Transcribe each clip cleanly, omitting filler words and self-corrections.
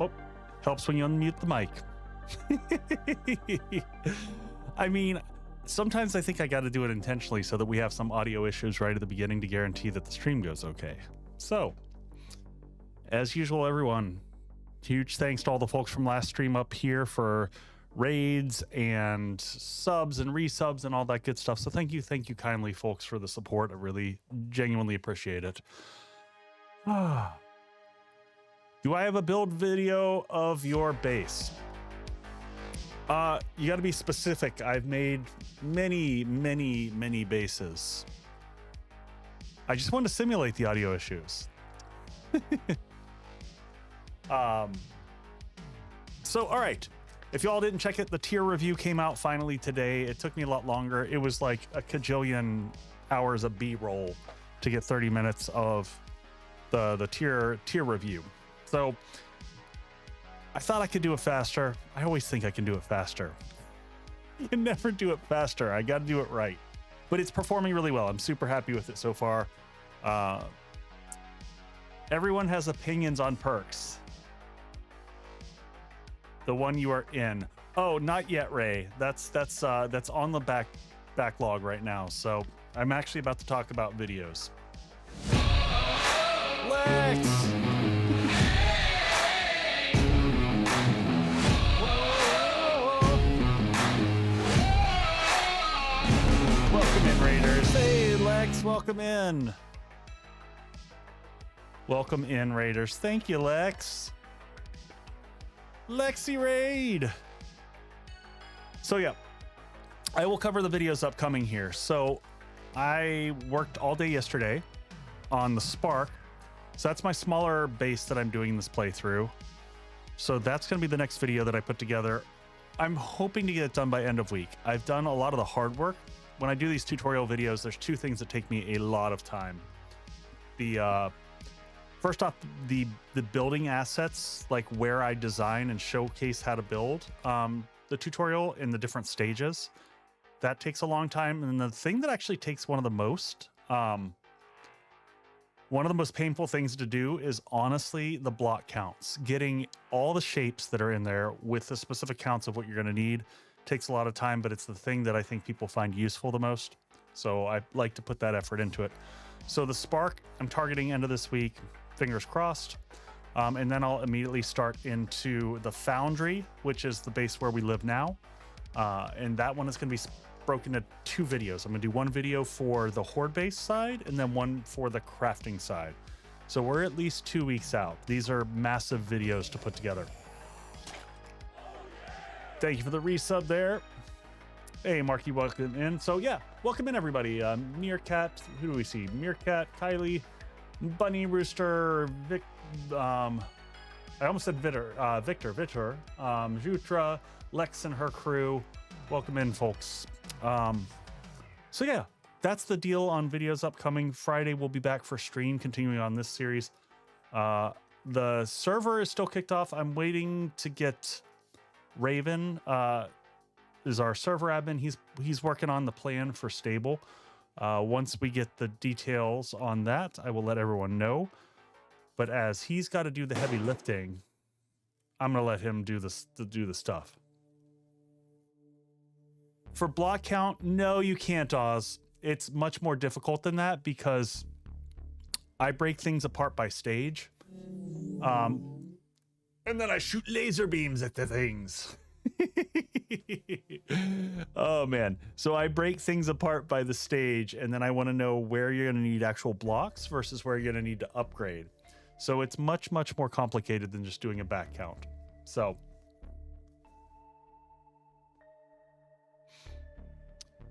Oh, helps when you unmute the mic. I mean, sometimes I think I got to do it intentionally so that we have some audio issues right at the beginning to guarantee that the stream goes okay. So, as usual, everyone, huge thanks to all the folks from last stream up here for raids and subs and resubs and all that good stuff. So thank you kindly, folks, for the support. I really genuinely appreciate it. Do I have a build video of your base? You got to be specific. I've made many bases. I just want to simulate the audio issues. So, all right. If y'all didn't check it, the tier review came out finally today. It took me a lot longer. It was like a cajillion hours of B-roll to get 30 minutes of the tier review. So I thought I could do it faster. I always think I can do it faster. You can never do it faster. I got to do it right. But it's performing really well. I'm super happy with it so far. Everyone has opinions on perks. The one you are in. Oh, not yet, Ray. That's on the backlog right now. So I'm actually about to talk about videos. Lex! Welcome in, Raiders. Hey, Lex, welcome in. Welcome in, Raiders. Thank you, Lex. Lexi Raid. So yeah, I will cover the videos upcoming here. So I worked all day yesterday on the Spark. So that's my smaller base that I'm doing this playthrough. So that's going to be the next video that I put together. I'm hoping to get it done by end of week. I've done a lot of the hard work. When I do these tutorial videos, there's two things that take me a lot of time. First off, the building assets, like where I design and showcase how to build the tutorial in the different stages, that takes a long time. And the thing that actually takes one of the most painful things to do is honestly the block counts. Getting all the shapes that are in there with the specific counts of what you're going to need takes a lot of time, but it's the thing that I think people find useful the most. So I like to put that effort into it. So the Spark, I'm targeting end of this week. Fingers crossed. And then I'll immediately start into the Foundry, which is the base where we live now. And that one is going to be broken into two videos. I'm going to do one video for the Horde base side and then one for the crafting side. So we're at least 2 weeks out. These are massive videos to put together. Thank you for the resub there. Hey, Marky, welcome in. So yeah, welcome in, everybody. Meerkat, who do we see? Meerkat, Kylie, Bunny, Rooster, Vic, I almost said Victor, Jutra, Lex and her crew. Welcome in, folks. So yeah, that's the deal on videos upcoming. Friday, we'll be back for stream, continuing on this series. The server is still kicked off. I'm waiting to get Raven, is our server admin. He's working on the plan for stable. Once we get the details on that, I will let everyone know. But as he's got to do the heavy lifting, I'm going to let him do the stuff. For block count, no, you can't, Oz. It's much more difficult than that because I break things apart by stage. And then I shoot laser beams at the things. Oh man, so I break things apart by the stage, and then I want to know where you're going to need actual blocks versus where you're going to need to upgrade. So it's much more complicated than just doing a back count. So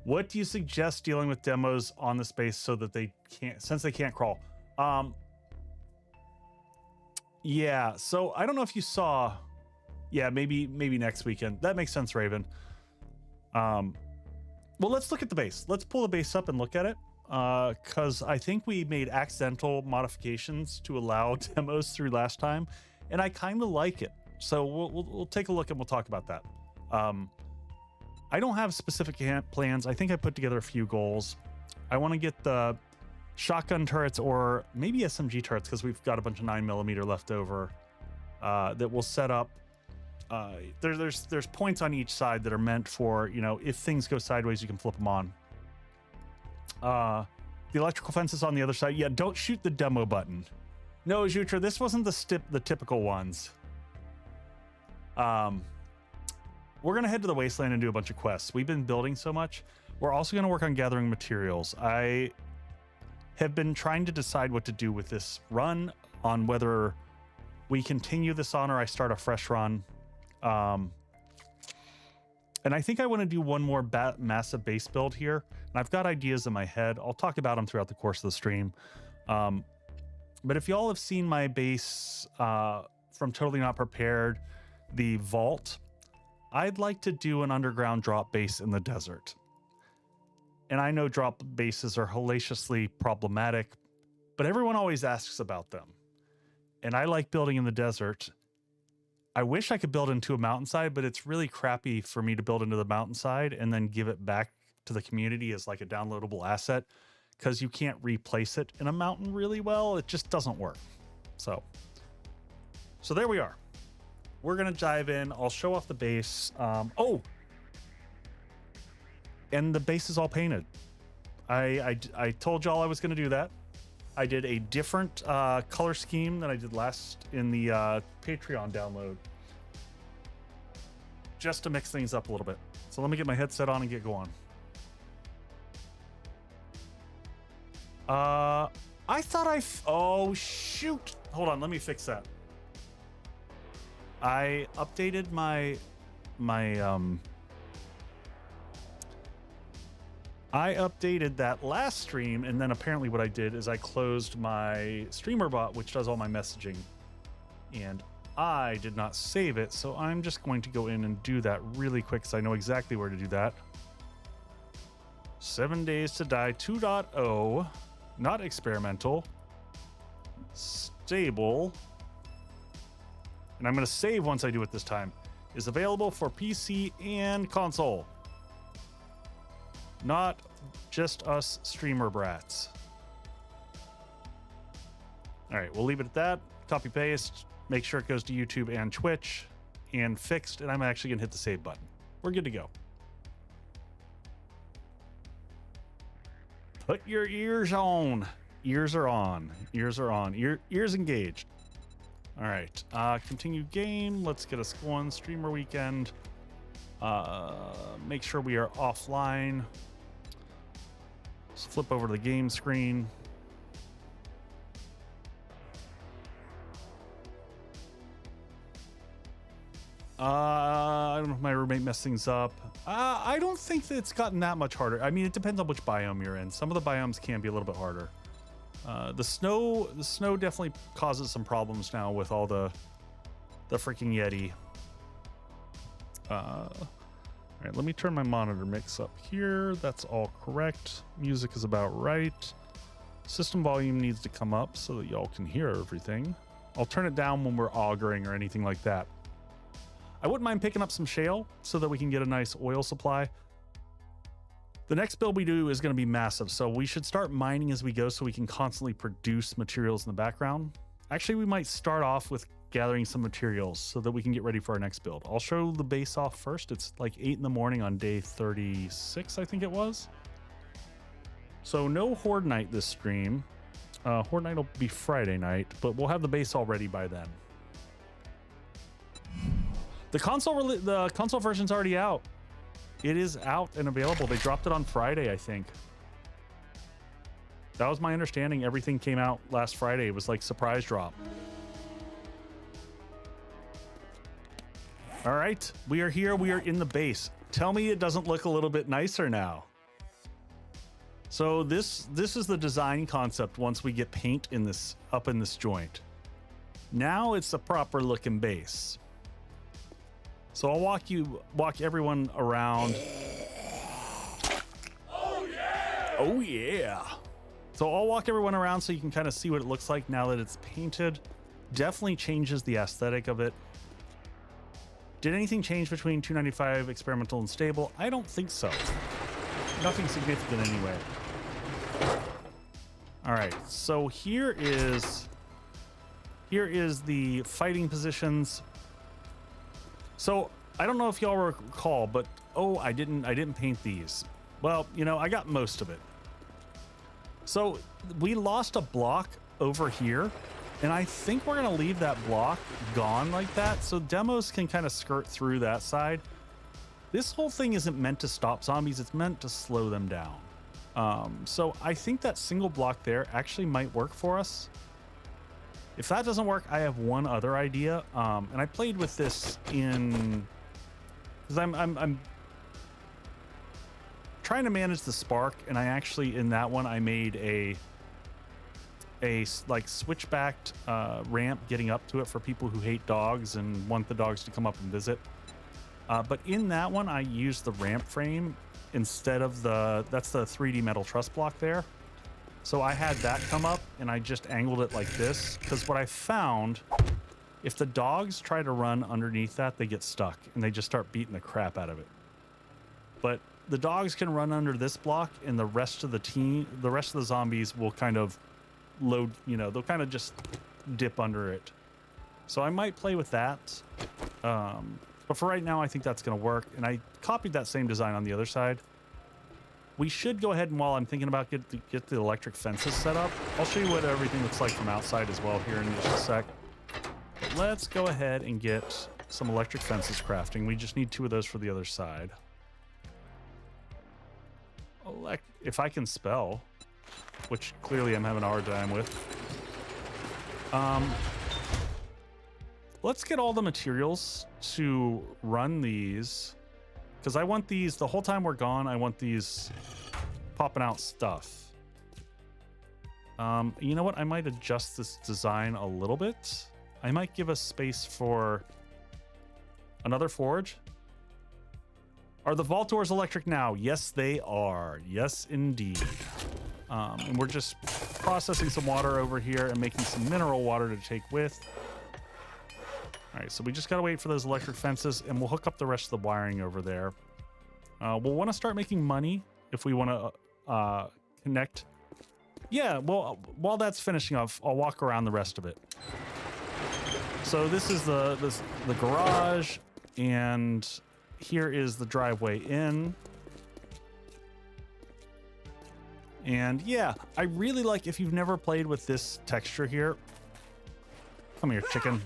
what do you suggest dealing with demos on the space so that they can't crawl? Yeah, so I don't know if you saw. Yeah, maybe next weekend. That makes sense, Raven. Well, let's look at the base. Let's pull the base up and look at it. Because I think we made accidental modifications to allow demos through last time, and I kind of like it. So we'll take a look and we'll talk about that. I don't have specific plans. I think I put together a few goals. I want to get the shotgun turrets or maybe SMG turrets because we've got a bunch of 9mm left over. that will set up. There's points on each side that are meant for, you know, if things go sideways, you can flip them on. The electrical fence is on the other side. Yeah, don't shoot the demo button. No, Jutra, this wasn't the typical ones. We're gonna head to the Wasteland and do a bunch of quests. We've been building so much. We're also gonna work on gathering materials. I have been trying to decide what to do with this run, on whether we continue this on or I start a fresh run. And I think I want to do one more massive base build here. And I've got ideas in my head. I'll talk about them throughout the course of the stream. But if y'all have seen my base from Totally Not Prepared, the vault, I'd like to do an underground drop base in the desert. And I know drop bases are hellaciously problematic, but everyone always asks about them. And I like building in the desert. I wish I could build into a mountainside, but it's really crappy for me to build into the mountainside and then give it back to the community as like a downloadable asset, because you can't replace it in a mountain really well. It just doesn't work. So there we are. We're going to dive in. I'll show off the base. Oh, and the base is all painted. I told y'all I was going to do that. I did a different color scheme than I did last in the Patreon download, just to mix things up a little bit. So let me get my headset on and get going. I thought oh shoot. Hold on, let me fix that. I updated I updated that last stream, and then apparently what I did is I closed my streamer bot, which does all my messaging, and I did not save it. So I'm just going to go in and do that really quick, because I know exactly where to do that. 7 Days to Die 2.0, not experimental, stable. And I'm going to save once I do it this time. Is available for PC and console. Not just us streamer brats. All right, we'll leave it at that. Copy paste. Make sure it goes to YouTube and Twitch and fixed. And I'm actually going to hit the save button. We're good to go. Put your ears on. Ears are on. Ears are on. Ears engaged. All right, continue game. Let's get us going. Streamer weekend. Make sure we are offline. Let's flip over to the game screen. I don't know if my roommate messed things up. I don't think that it's gotten that much harder. I mean, it depends on which biome you're in. Some of the biomes can be a little bit harder. The snow definitely causes some problems now with all the freaking Yeti. All right, let me turn my monitor mix up here. That's all correct. Music is about right. System volume needs to come up so that y'all can hear everything. I'll turn it down when we're augering or anything like that. I wouldn't mind picking up some shale so that we can get a nice oil supply. The next build we do is going to be massive, so we should start mining as we go so we can constantly produce materials in the background. Actually, we might start off with gathering some materials so that we can get ready for our next build. I'll show the base off first. It's like 8 in the morning on day 36, I think it was. So no Horde night this stream. Horde night will be Friday night, but we'll have the base all ready by then. The console version's already out. It is out and available. They dropped it on Friday, I think. That was my understanding. Everything came out last Friday. It was like surprise drop. All right, we are here. We are in the base. Tell me it doesn't look a little bit nicer now. So this is the design concept once we get paint in this up in this joint. Now it's a proper looking base. So I'll walk everyone around. Oh yeah! Oh yeah! So I'll walk everyone around so you can kind of see what it looks like now that it's painted. Definitely changes the aesthetic of it. Did anything change between 295 experimental and stable? I don't think so. Nothing significant anyway. All right, so here is Here is the fighting positions. So I don't know if y'all recall, but oh, I didn't paint these. Well, you know, I got most of it. So we lost a block over here, and I think we're gonna leave that block gone like that, so demos can kind of skirt through that side. This whole thing isn't meant to stop zombies, it's meant to slow them down. So I think that single block there actually might work for us. If that doesn't work, I have one other idea, and I played with this in, because I'm trying to manage the spark, and I actually in that one I made a like switchbacked ramp getting up to it for people who hate dogs and want the dogs to come up and visit. But in that one, I used the ramp frame instead of that's the 3D metal truss block there. So I had that come up and I just angled it like this, because what I found, if the dogs try to run underneath that, they get stuck and they just start beating the crap out of it. But the dogs can run under this block, and the rest of the zombies will kind of load, you know, they'll kind of just dip under it. So I might play with that. But for right now, I think that's going to work. And I copied that same design on the other side. We should go ahead and, while I'm thinking about get the electric fences set up, I'll show you what everything looks like from outside as well here in just a sec. But let's go ahead and get some electric fences crafting. We just need 2 of those for the other side. If I can spell, which clearly I'm having a hard time with. Let's get all the materials to run these, because I want these the whole time we're gone. I want these popping out stuff. You know what? I might adjust this design a little bit. I might give us space for another forge. Are the vault doors electric now? Yes, they are. Yes, indeed. And we're just processing some water over here and making some mineral water to take with. All right, so we just gotta wait for those electric fences, and we'll hook up the rest of the wiring over there. We'll want to start making money if we want to connect. Yeah, well, while that's finishing off, I'll walk around the rest of it. So this is the garage, and here is the driveway in. And yeah, I really like, if you've never played with this texture here. Come here, chicken.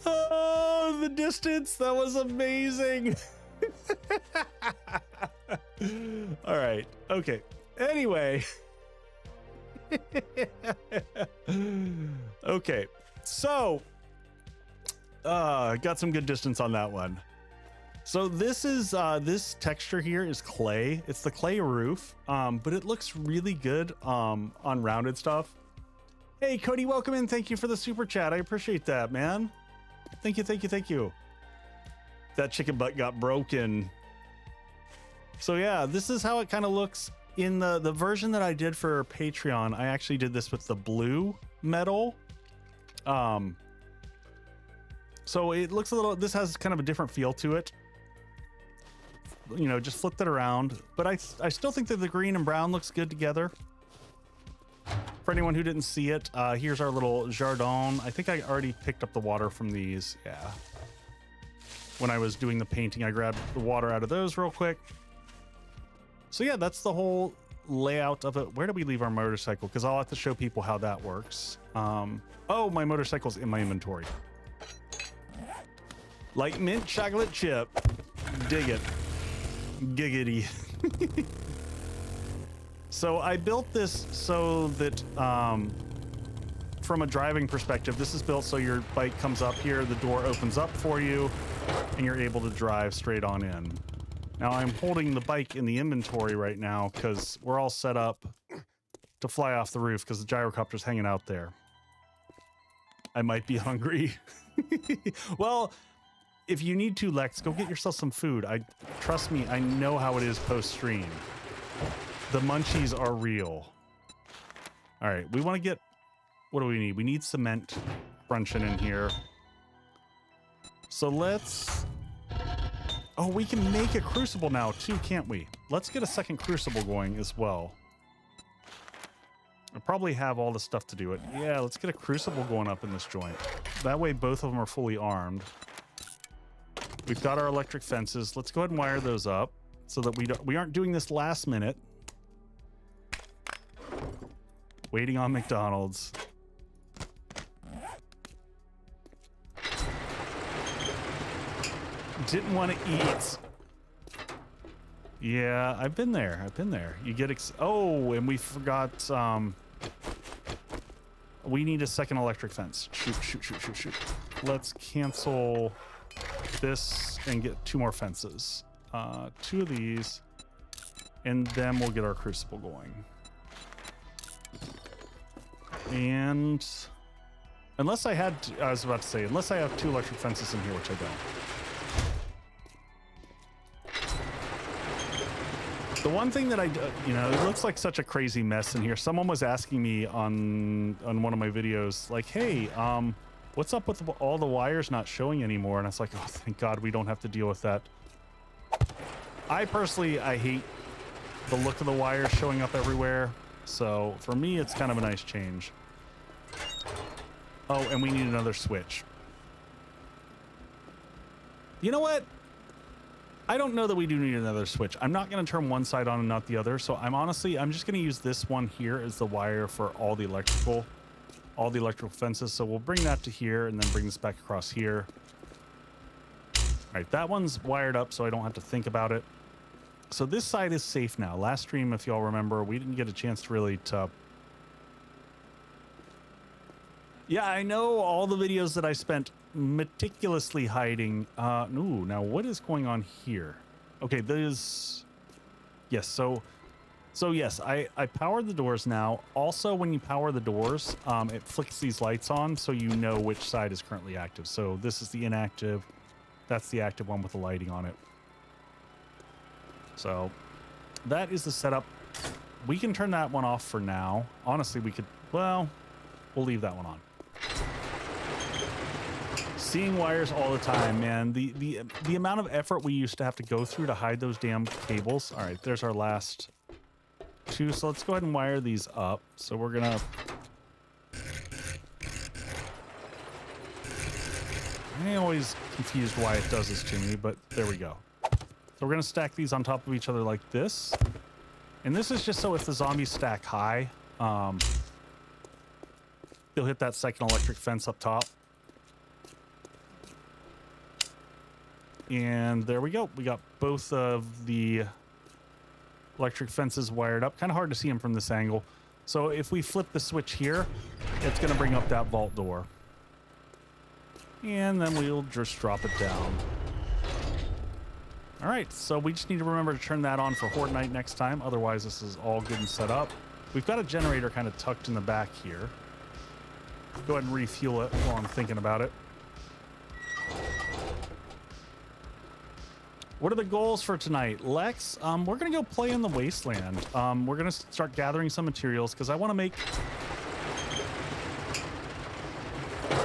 Oh, the distance, that was amazing. All right, okay, anyway. Okay, so got some good distance on that one. So this is this texture here is clay. It's the clay roof, but it looks really good on rounded stuff. Hey, Cody, welcome in. Thank you for the super chat. I appreciate that, man. Thank you, thank you, thank you. That chicken butt got broken. So yeah, this is how it kind of looks in the version that I did for Patreon. I actually did this with the blue metal. So it looks a little, this has kind of a different feel to it. You know, just flipped it around, but I still think that the green and brown looks good together. For anyone who didn't see it, here's our little jardin. I think I already picked up the water from these. Yeah. When I was doing the painting, I grabbed the water out of those real quick. So yeah, that's the whole layout of it. Where do we leave our motorcycle? Because I'll have to show people how that works. Oh, my motorcycle's in my inventory. Light mint chocolate chip. Dig it. Giggity. So I built this so that from a driving perspective, this is built so your bike comes up here, the door opens up for you, and you're able to drive straight on in. Now I'm holding the bike in the inventory right now because we're all set up to fly off the roof because the gyrocopter's hanging out there. I might be hungry. Well, if you need to, Lex, go get yourself some food. Trust me, I know how it is post-stream. The munchies are real. All right, we want to get, what do we need? We need cement crunching in here. So let's, oh, we can make a crucible now too, can't we? Let's get a second crucible going as well. I probably have all the stuff to do it. Yeah, let's get a crucible going up in this joint. That way both of them are fully armed. We've got our electric fences. Let's go ahead and wire those up so that we aren't doing this last minute. Waiting on McDonald's. Didn't want to eat. Yeah, I've been there. I've been there. You get oh, and we forgot we need a second electric fence. Shoot. Let's cancel this and get 2 more fences. 2 of these, and then we'll get our crucible going. And unless I had, I was about to say, unless I have 2 electric fences in here, which I don't. The one thing that you know, it looks like such a crazy mess in here. Someone was asking me on one of my videos, like, hey, what's up with all the wires not showing anymore? And I was like, oh, thank God we don't have to deal with that. I personally, I hate the look of the wires showing up everywhere. So for me, it's kind of a nice change. Oh, and we need another switch. You know what? I don't know that we do need another switch. I'm not going to turn one side on and not the other. So I'm just going to use this one here as the wire for all the electrical fences. So we'll bring that to here and then bring this back across here. All right, that one's wired up so I don't have to think about it. So this side is safe now. Last stream, if y'all remember, we didn't get a chance to really Yeah, I know all the videos that I spent meticulously hiding. Ooh, now what is going on here? Okay, there's... Yes, so yes, I powered the doors now. Also, when you power the doors, it flicks these lights on so you know which side is currently active. So this is the inactive. That's the active one with the lighting on it. So that is the setup. We can turn that one off for now. Honestly, we could, well, we'll leave that one on. Seeing wires all the time, man. The amount of effort we used to have to go through to hide those damn cables. All right, there's our last 2. So let's go ahead and wire these up. So we're gonna... I'm always confused why it does this to me, but there we go. So we're gonna stack these on top of each other like this. And this is just so if the zombies stack high, they'll hit that second electric fence up top. And there we go. We got both of the electric fences wired up. Kind of hard to see them from this angle. So if we flip the switch here, it's going to bring up that vault door. And then we'll just drop it down. All right, so we just need to remember to turn that on for Horde Night next time. Otherwise, this is all good and set up. We've got a generator kind of tucked in the back here. Go ahead and refuel it while I'm thinking about it. What are the goals for tonight? Lex, we're going to go play in the Wasteland. We're going to start gathering some materials because I want to make...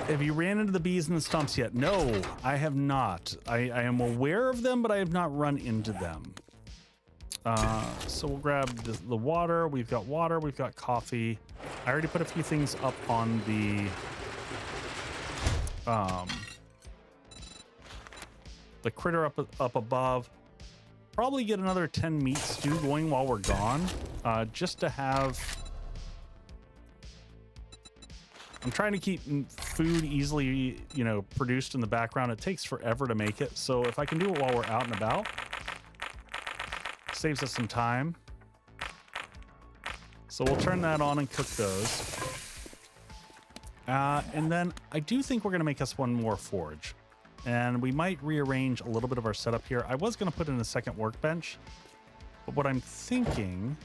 Have you ran into the bees and the stumps yet? No, I have not. I am aware of them, but I have not run into them. So we'll grab the water. We've got water. We've got coffee. I already put a few things up on the critter up above. Probably get another 10 meat stew going while we're gone, just to have... I'm trying to keep food easily, you know, produced in the background. It takes forever to make it. So if I can do it while we're out and about, saves us some time. So we'll turn that on and cook those. And then I do think we're going to make us one more forge. And we might rearrange a little bit of our setup here. I was going to put in a second workbench. But what I'm thinking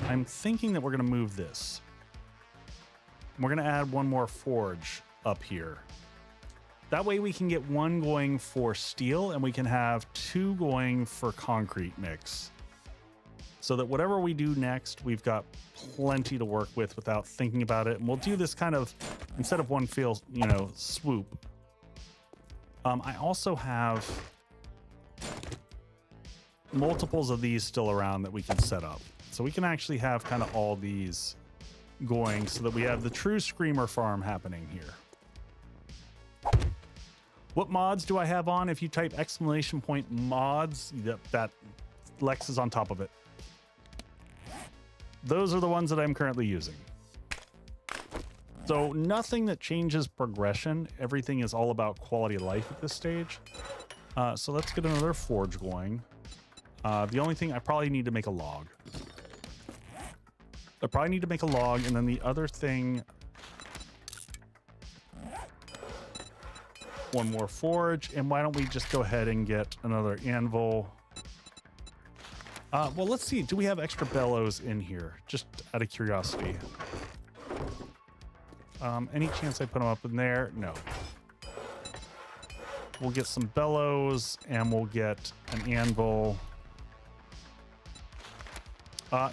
that we're going to move this. We're going to add one more forge up here. That way we can get one going for steel and we can have 2 going for concrete mix. So that whatever we do next, we've got plenty to work with without thinking about it. And we'll do this kind of, instead of one fell, you know, swoop. I also have multiples of these still around that we can set up. So we can actually have kind of all these going so that we have the true screamer farm happening here. What mods do I have on? If you type exclamation point mods, that Lex is on top of it. Those are the ones that I'm currently using. So nothing that changes progression. Everything is all about quality of life at this stage. So let's get another forge going. The only thing, I probably need to make a log. I probably need to make a log, and then the other thing, one more forge, and why don't we just go ahead and get another anvil. Well, let's see. Do we have extra bellows in here? Just out of curiosity. Any chance I put them up in there? No. We'll get some bellows, and we'll get an anvil.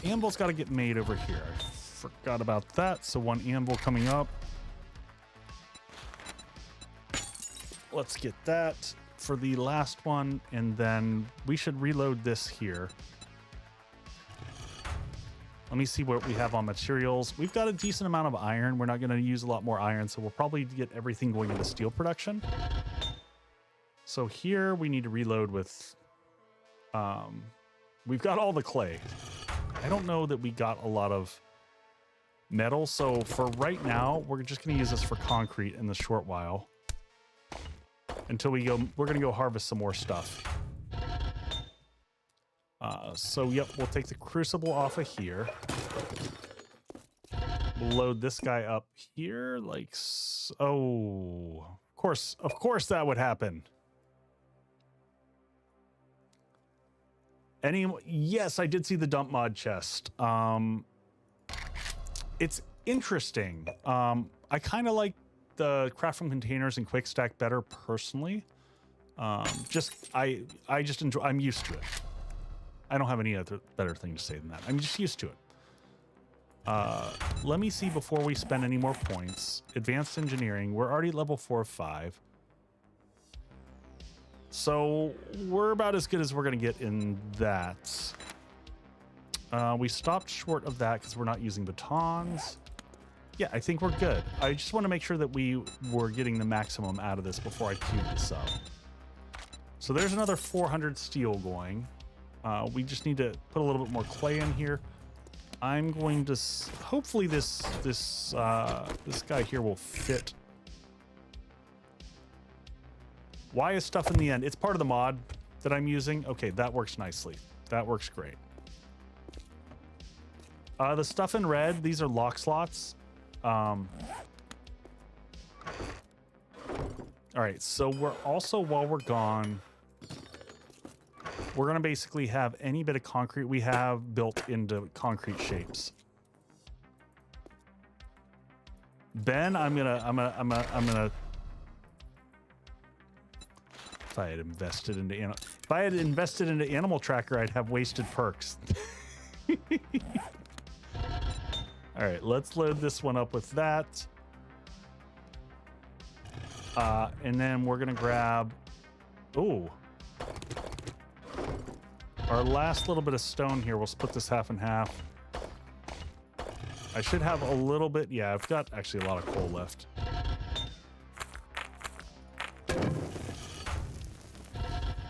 Anvil's got to get made over here. I forgot about that. So one anvil coming up. Let's get that for the last one, and then we should reload this here. Let me see what we have on materials. We've got a decent amount of iron. We're not going to use a lot more iron, so we'll probably get everything going into steel production. So here we need to reload with... we've got all the clay. I don't know that we got a lot of metal, so for right now, we're just going to use this for concrete in the short while. Until we go... We're going to go harvest some more stuff. So, yep, we'll take the crucible off of here. We'll load this guy up here, like so. Oh, of course that would happen. Yes, I did see the dump mod chest. It's interesting. I kind of like the craft from containers and quick stack better personally. I just enjoy. I'm used to it. I don't have any other better thing to say than that. I'm just used to it. Let me see before we spend any more points. Advanced engineering. We're already at level 4 of 5. So we're about as good as we're going to get in that. We stopped short of that because we're not using batons. Yeah, I think we're good. I just want to make sure that we were getting the maximum out of this before I cube this up. So there's another 400 steel going. We just need to put a little bit more clay in here. I'm going to hopefully this guy here will fit. Why is stuff in the end? It's part of the mod that I'm using. Okay, that works nicely. That works great. The stuff in red, these are lock slots. All right, so we're also, while we're gone, we're gonna basically have any bit of concrete we have built into concrete shapes. Ben, I'm gonna. If I had invested into Animal Tracker, I'd have wasted perks. All right, let's load this one up with that. And then we're gonna grab, our last little bit of stone here. We'll split this half and half. I should have a little bit. Yeah, I've got actually a lot of coal left.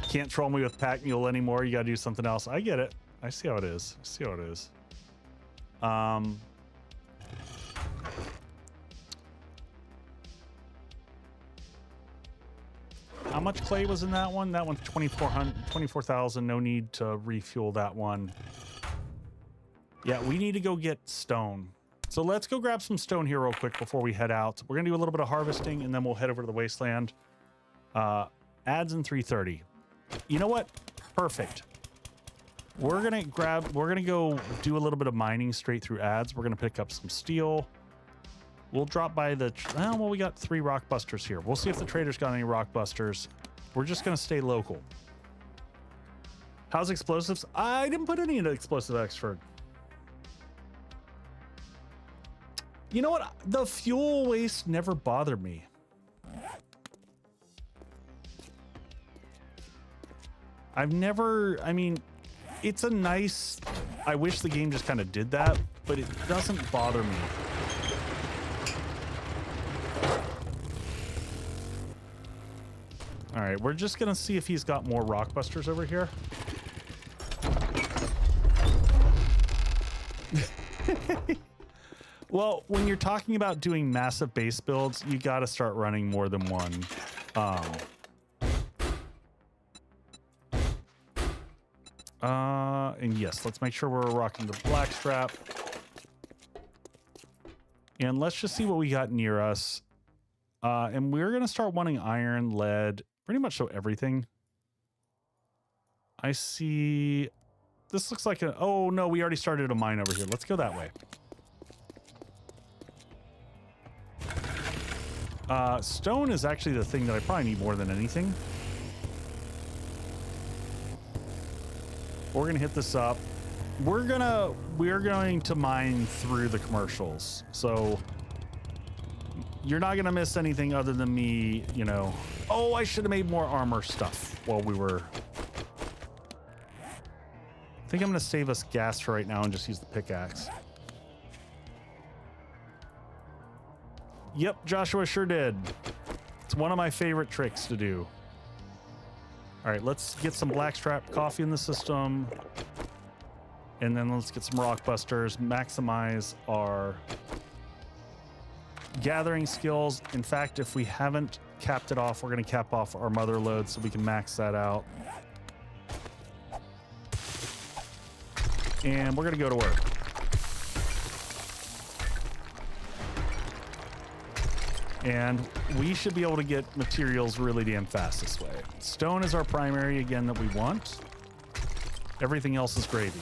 Can't troll me with pack mule anymore. You gotta do something else. I get it. I see how it is. I see how it is. How much clay was in that one? That one's 24,000. No need to refuel that one. Yeah, we need to go get stone. So let's go grab some stone here real quick before we head out. We're gonna do a little bit of harvesting and then we'll head over to the wasteland. Ads in 330. You know what? Perfect. We're gonna go do a little bit of mining straight through ads. We're gonna pick up some steel. We'll drop by the, well, we got 3 rock busters here. We'll see if the trader's got any rock busters. We're just gonna stay local. How's explosives? I didn't put any into explosive expert. You know what? The fuel waste never bothered me. I mean, it's a nice, I wish the game just kind of did that, but it doesn't bother me. All right, we're just gonna see if he's got more rock busters over here. Well, when you're talking about doing massive base builds, you got to start running more than one. And yes, let's make sure we're rocking the black strap. And let's just see what we got near us. And we're going to start wanting iron, lead, pretty much so everything. I see... This looks like a... Oh, no, we already started a mine over here. Let's go that way. Stone is actually the thing that I probably need more than anything. We're going to hit this up. We're going to mine through the commercials. So you're not going to miss anything other than me, you know. Oh, I should have made more armor stuff while we were... I think I'm going to save us gas for right now and just use the pickaxe. Yep, Joshua sure did. It's one of my favorite tricks to do. All right, let's get some blackstrap coffee in the system. And then let's get some rock busters, maximize our gathering skills. In fact, if we haven't capped it off, we're going to cap off our mother load so we can max that out. And we're going to go to work. And we should be able to get materials really damn fast this way. Stone is our primary, again, that we want. Everything else is gravy.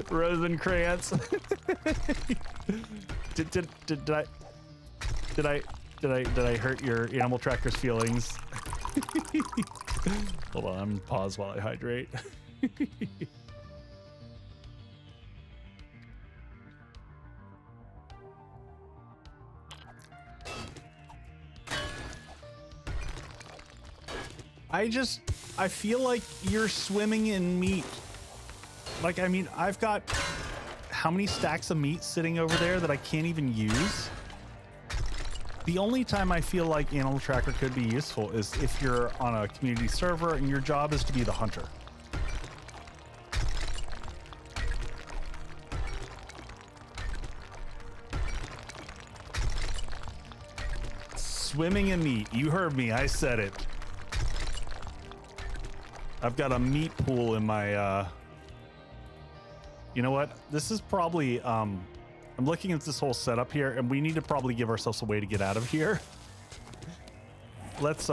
Rosencrantz. Did I hurt your animal tracker's feelings? Hold on, pause while I hydrate. I feel like you're swimming in meat. Like, I mean, I've got how many stacks of meat sitting over there that I can't even use? The only time I feel like Animal Tracker could be useful is if you're on a community server and your job is to be the hunter. Swimming in meat. You heard me. I said it. I've got a meat pool in my, you know what? This is probably, I'm looking at this whole setup here, and we need to probably give ourselves a way to get out of here. Let's,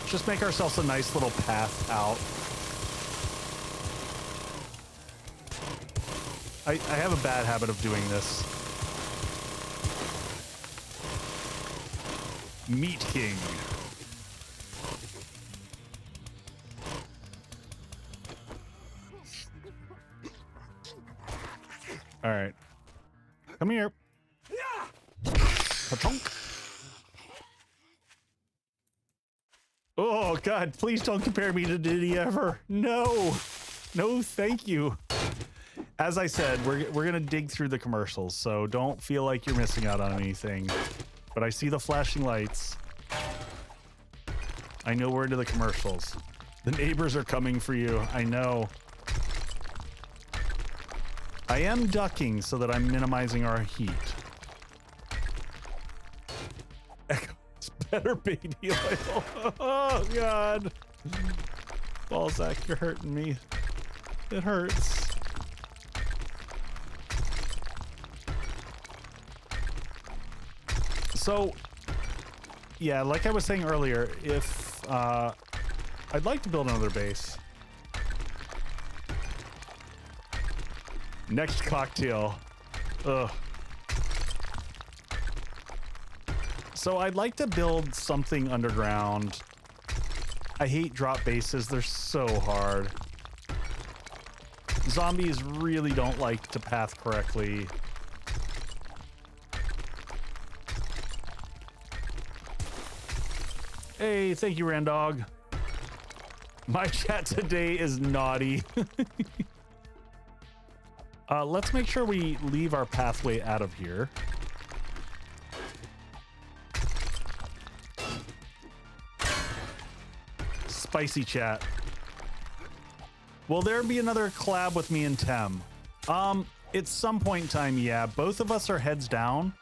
just make ourselves a nice little path out. I have a bad habit of doing this. Meat King. All right. Come here. Oh, God, please don't compare me to Diddy ever. No. No, thank you. As I said, we're going to dig through the commercials, so don't feel like you're missing out on anything. But I see the flashing lights. I know we're into the commercials. The neighbors are coming for you. I know. I am ducking so that I'm minimizing our heat. It's better baby oil. Oh, God. Balzac, you're hurting me. It hurts. So, yeah, like I was saying earlier, if I'd like to build another base. Next cocktail. Ugh. So I'd like to build something underground. I hate drop bases. They're so hard. Zombies really don't like to path correctly. Hey, thank you, Randog. My chat today is naughty. Let's make sure we leave our pathway out of here. Spicy chat. Will there be another collab with me and Tem? At some point in time, yeah. Both of us are heads down.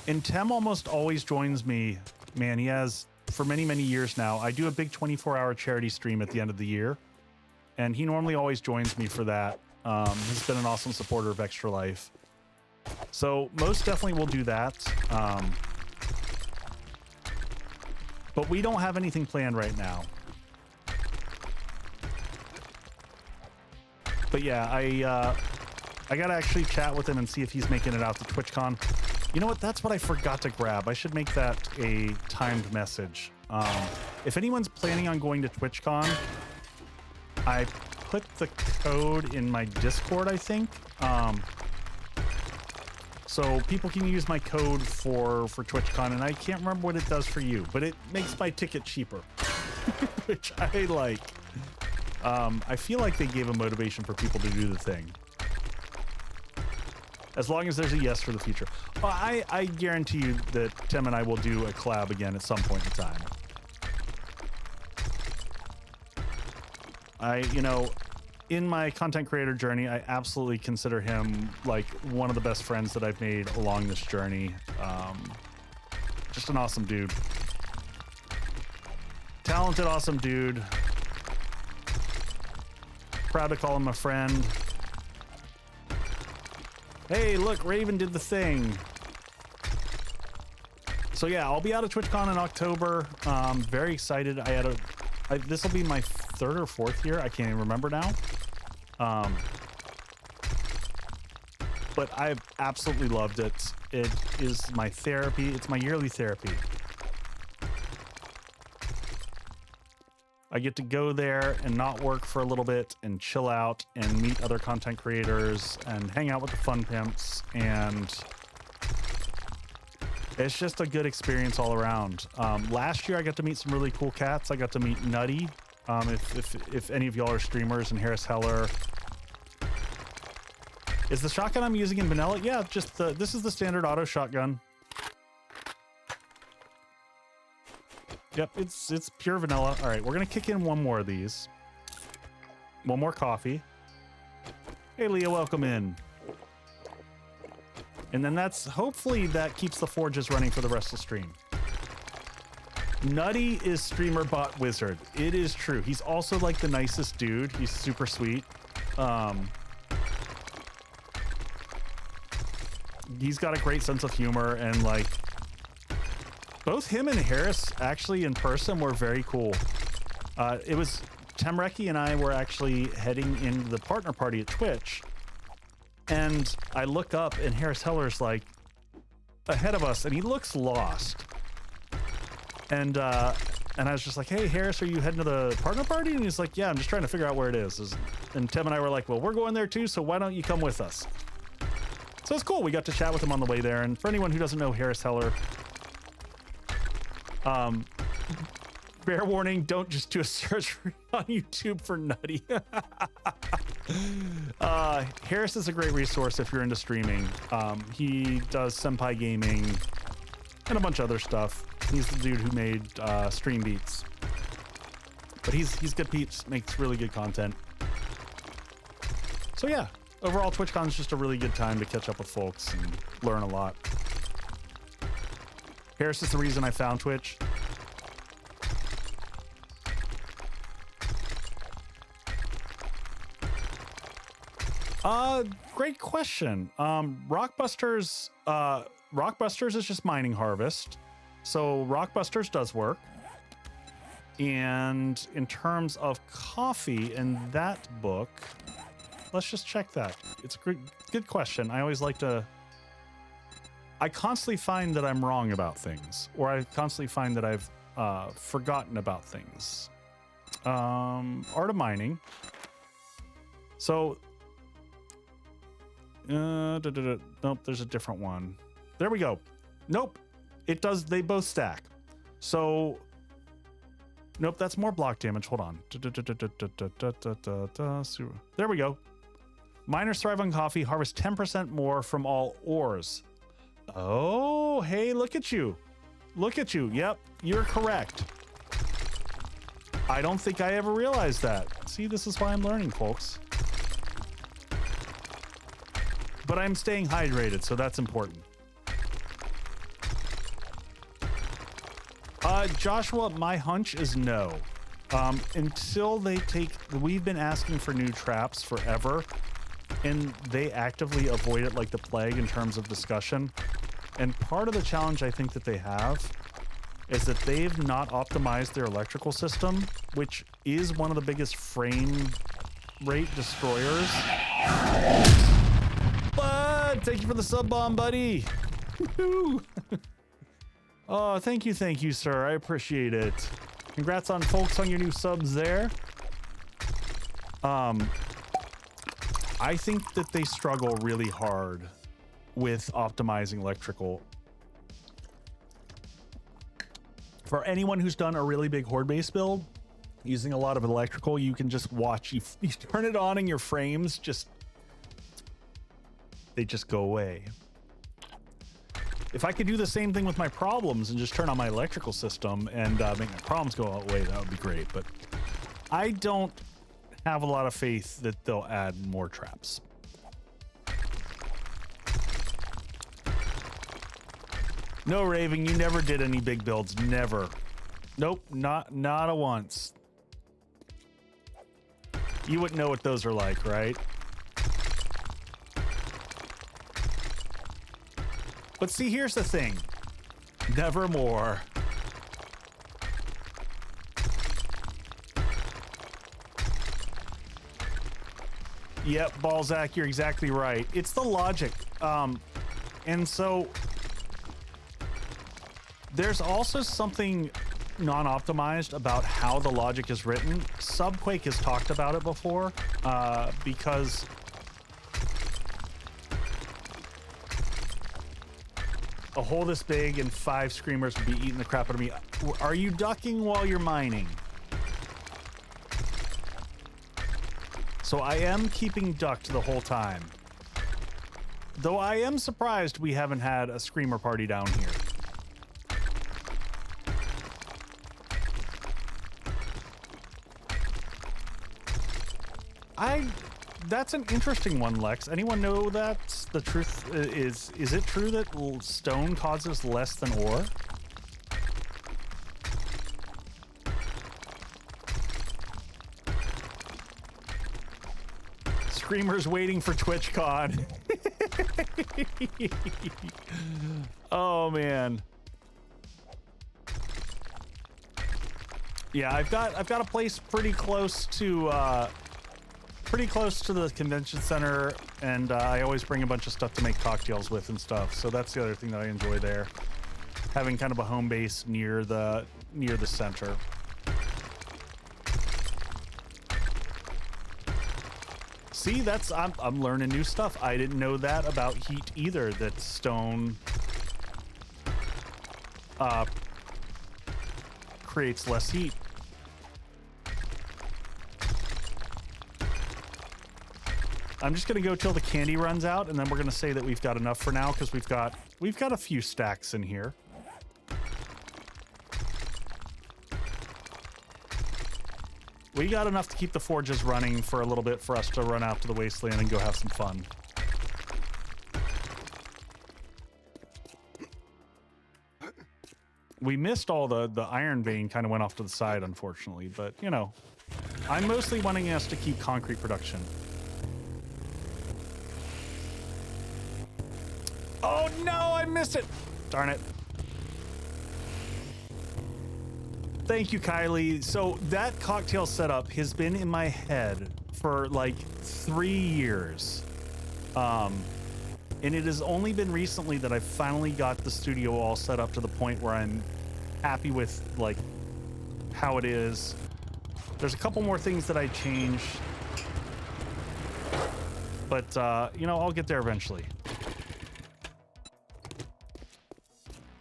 And Tem almost always joins me. Man, he has for many, many years now. I do a big 24-hour charity stream at the end of the year, and he normally always joins me for that. He's been an awesome supporter of Extra Life. So most definitely we'll do that. But we don't have anything planned right now. But yeah, I gotta actually chat with him and see if he's making it out to TwitchCon. You know what? That's what I forgot to grab. I should make that a timed message. If anyone's planning on going to TwitchCon, I put the code in my Discord, I think. So people can use my code for TwitchCon, and I can't remember what it does for you, but it makes my ticket cheaper, which I like. I feel like they gave a motivation for people to do the thing. As long as there's a yes for the future. I guarantee you that Tim and I will do a collab again at some point in time. You know, in my content creator journey, I absolutely consider him like one of the best friends that I've made along this journey. Just an awesome dude. Talented, awesome dude. Proud to call him a friend. Hey, look, Raven did the thing. So yeah, I'll be out of TwitchCon in October. Very excited. This will be my third or fourth year. I can't even remember now. But I've absolutely loved it. It is my therapy. It's my yearly therapy. I get to go there and not work for a little bit and chill out and meet other content creators and hang out with the fun pimps, and it's just a good experience all around. Last year I got to meet some really cool cats. I got to meet Nutty. If any of y'all are streamers, and Harris Heller. Is the shotgun I'm using in vanilla? Yeah, this is the standard auto shotgun. Yep, it's pure vanilla. All right, we're gonna kick in one more of these. One more coffee. Hey, Leah, welcome in. And then hopefully that keeps the forges running for the rest of the stream. Nutty is streamer bot wizard. It is true. He's also like the nicest dude. He's super sweet. He's got a great sense of humor, and like both him and Harris actually in person were very cool. It was Temreki and I were actually heading into the partner party at Twitch, and I look up and Harris Heller's like ahead of us, and he looks lost. And I was just like, hey, Harris, are you heading to the partner party? And he's like, yeah, I'm just trying to figure out where it is. And Tim and I were like, well, we're going there too, so why don't you come with us? So it's cool. We got to chat with him on the way there. And for anyone who doesn't know Harris Heller, bear warning, don't just do a search on YouTube for Nutty. Harris is a great resource if you're into streaming. He does Senpai Gaming and a bunch of other stuff. He's the dude who made Stream Beats. But he's good peeps, makes really good content. So yeah, overall TwitchCon is just a really good time to catch up with folks and learn a lot. Harris is the reason I found Twitch. Great question. Rockbusters is just mining harvest. So Rockbusters does work. And in terms of coffee in that book, let's just check that. It's a good question. I always like to... I constantly find that I'm wrong about things, or I constantly find that I've forgotten about things. Art of mining. So... nope, there's a different one. There we go. Nope. It does, they both stack. So, nope, that's more block damage. Hold on. There we go. Miners thrive on coffee, harvest 10% more from all ores. Oh, hey, look at you. Look at you. Yep, you're correct. I don't think I ever realized that. See, this is why I'm learning, folks. But I'm staying hydrated, so that's important. Joshua, my hunch is no. Until they take, we've been asking for new traps forever, and they actively avoid it like the plague in terms of discussion. And part of the challenge I think that they have is that they've not optimized their electrical system, which is one of the biggest frame rate destroyers. Bud, thank you for the sub bomb, buddy. Oh, thank you, sir. I appreciate it. Congrats on folks on your new subs there. I think that they struggle really hard with optimizing electrical. For anyone who's done a really big horde base build using a lot of electrical, you can just watch, you turn it on and your frames just, they just go away. If I could do the same thing with my problems and just turn on my electrical system and make my problems go away, that would be great. But I don't have a lot of faith that they'll add more traps. No, Raven, you never did any big builds. Never. Nope, not a once. You wouldn't know what those are like, right? But see, here's the thing. Nevermore. Yep, Balzac, you're exactly right. It's the logic. And so there's also something non-optimized about how the logic is written. Subquake has talked about it before, because a hole this big and 5 screamers would be eating the crap out of me. Are you ducking while you're mining? So I am keeping ducked the whole time. Though I am surprised we haven't had a screamer party down here. That's an interesting one, Lex. Anyone know that the truth is it true that stone causes less than ore? Screamers waiting for TwitchCon. Oh man. Yeah, I've got a place pretty close to the convention center, and I always bring a bunch of stuff to make cocktails with and stuff. So that's the other thing that I enjoy there, having kind of a home base near the center. See, I'm learning new stuff. I didn't know that about heat either, that stone creates less heat. I'm just gonna go till the candy runs out, and then we're gonna say that we've got enough for now, because we've got a few stacks in here. We got enough to keep the forges running for a little bit for us to run out to the Wasteland and go have some fun. We missed all the iron vein kind of went off to the side, unfortunately, but you know, I'm mostly wanting us to keep concrete production. Oh no, I missed it. Darn it. Thank you, Kylie. So that cocktail setup has been in my head for like 3 years. And it has only been recently that I finally got the studio all set up to the point where I'm happy with like how it is. There's a couple more things that I changed, but you know, I'll get there eventually.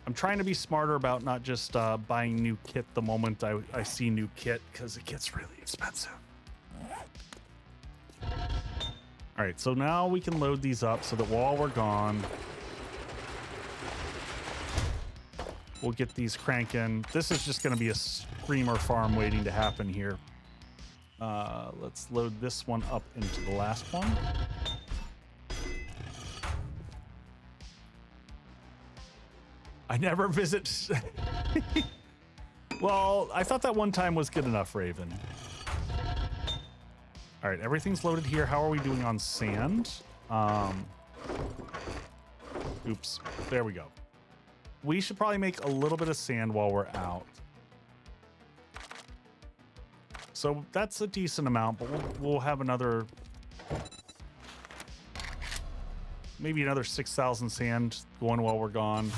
I'm trying to be smarter about not just buying new kit the moment I see new kit, because it gets really expensive. All right, so now we can load these up so that while we're gone, we'll get these cranking. This is just going to be a screamer farm waiting to happen here. Let's load this one up into the last one. I never visit. Well, I thought that one time was good enough, Raven. All right, everything's loaded here. How are we doing on sand? Oops, there we go. We should probably make a little bit of sand while we're out. So that's a decent amount, but we'll have another, maybe another 6,000 sand going while we're gone.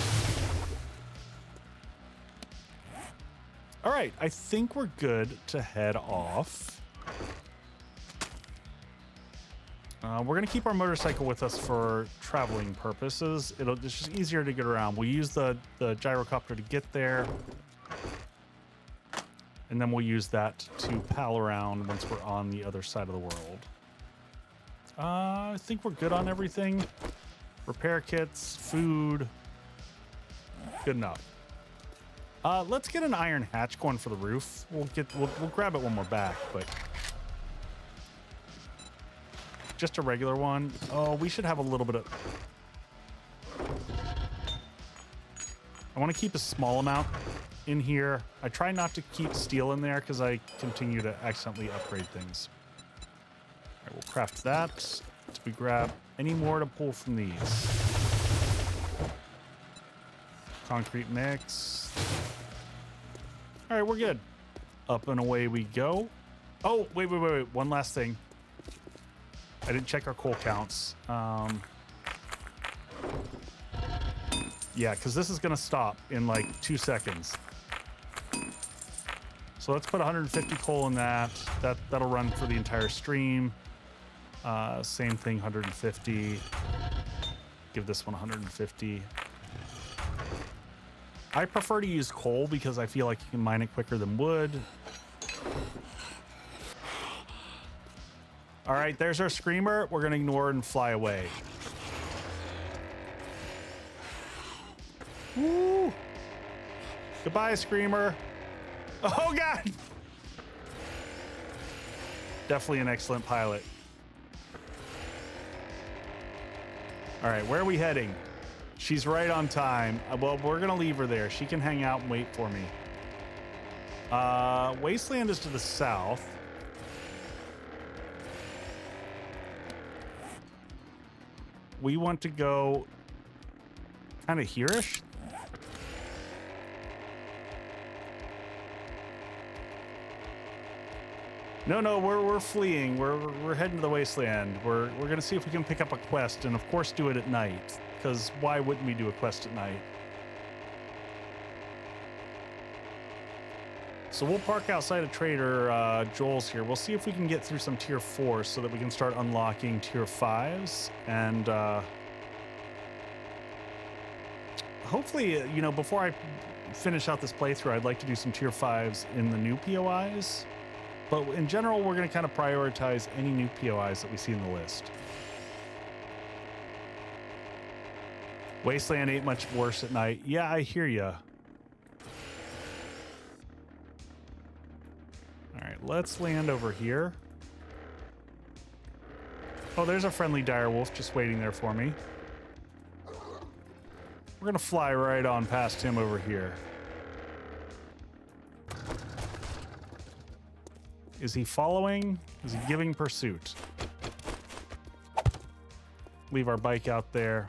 All right, I think we're good to head off. We're gonna keep our motorcycle with us for traveling purposes. It's just easier to get around. We'll use the gyrocopter to get there, and then we'll use that to pal around once we're on the other side of the world. I think we're good on everything. Repair kits, food, good enough. Let's get an iron hatch going for the roof. We'll grab it when we're back, but just a regular one. Oh, we should have a little bit of. I want to keep a small amount in here. I try not to keep steel in there because I continue to accidentally upgrade things. All right, we'll craft that. Did we grab any more to pull from these? Concrete mix. All right, we're good. Up and away we go. Oh, wait. One last thing. I didn't check our coal counts. Yeah, because this is going to stop in like 2 seconds. So let's put 150 coal in that. That'll run for the entire stream. Same thing, 150. Give this one 150. I prefer to use coal because I feel like you can mine it quicker than wood. All right, there's our screamer. We're gonna ignore it and fly away. Woo! Goodbye, screamer. Oh God! Definitely an excellent pilot. All right, where are we heading? She's right on time. Well, we're gonna leave her there. She can hang out and wait for me. Wasteland is to the south. We want to go kind of here-ish. No, we're fleeing. We're heading to the Wasteland. We're gonna see if we can pick up a quest, and of course do it at night. Because why wouldn't we do a quest at night? So we'll park outside of Trader Joel's here. We'll see if we can get through some tier 4s so that we can start unlocking tier 5s. And hopefully, you know, before I finish out this playthrough, I'd like to do some tier 5s in the new POIs. But in general, we're going to kind of prioritize any new POIs that we see in the list. Wasteland ain't much worse at night. Yeah, I hear ya. All right, let's land over here. Oh, there's a friendly direwolf just waiting there for me. We're gonna fly right on past him over here. Is he following? Is he giving pursuit? Leave our bike out there.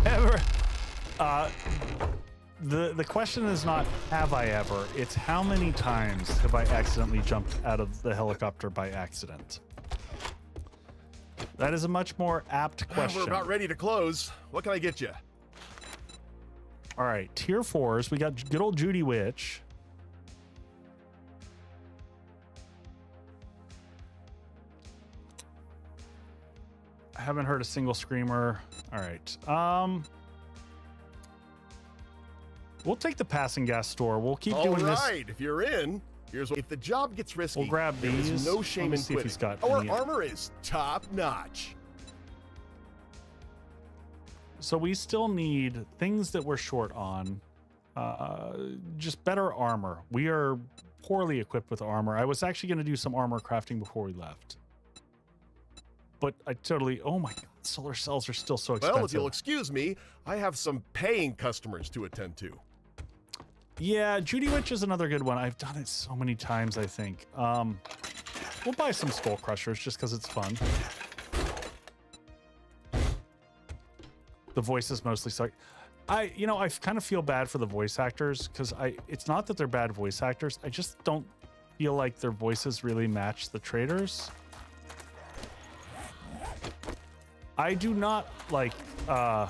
Ever. The question is not have I ever, it's how many times have I accidentally jumped out of the helicopter by accident? That is a much more apt question. We're about ready to close. What can I get you? All right, tier 4s. We got good old Judy Witch. I haven't heard a single screamer. All right. We'll take the passing gas store. We'll keep All doing right, if you're in, here's what. If the job gets risky, We'll grab there's these. no shame in See if he's quitting. got Our any- armor is top notch. So we still need things that we're short on. Just better armor. We are poorly equipped with armor. I was actually going to do some armor crafting before we left. But I totally... Oh my god, solar cells are still so expensive. Well, if you'll excuse me, I have some paying customers to attend to. Yeah, Judy Witch is another good one. I've done it so many times, I think. We'll buy some skull crushers just because it's fun. The voices mostly suck. I kind of feel bad for the voice actors because it's not that they're bad voice actors. I just don't feel like their voices really match the traders. I do not like I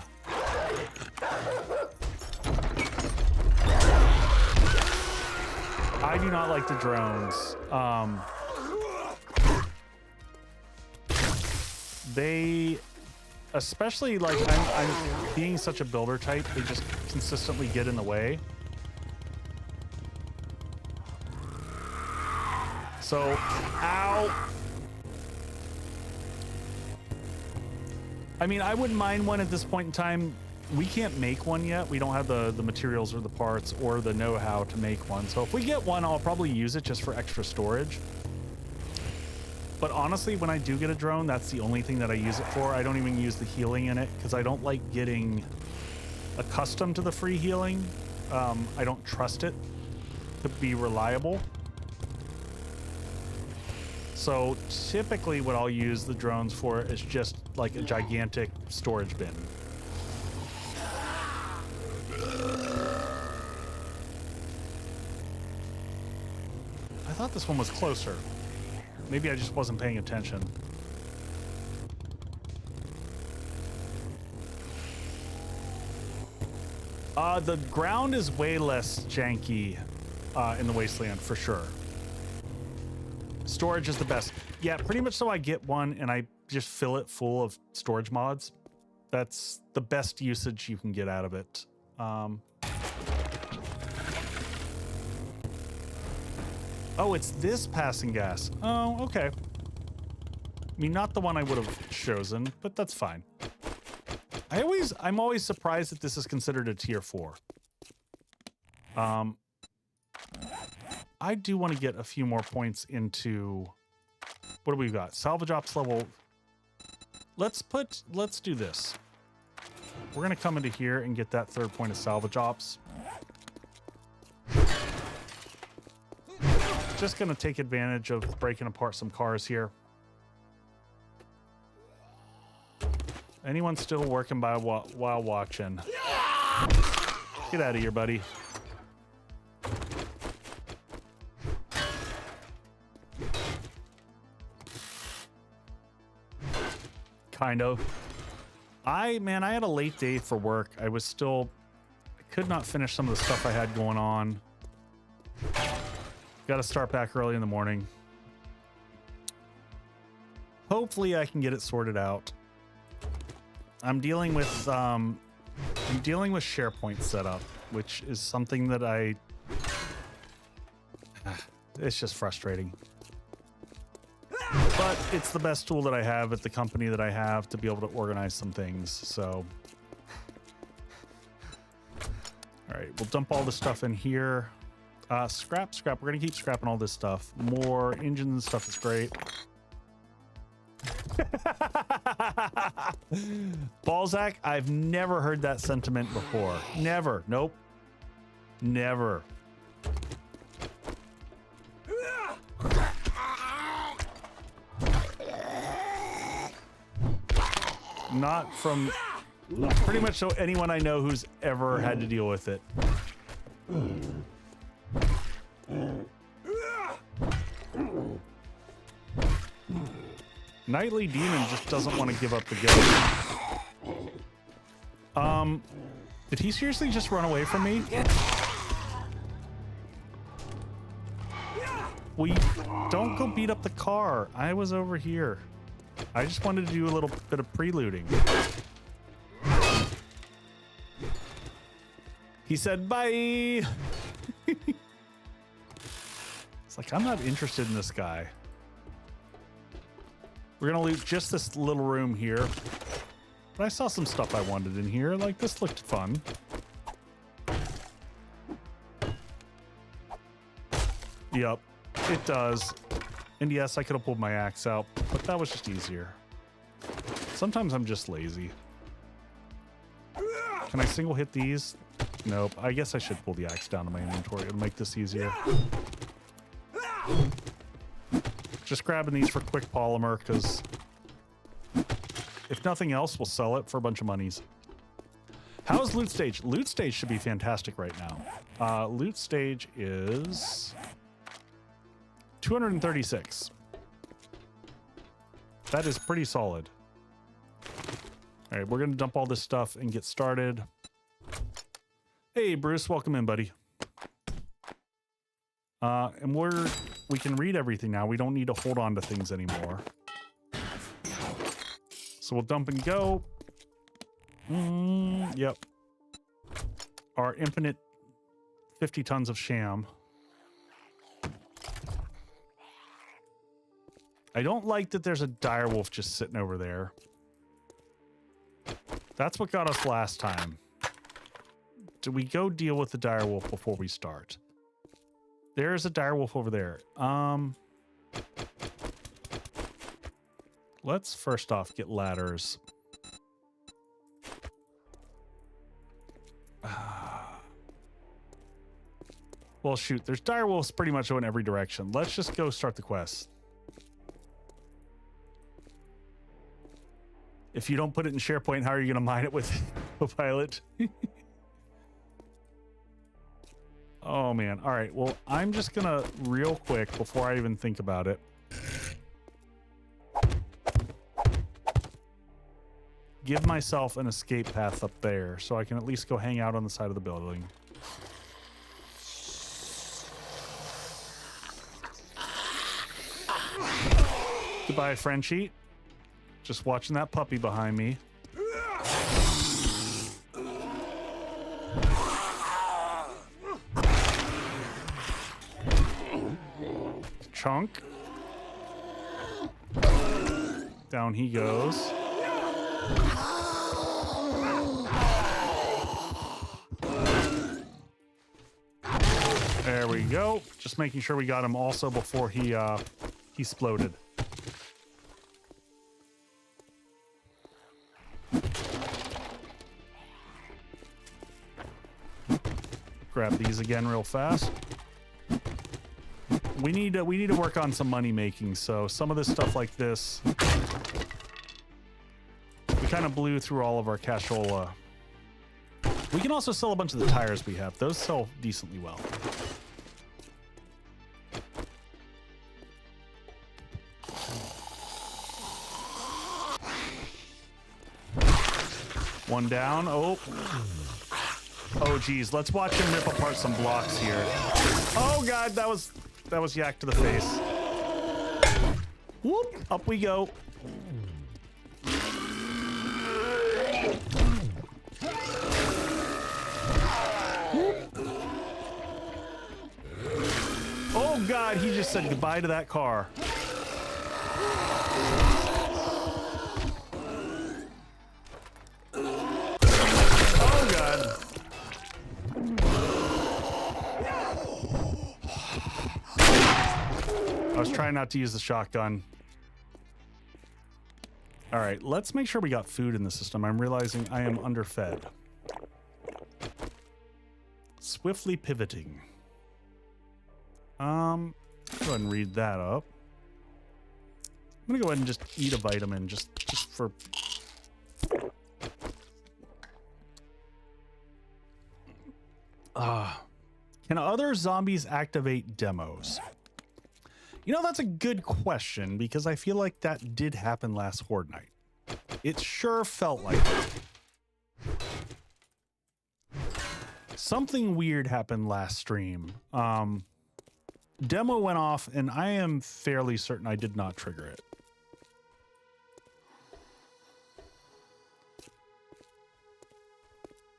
do not like the drones. They, especially like I'm being such a builder type, they just consistently get in the way. So, ow. I mean, I wouldn't mind one at this point in time. We can't make one yet. We don't have the materials or the parts or the know-how to make one. So if we get one, I'll probably use it just for extra storage. But honestly, when I do get a drone, that's the only thing that I use it for. I don't even use the healing in it because I don't like getting accustomed to the free healing. I don't trust it to be reliable. So typically what I'll use the drones for is just like a gigantic storage bin. I thought this one was closer. Maybe I just wasn't paying attention. The ground is way less janky in the Wasteland for sure. Storage is the best. Yeah, pretty much so I get one and I just fill it full of storage mods. That's the best usage you can get out of it. Oh, it's this passing gas. Oh, okay. I mean, not the one I would have chosen, but that's fine. I'm always surprised that this is considered a tier 4. I do want to get a few more points into... What do we got? Salvage ops level... Let's do this. We're going to come into here and get that 3rd point of salvage ops. Just going to take advantage of breaking apart some cars here. Anyone still working by while watching? Get out of here, buddy. Kind of. I had a late day for work. I could not finish some of the stuff I had going on. Got to start back early in the morning. Hopefully I can get it sorted out. I'm dealing with SharePoint setup, which is something that it's just frustrating. But it's the best tool that I have at the company that I have to be able to organize some things, so. All right, we'll dump all the stuff in here. Scrap. We're gonna keep scrapping all this stuff. More engines and stuff is great. Balzac, I've never heard that sentiment before. Never. Nope. Never. Not from pretty much so anyone I know who's ever had to deal with it. Nightly Demon just doesn't want to give up the ghost. Did he seriously just run away from me? Don't go beat up the car. I was over here. I just wanted to do a little bit of preluding. He said, bye. It's like, I'm not interested in this guy. We're going to loot just this little room here. But I saw some stuff I wanted in here. Like, this looked fun. Yep, it does. And yes, I could have pulled my axe out, but that was just easier. Sometimes I'm just lazy. Can I single hit these? Nope. I guess I should pull the axe down to my inventory. It'll make this easier. Just grabbing these for quick polymer, because if nothing else, we'll sell it for a bunch of monies. How's loot stage? Loot stage should be fantastic right now. Loot stage is 236. That is pretty solid. All right, we're going to dump all this stuff and get started. Hey, Bruce, welcome in, buddy. And we can read everything now. We don't need to hold on to things anymore. So we'll dump and go. Yep. Our infinite 50 tons of sham. I don't like that there's a direwolf just sitting over there. That's what got us last time. Do we go deal with the direwolf before we start? There's a direwolf over there. Let's first off get ladders. Well, shoot, there's direwolves pretty much going every direction. Let's just go start the quest. If you don't put it in SharePoint, how are you going to mine it with Copilot? Oh, man. All right. Well, I'm just going to real quick before I even think about it. Give myself an escape path up there so I can at least go hang out on the side of the building. Goodbye, Frenchie. Just watching that puppy behind me. Chunk. Down he goes. There we go. Just making sure we got him also before he exploded. Grab these again real fast. We need to work on some money making. So some of this stuff like this, we kind of blew through all of our cashola. We can also sell a bunch of the tires we have. Those sell decently well. One down. Oh, geez. Let's watch him rip apart some blocks here. Oh, God. That was yak to the face. Whoop. Up we go. Oh, God. He just said goodbye to that car. Oh, God. I was trying not to use the shotgun. All right, let's make sure we got food in the system. I'm realizing I am underfed. Swiftly pivoting. Go ahead and read that up. I'm gonna go ahead and just eat a vitamin just for... Can other zombies activate demos? You know, that's a good question because I feel like that did happen last Horde night. It sure felt like it. Something weird happened last stream. Demo went off and I am fairly certain I did not trigger it.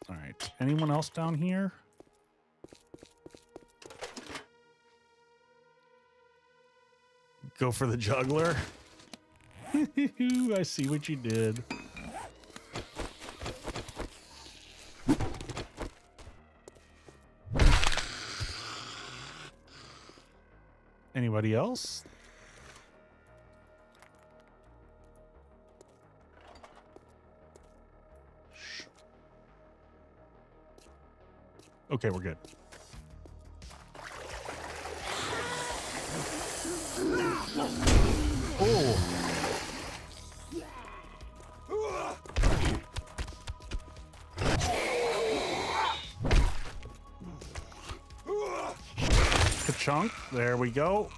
All right, Perfect. Anyone else down here? Go for the juggler. I see what you did. Anybody else? Shh. Okay, we're good. Oh. Ka-chunk. There we go.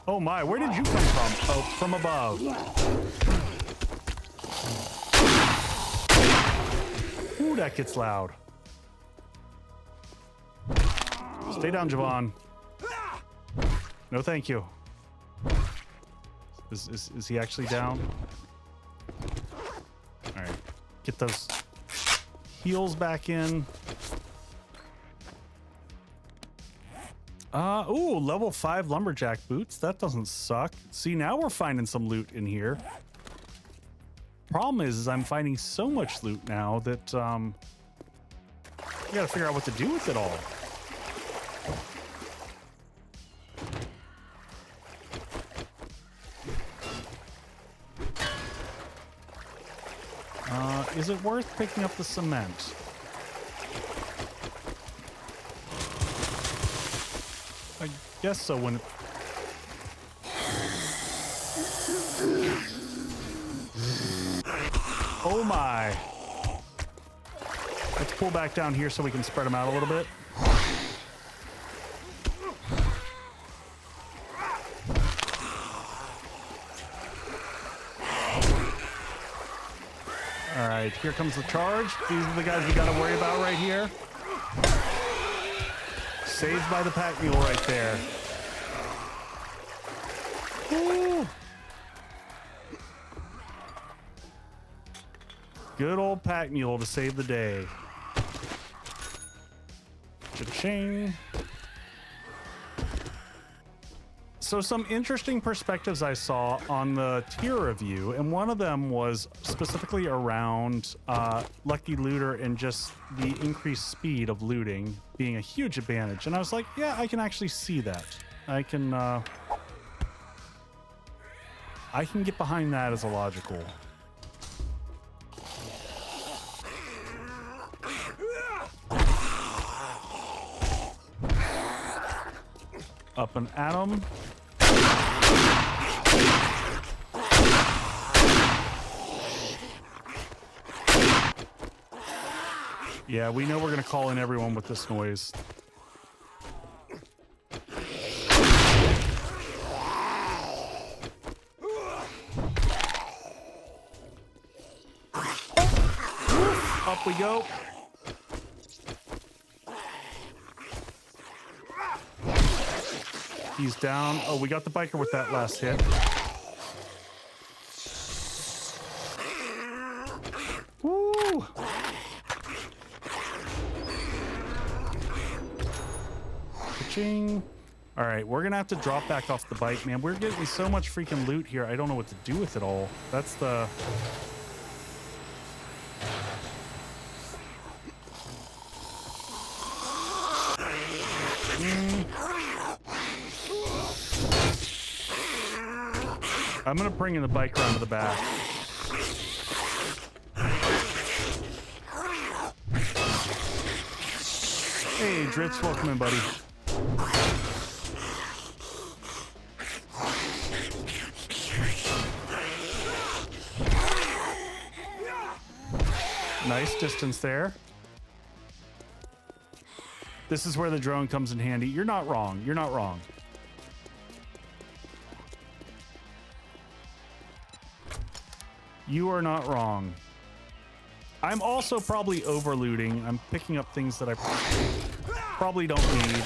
Oh my, where did you come from? Oh, from above. Ooh, that gets loud. Stay down, Javon. No, thank you. Is he actually down? All right, get those heals back in. Ooh, level 5 lumberjack boots. That doesn't suck. See, now we're finding some loot in here. Problem is I'm finding so much loot now that I gotta figure out what to do with it all. Is it worth picking up the cement? I guess so when it... Oh my. Let's pull back down here so we can spread them out a little bit. All right, here comes the charge. These are the guys we got to worry about right here. Saved by the pack mule right there. Woo. Good old pack mule to save the day. Cha-ching. So some interesting perspectives I saw on the tier review, and one of them was specifically around Lucky Looter and just the increased speed of looting being a huge advantage. And I was like, yeah, I can actually see that. I can get behind that as a logical. Up and at 'em. Yeah, we know we're gonna call in everyone with this noise. Up we go. He's down. Oh, we got the biker with that last hit. Woo! Ka-ching. All right, we're gonna have to drop back off the bike, man. We're getting so much freaking loot here. I don't know what to do with it all. That's the... I'm gonna bring in the bike around to the back. Hey, Dritz, welcome in, buddy. Nice distance there. This is where the drone comes in handy. You're not wrong. You're not wrong. You are not wrong. I'm also probably overlooting. I'm picking up things that I probably don't need.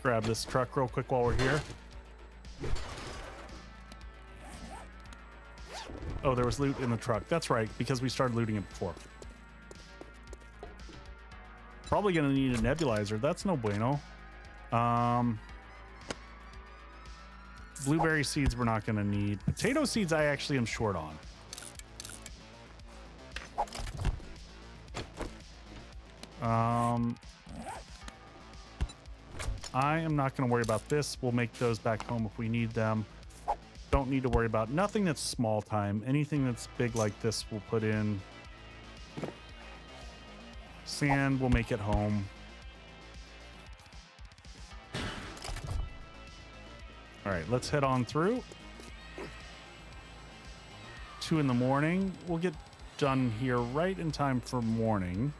grab this truck real quick while we're here. Oh, there was loot in the truck. That's right, because we started looting it before. Probably gonna need a nebulizer. That's no bueno. Blueberry seeds we're not gonna need. Potato seeds I actually am short on. I am not going to worry about this. We'll make those back home if we need them. Don't need to worry about nothing that's small time. Anything that's big like this we'll put in. Sand, we'll make it home. All right, let's head on through. 2 in the morning. We'll get done here right in time for morning.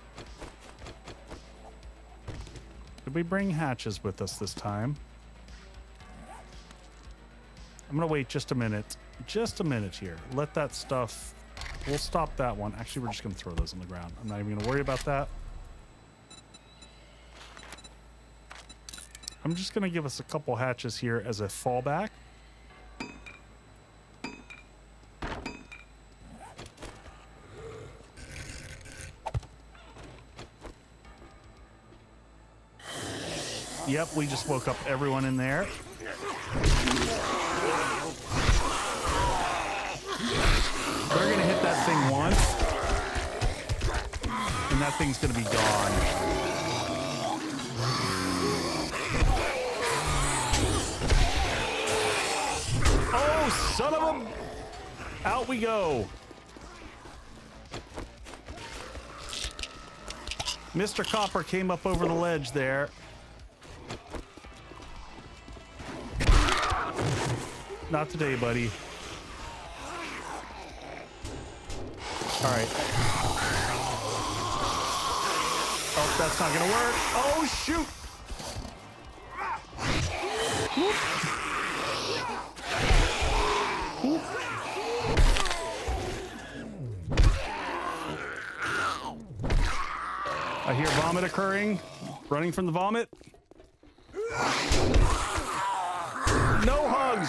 Did we bring hatches with us this time? I'm gonna wait just a minute here. Let that stuff, we'll stop that one. Actually, we're just gonna throw those on the ground. I'm not even gonna worry about that. I'm just gonna give us a couple hatches here as a fallback. Yep, we just woke up everyone in there. We're gonna hit that thing once, and that thing's gonna be gone. Oh, son of a... Out we go. Mr. Copper came up over the ledge there. Not today, buddy. All right. Oh, that's not gonna work. Oh, shoot. Whoop. Whoop. I hear vomit occurring. Running from the vomit. No hugs.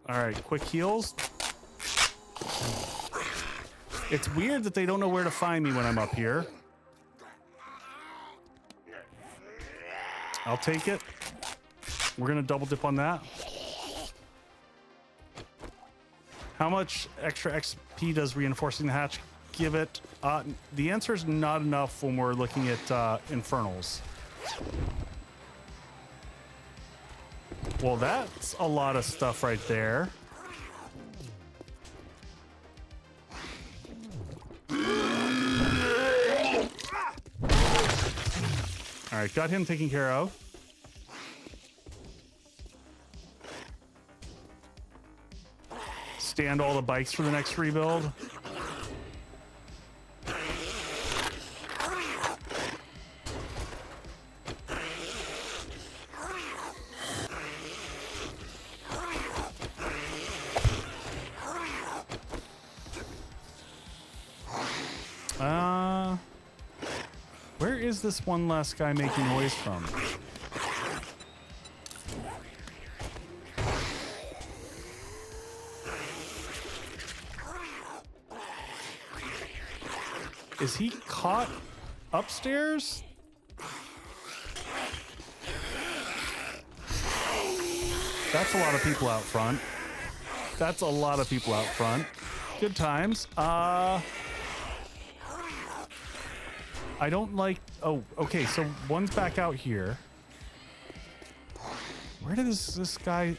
All right, quick heals. It's weird that they don't know where to find me when I'm up here. I'll take it. We're gonna double dip on that. How much extra XP does reinforcing the hatch give it? The answer is not enough when we're looking at infernals. Well, that's a lot of stuff right there. All right, got him taken care of. Stand all the bikes for the next rebuild. Where is this one last guy making noise from? Is he caught upstairs? That's a lot of people out front. That's a lot of people out front. Good times. I don't like... Oh, okay, so one's back out here. Where did this guy...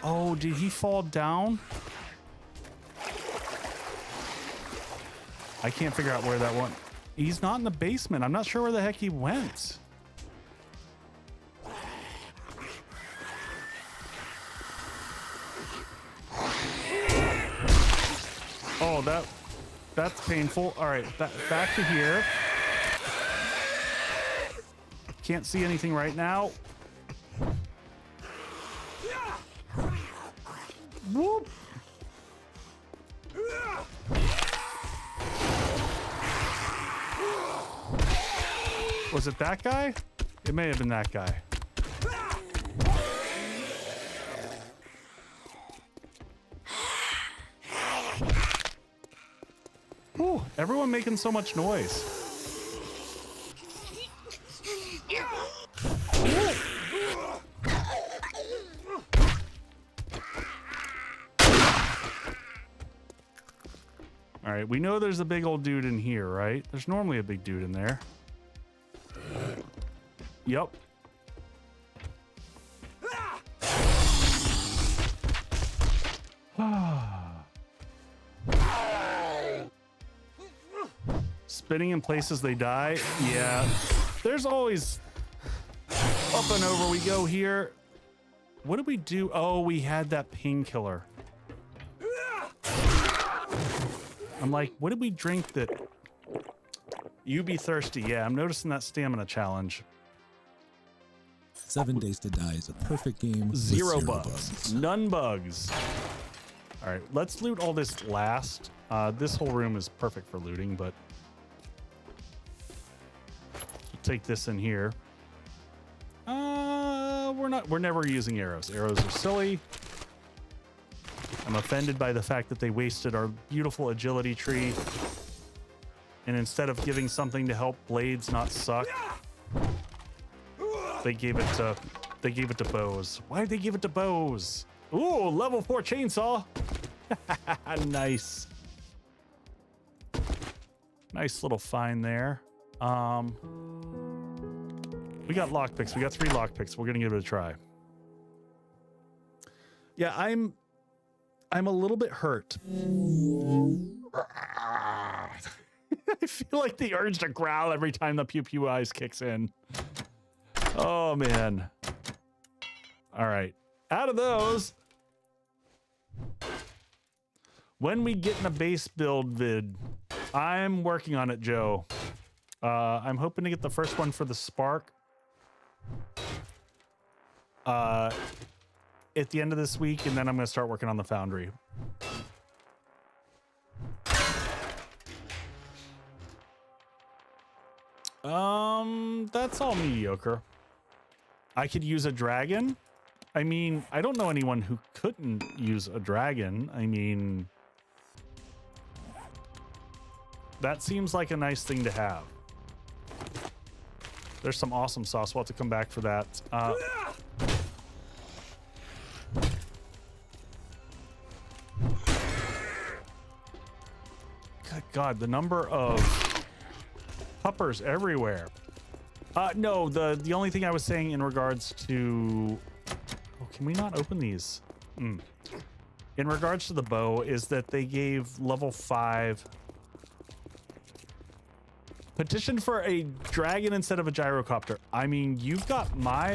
Oh, did he fall down? I can't figure out where that one... He's not in the basement. I'm not sure where the heck he went. Oh, that's painful. All right, back to here. Can't see anything right now. Whoop. Was it that guy? It may have been that guy. Ooh, everyone making so much noise. All right, we know there's a big old dude in here, right? There's normally a big dude in there. Yep. Spinning in places they die. Yeah, there's always up and over we go here. What did we do? Oh, we had that painkiller. I'm like, what did we drink that? You be thirsty. Yeah, I'm noticing that stamina challenge. 7 Days to Die is a perfect game. With Zero bugs. None bugs. All right, let's loot all this last. This whole room is perfect for looting, but we'll take this in here. We're never using arrows. Arrows are silly. I'm offended by the fact that they wasted our beautiful agility tree. And instead of giving something to help blades not suck, they gave it to bows. Why did they give it to bows? Ooh, level 4 chainsaw. Nice. Nice little find there. We got lockpicks. We got 3 lockpicks. We're gonna give it a try. Yeah, I'm a little bit hurt. I feel like the urge to growl every time the pew pew eyes kicks in. Oh man. All right, out of those. When we get in a base build vid, I'm working on it, Joe. I'm hoping to get the first one for the Spark at the end of this week, and then I'm going to start working on the Foundry. That's all mediocre. I could use a dragon. I mean, I don't know anyone who couldn't use a dragon. I mean, that seems like a nice thing to have. There's some awesome sauce. We'll have to come back for that. Good God, the number of puppers everywhere. No, the only thing I was saying in regards to... Oh, can we not open these? In regards to the bow is that they gave level 5... Petition for a dragon instead of a gyrocopter. I mean, you've got my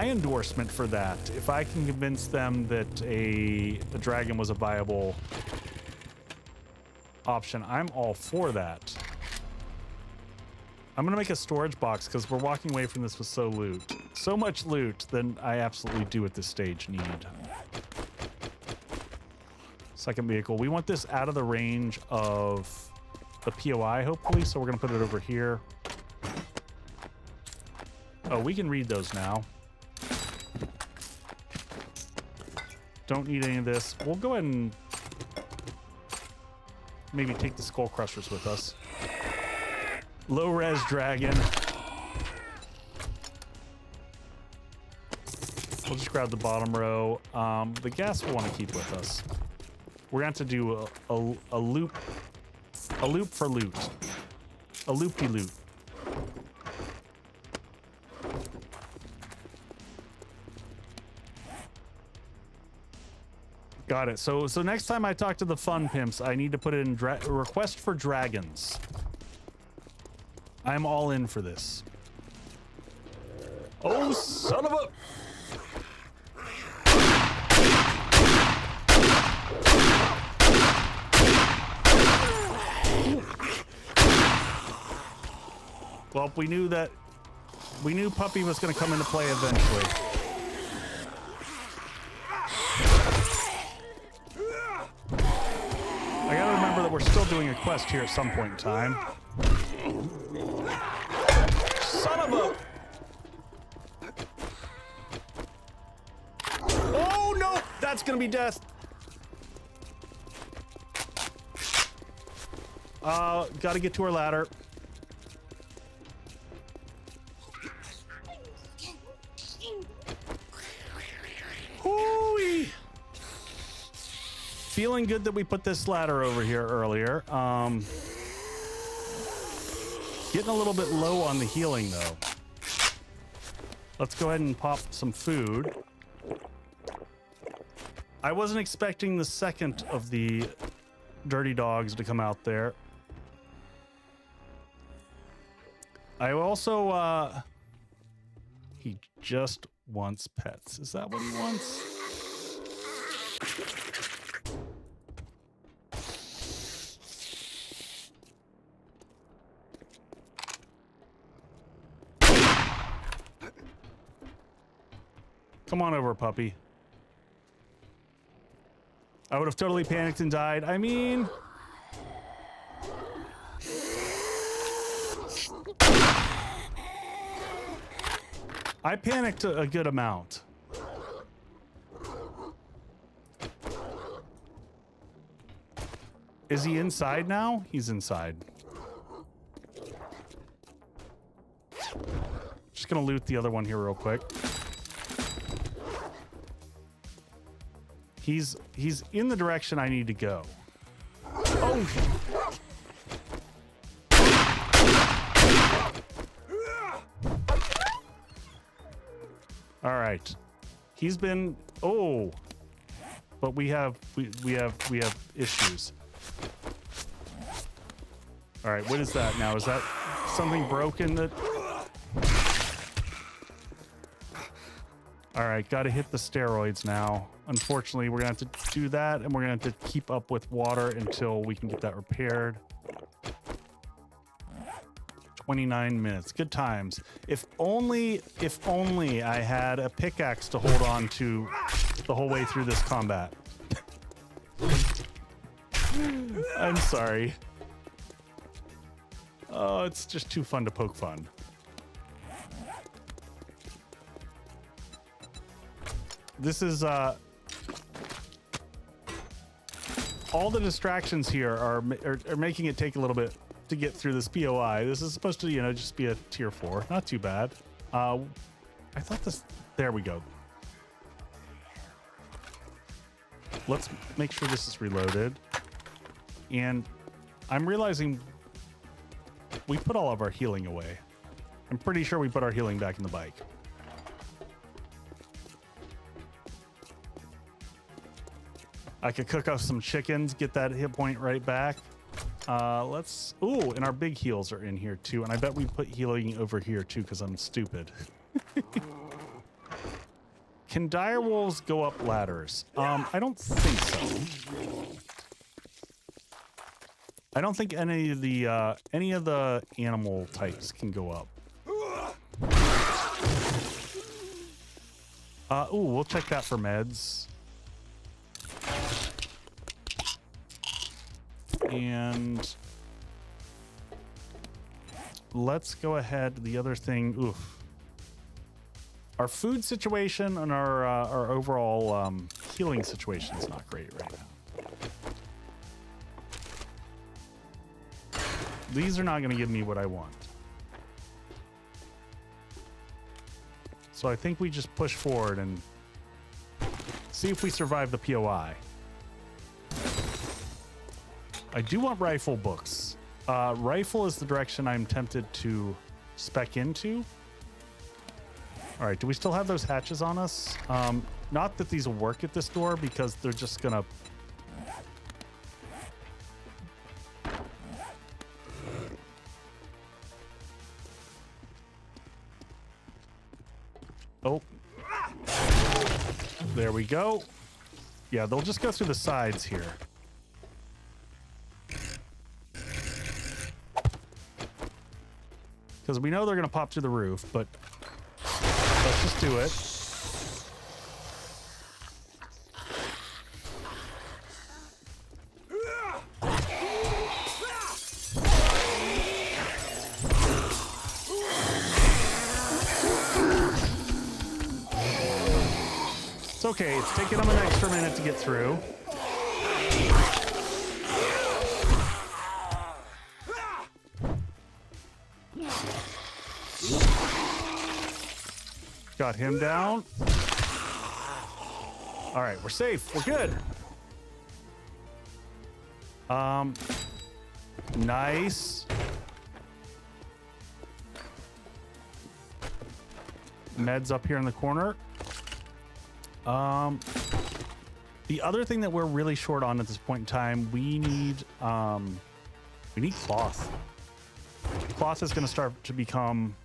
endorsement for that. If I can convince them that a dragon was a viable option, I'm all for that. I'm gonna make a storage box because we're walking away from this with so much loot than I absolutely do at this stage need. Second vehicle. We want this out of the range of the POI, hopefully, so we're going to put it over here. Oh, we can read those now. Don't need any of this. We'll go ahead and maybe take the Skull Crushers with us. Low-res dragon. We'll just grab the bottom row. The gas we'll want to keep with us. We're going to have to do a loop for loot. A loop-de-loop. Got it. So next time I talk to the fun pimps, I need to put in request for dragons. I'm all in for this. Oh, son of a... Well, we knew Puppy was going to come into play eventually. I gotta remember that we're still doing a quest here at some point in time. Son of a... Oh, no! That's gonna be death. Gotta get to our ladder. Hoo-wee. Feeling good that we put this ladder over here earlier. Getting a little bit low on the healing, though. Let's go ahead and pop some food. I wasn't expecting the second of the dirty dogs to come out there. I also, he just wants pets. Is that what he wants? Come on over, puppy. I would have totally panicked and died. I mean... I panicked a good amount. Is he inside now? He's inside. Just gonna loot the other one here real quick. He's in the direction I need to go. Oh! All right. He's been... Oh! But we have issues. All right, what is that now? Is that something broken that... All right, got to hit the steroids now. Unfortunately, we're going to have to do that, and we're going to have to keep up with water until we can get that repaired. 29 minutes. Good times. If only I had a pickaxe to hold on to the whole way through this combat. I'm sorry. Oh, it's just too fun to poke fun. This is all the distractions here are making it take a little bit to get through this POI. This is supposed to, you know, just be a tier 4. Not too bad. I thought this... There we go. Let's make sure this is reloaded. And I'm realizing we put all of our healing away. I'm pretty sure we put our healing back in the bike. I could cook up some chickens, get that hit point right back. Let's... Ooh, and our big heals are in here too. And I bet we put healing over here too because I'm stupid. Can dire wolves go up ladders? I don't think so. I don't think any of the animal types can go up. Ooh, we'll check that for meds. And let's go ahead. The other thing, oof. Our food situation and our overall healing situation is not great right now. These are not going to give me what I want. So I think we just push forward and see if we survive the POI. I do want rifle books. Rifle is the direction I'm tempted to spec into. All right, do we still have those hatches on us? Not that these will work at this door because they're just gonna... Oh. There we go. Yeah, they'll just go through the sides here. Because we know they're going to pop through the roof, but let's just do it. It's okay. It's taking them an extra minute to get through. Got him down. All right, we're safe. We're good. Nice. Meds up here in the corner. The other thing that we're really short on at this point in time, we need cloth. Cloth is going to start to become.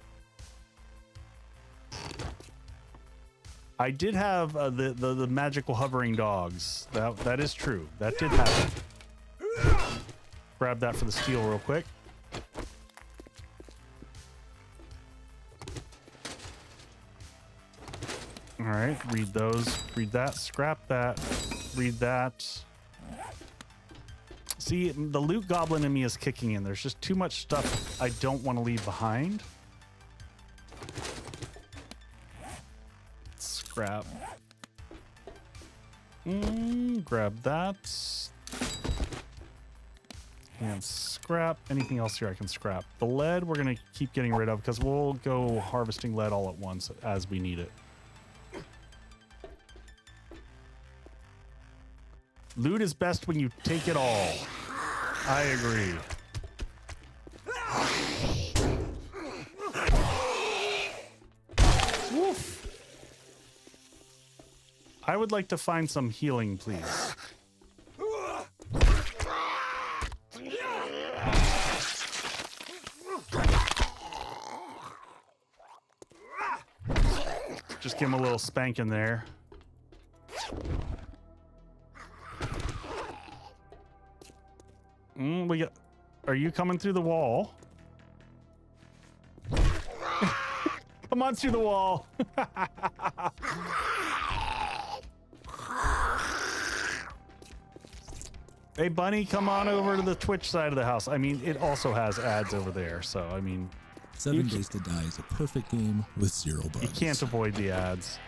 I did have the magical hovering dogs. That is true. That did happen. Grab that for the steel real quick. All right, read those. Read that. Scrap that. Read that. See, the loot goblin in me is kicking in. There's just too much stuff I don't want to leave behind. Scrap. Grab that. And scrap. Anything else here I can scrap? The lead we're going to keep getting rid of because we'll go harvesting lead all at once as we need it. Loot is best when you take it all. I agree. Woof. I would like to find some healing, please. Just give him a little spank in there. We got. Are you coming through the wall? Come on through the wall. Hey, Bunny, come on over to the Twitch side of the house. I mean, it also has ads over there, so I mean. 7 Days to Die is a perfect game with 0 bugs. You can't avoid the ads.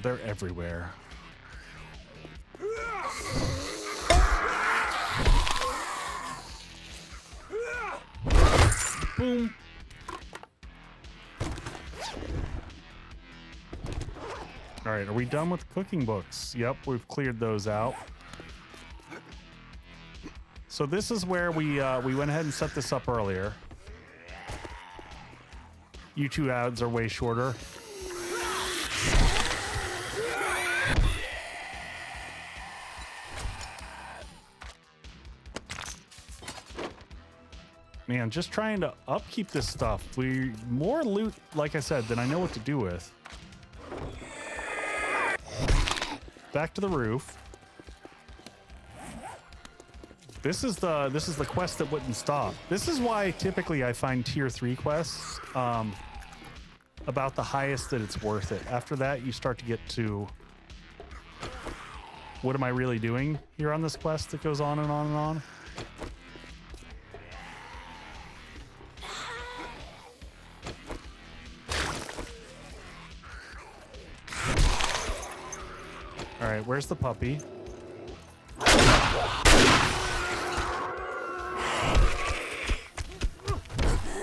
They're everywhere. Boom. All right, are we done with cooking books? Yep, we've cleared those out. So this is where we went ahead and set this up earlier. You two ads are way shorter. Man, just trying to upkeep this stuff. More loot, like I said, than I know what to do with. Back to the roof. This is the quest that wouldn't stop. This is why typically I find tier 3 quests about the highest that it's worth it. After that, you start to get to what am I really doing here on this quest that goes on and on and on. All right, where's the puppy?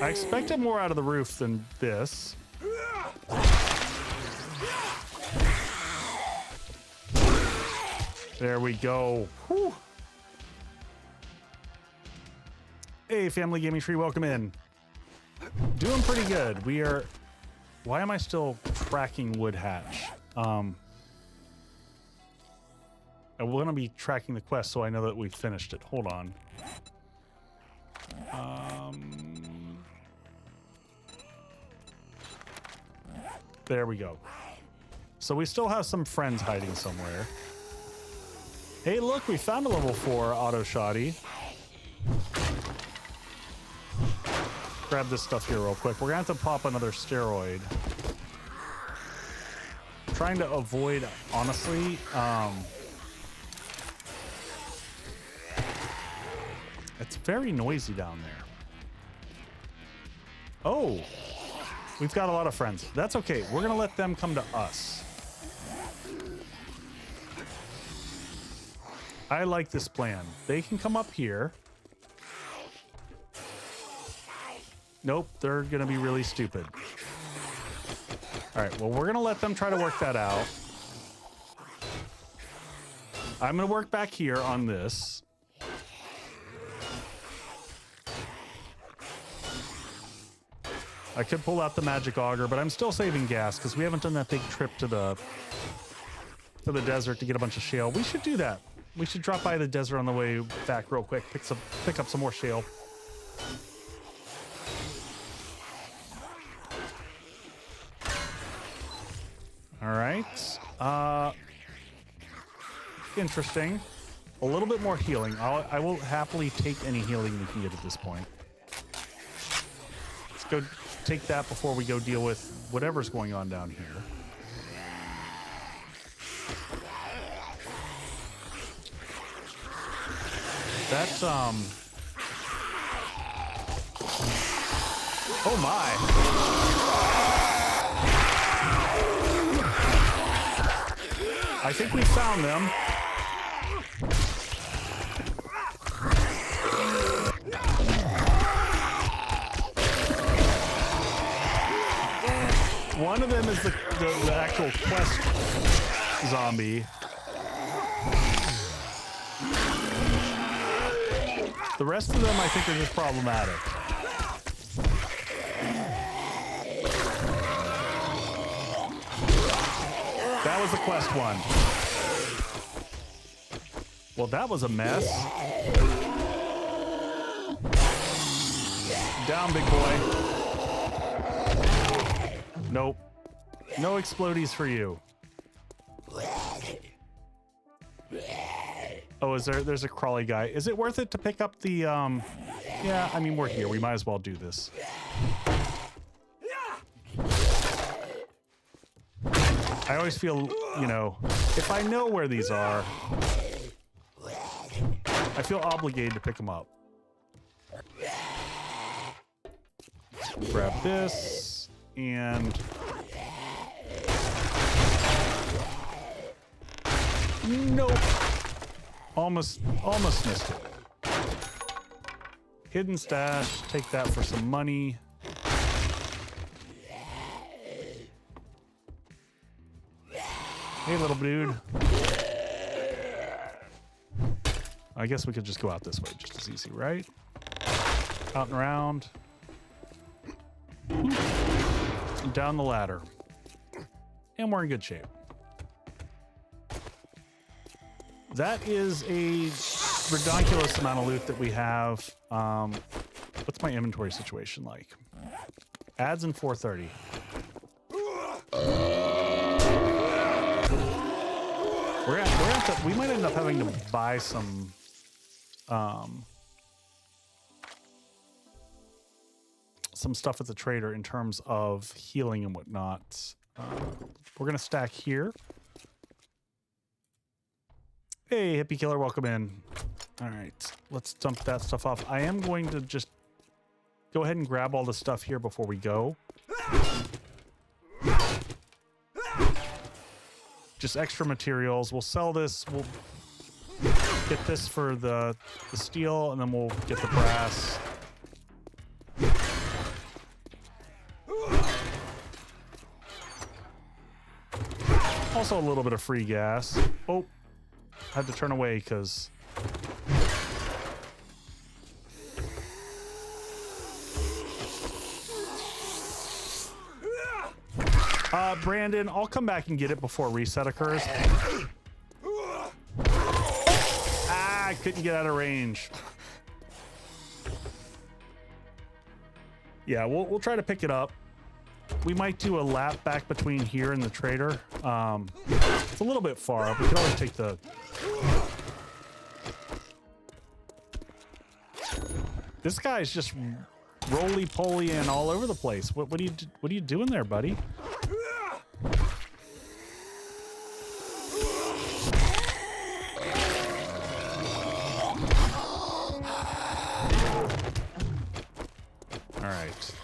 I expected more out of the roof than this. There we go. Whew. Hey, Family Gaming Tree, welcome in. Doing pretty good. We are... Why am I still tracking wood hatch? I want to be tracking the quest so I know that we finished it. Hold on. There we go. So we still have some friends hiding somewhere. Hey, look, we found a level 4 auto shoddy. Grab this stuff here real quick. We're gonna have to pop another steroid. Trying to avoid, honestly, it's very noisy down there. Oh, we've got a lot of friends. That's okay. We're gonna let them come to us. I like this plan. They can come up here. Nope, they're gonna be really stupid. All right, well, we're gonna let them try to work that out. I'm gonna work back here on this. I could pull out the magic auger, but I'm still saving gas because we haven't done that big trip to the desert to get a bunch of shale. We should do that. We should drop by the desert on the way back real quick, pick up some more shale. All right. Interesting. A little bit more healing. I will happily take any healing we can get at this point. Let's go take that before we go deal with whatever's going on down here. That's, oh my. I think we found them. One of them is the actual quest zombie. The rest of them, I think, are just problematic. That was the quest one. Well, that was a mess. Down, big boy. Nope. No explodies for you. Oh, there's a crawly guy. Is it worth it to pick up the, yeah, I mean, we're here. We might as well do this. I always feel, you know, if I know where these are, I feel obligated to pick them up. Grab this, and... Nope. Almost missed it. Hidden stash. Take that for some money. Hey, little dude. I guess we could just go out this way, just as easy, right? Out and around. And down the ladder. And we're in good shape. That is a ridiculous amount of loot that we have. What's my inventory situation like? Ads in 430. We might end up having to buy some stuff at the trader in terms of healing and whatnot. We're gonna stack here. Hey, hippie killer, welcome in. All right, let's dump that stuff off. I am going to just go ahead and grab all the stuff here before we go. Just extra materials. We'll sell this. We'll get this for the steel, and then we'll get the brass. Also a little bit of free gas. Oh, I had to turn away because... Brandon, I'll come back and get it before reset occurs. Ah, I couldn't get out of range. Yeah, we'll try to pick it up. We might do a lap back between here and the trader. It's a little bit far. We could always take the... This guy's just roly-poly and all over the place. What are you doing there, buddy? All right.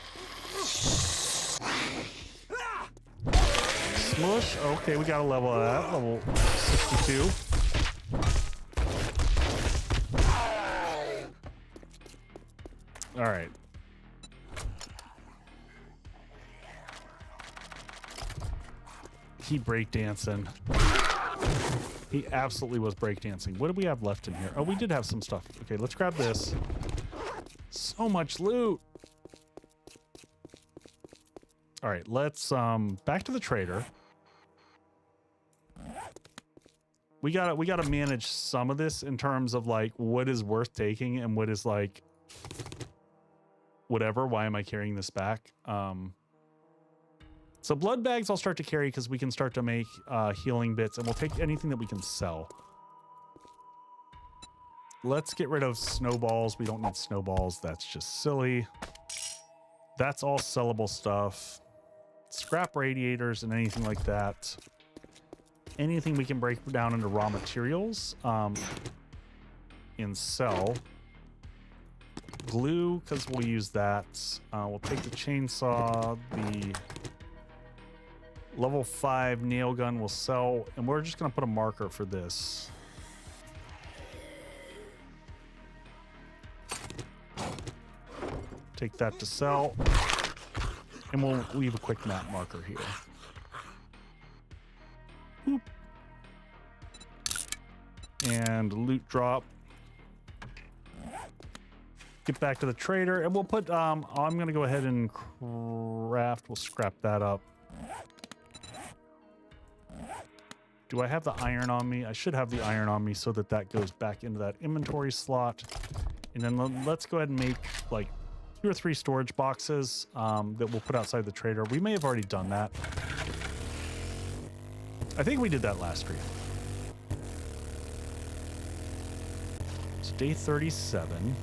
Smush. Okay, we got a level of that. Level 62. All right. He breakdancing. He absolutely was breakdancing. What do we have left in here? Oh, we did have some stuff. Okay, let's grab this. So much loot. All right, let's back to the trader. We gotta manage some of this in terms of like what is worth taking and what is like whatever. Why am I carrying this back? So blood bags I'll start to carry because we can start to make healing bits, and we'll take anything that we can sell. Let's get rid of snowballs. We don't need snowballs. That's just silly. That's all sellable stuff. Scrap radiators and anything like that. Anything we can break down into raw materials and sell. Glue, because we'll use that. We'll take the chainsaw, the level 5 nail gun will sell, and we're just going to put a marker for this. Take that to sell, and we'll leave a quick map marker here. Boop. And loot drop. Get back to the trader, and we'll put, I'm going to go ahead and craft. We'll scrap that up. Do I have the iron on me? I should have the iron on me so that that goes back into that inventory slot. And then let's go ahead and make like 2 or 3 storage boxes that we'll put outside the trader. We may have already done that. I think we did that last stream. It's day 37.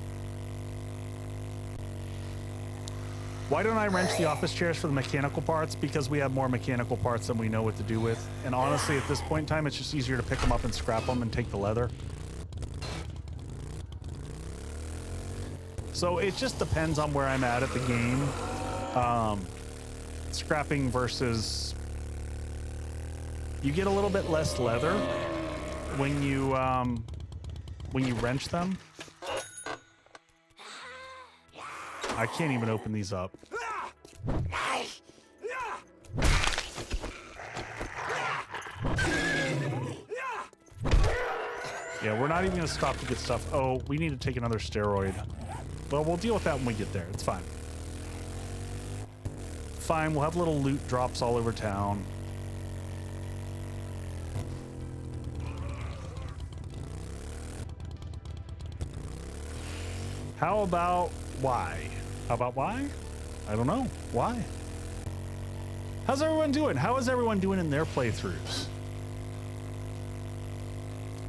Why don't I wrench the office chairs for the mechanical parts? Because we have more mechanical parts than we know what to do with. And honestly, at this point in time, it's just easier to pick them up and scrap them and take the leather. So it just depends on where I'm at the game. Scrapping versus... You get a little bit less leather when you wrench them. I can't even open these up. Yeah, we're not even gonna stop to get stuff. Oh, we need to take another steroid. Well, we'll deal with that when we get there. It's fine. Fine, we'll have little loot drops all over town. How about why? How about why? I don't know. Why? How's everyone doing? How is everyone doing in their playthroughs?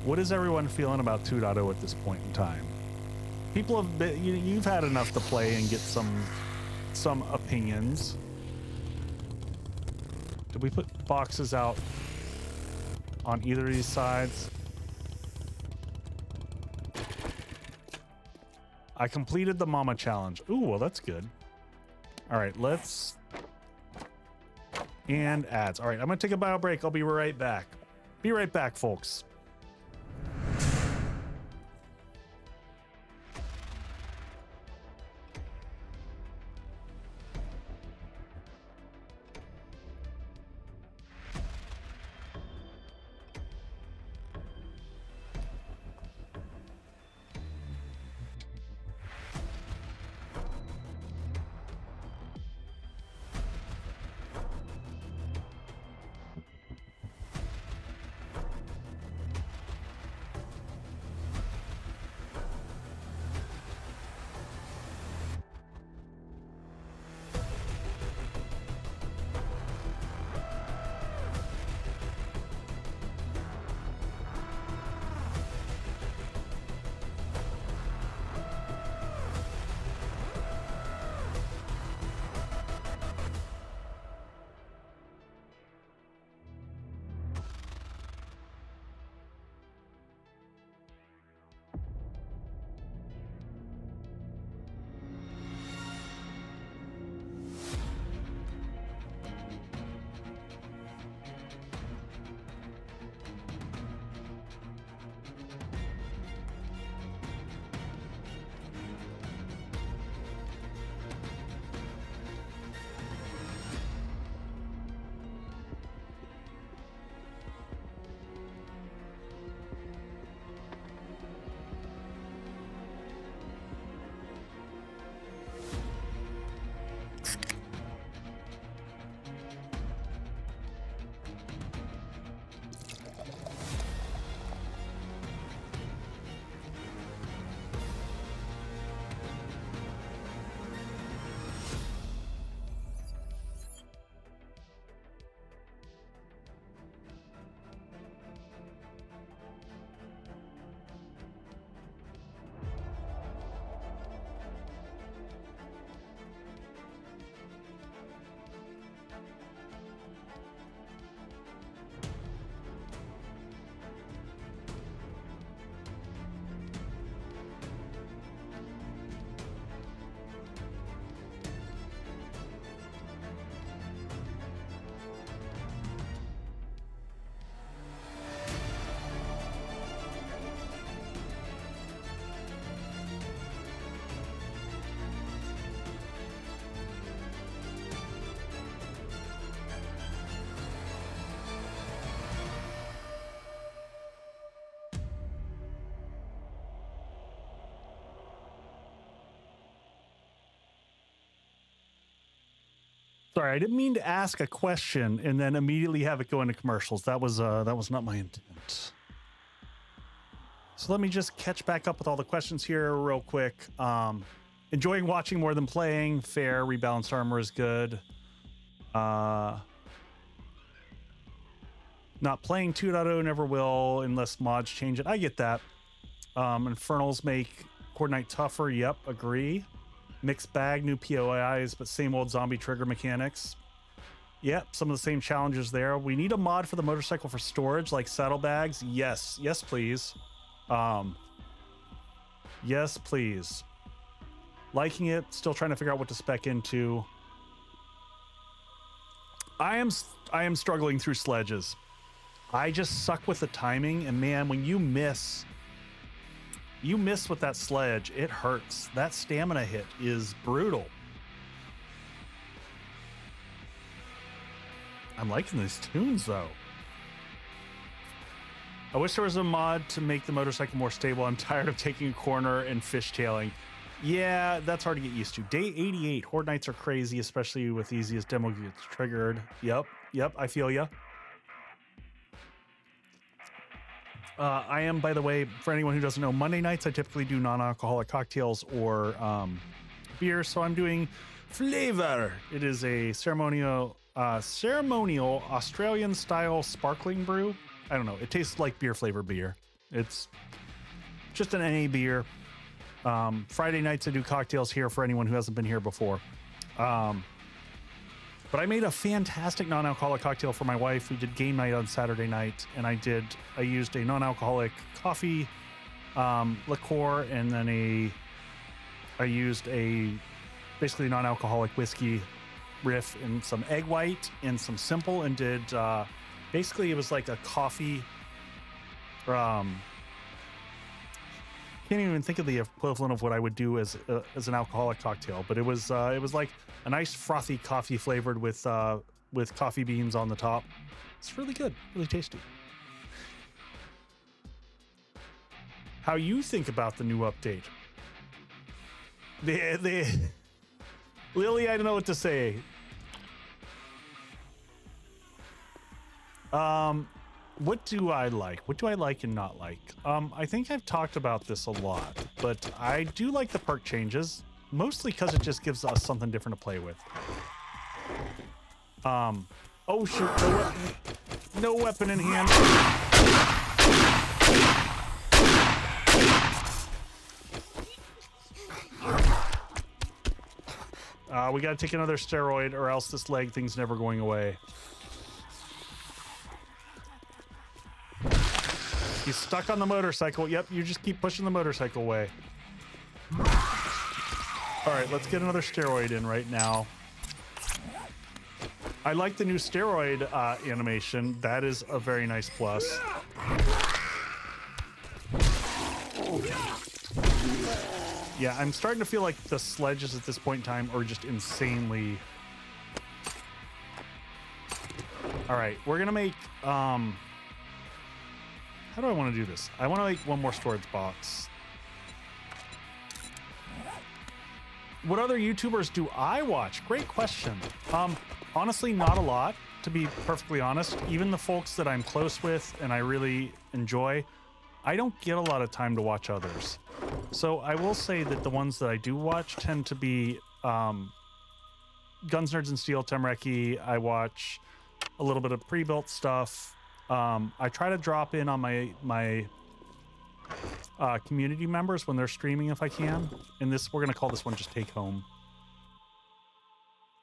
What is everyone feeling about 2.0 at this point in time? People have been, you've had enough to play and get some opinions. Did we put boxes out on either of these sides? I completed the mama challenge. Ooh, well, that's good. All right, let's... And ads. All right, I'm going to take a bio break. I'll be right back. Be right back, folks. Sorry, I didn't mean to ask a question and then immediately have it go into commercials. That was not my intent. So let me just catch back up with all the questions here real quick. Enjoying watching more than playing. Fair. Rebalanced armor is good. Not playing 2.0, never will unless mods change it. I get that. Infernals make Horde Night tougher. Yep, agree. Mixed bag, new POIs, but same old zombie trigger mechanics. Yep, some of the same challenges there. We need a mod for the motorcycle for storage, like saddlebags. Yes, yes, please. Yes, please. Liking it. Still trying to figure out what to spec into. I am struggling through sledges. I just suck with the timing, and man, when you miss with that sledge, it hurts. That stamina hit is brutal. I'm liking these tunes though. I wish there was a mod to make the motorcycle more stable. I'm tired of taking a corner and fishtailing. Yeah, that's hard to get used to. Day 88. Horde Nights are crazy, especially with the easiest demo gets triggered. Yep, I feel ya. I am, by the way, for anyone who doesn't know, Monday nights I typically do non-alcoholic cocktails or beer, so I'm doing Flavor. It is a ceremonial Australian-style sparkling brew. I don't know. It tastes like beer-flavored beer. It's just an NA beer. Friday nights I do cocktails here for anyone who hasn't been here before. But I made a fantastic non-alcoholic cocktail for my wife. We did game night on Saturday night, and I used a non-alcoholic coffee, liqueur, and then I used a basically non-alcoholic whiskey riff and some egg white and some simple, and did basically it was like a coffee. Can't even think of the equivalent of what I would do as an alcoholic cocktail, but it was like a nice frothy coffee flavored with coffee beans on the top. It's really good, really tasty. How you think about the new update? Lily, I don't know what to say. What do I like? What do I like and not like? I think I've talked about this a lot, but I do like the perk changes, mostly because it just gives us something different to play with. Oh shoot, no weapon in hand. We gotta take another steroid or else this leg thing's never going away. He's stuck on the motorcycle. Yep, you just keep pushing the motorcycle away. All right, let's get another steroid in right now. I like the new steroid animation. That is a very nice plus. Yeah, I'm starting to feel like the sledges at this point in time are just insanely... All right, we're gonna make... How do I want to do this? I want to make one more storage box. What other YouTubers do I watch? Great question. Honestly, not a lot, to be perfectly honest. Even the folks that I'm close with and I really enjoy, I don't get a lot of time to watch others. So I will say that the ones that I do watch tend to be Guns, Nerds, and Steel, Temreki. I watch a little bit of pre-built stuff. I try to drop in on my community members when they're streaming if I can. And this, we're going to call this one just Take Home.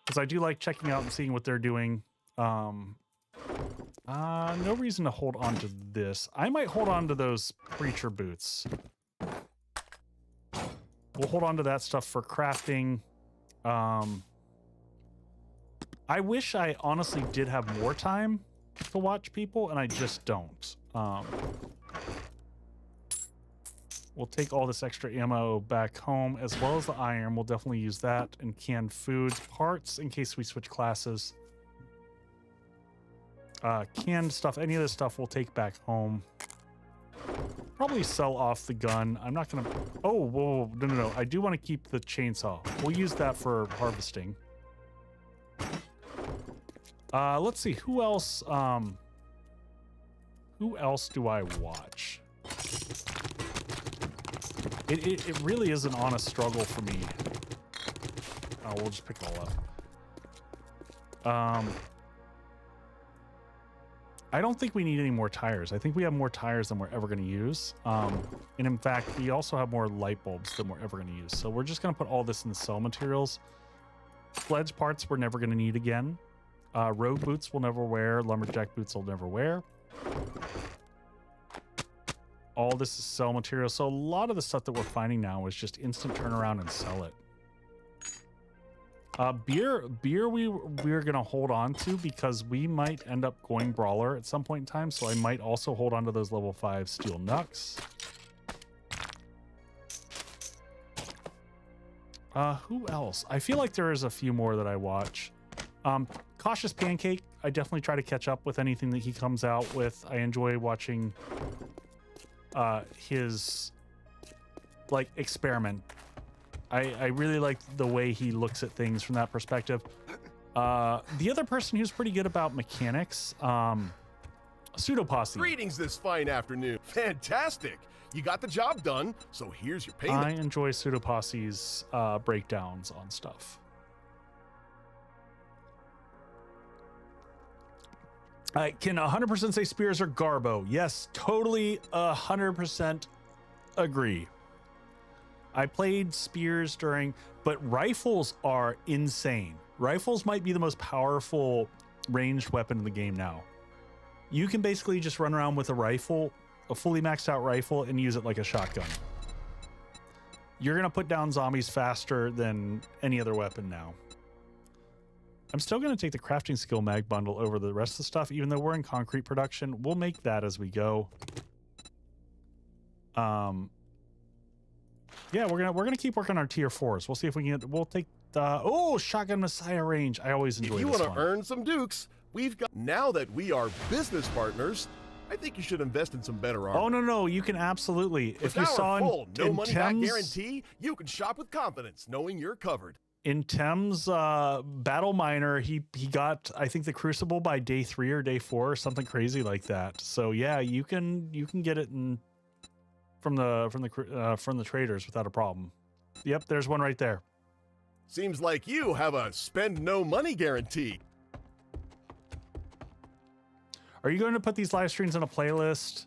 Because I do like checking out and seeing what they're doing. No reason to hold on to this. I might hold on to those Preacher boots. We'll hold on to that stuff for crafting. I wish I honestly did have more time to watch people, and I just don't. We'll take all this extra ammo back home, as well as the iron. We'll definitely use that, and canned foods, parts in case we switch classes. Canned stuff, any of this stuff we'll take back home. Probably sell off the gun. I'm not gonna... Oh, whoa, no. I do want to keep the chainsaw. We'll use that for harvesting. Let's see who else. Who else do I watch? It really is an honest struggle for me. Oh, we'll just pick it all up. I don't think we need any more tires. I think we have more tires than we're ever going to use. And in fact, we also have more light bulbs than we're ever going to use. So we're just going to put all this in the cell materials. Sledge parts we're never going to need again. Rogue boots we'll never wear. Lumberjack boots we'll never wear. All this is cell material. So a lot of the stuff that we're finding now is just instant turnaround and sell it. Beer we're gonna hold on to because we might end up going brawler at some point in time. So I might also hold on to those level 5 steel knucks. Who else? I feel like there is a few more that I watch. Cautious Pancake. I definitely try to catch up with anything that he comes out with. I enjoy watching his like experiment. I really like the way he looks at things from that perspective. The other person who's pretty good about mechanics, Pseudoposse. Greetings this fine afternoon. Fantastic. You got the job done, so here's your payment. I enjoy Pseudoposse's breakdowns on stuff. I can 100% say spears are garbo. Yes, totally 100% agree. I played spears but rifles are insane. Rifles might be the most powerful ranged weapon in the game now. You can basically just run around with a rifle, a fully maxed out rifle, and use it like a shotgun. You're gonna put down zombies faster than any other weapon now. I'm still gonna take the crafting skill mag bundle over the rest of the stuff, even though we're in concrete production. We'll make that as we go. Yeah, we're gonna keep working on our tier 4s. We'll see if we can we'll take the Shotgun Messiah range. I always enjoy this one. If you want to earn some dukes, now that we are business partners, I think you should invest in some better armor. Oh no, you can absolutely. If you saw no money back guarantee, you can shop with confidence knowing you're covered. In Tem's Battle Miner, he got, I think, the Crucible by day 3 or day 4 or something crazy like that. So yeah, you can get it from the traders without a problem. Yep, there's one right there. Seems like you have a spend no money guarantee. Are you going to put these live streams in a playlist?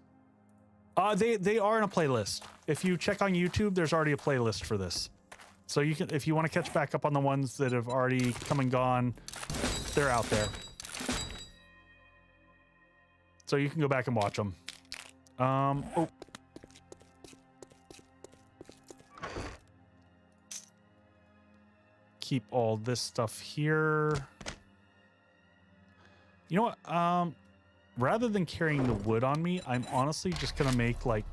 They are in a playlist. If you check on YouTube, there's already a playlist for this. So you can, if you want to catch back up on the ones that have already come and gone, they're out there. So you can go back and watch them. Keep all this stuff here. You know what? Rather than carrying the wood on me, I'm honestly just gonna make like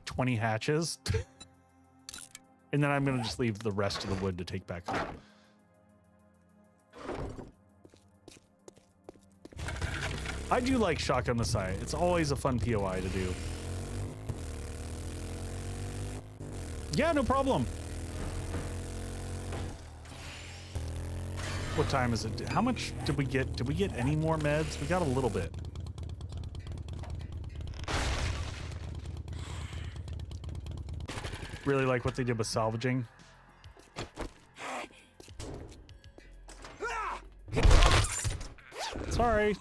20 hatches. And then I'm gonna just leave the rest of the wood to take back home. I do like Shotgun Messiah. It's always a fun POI to do. Yeah, no problem. What time is it? How much did we get? Did we get any more meds? We got a little bit. Really like what they did with salvaging. Sorry.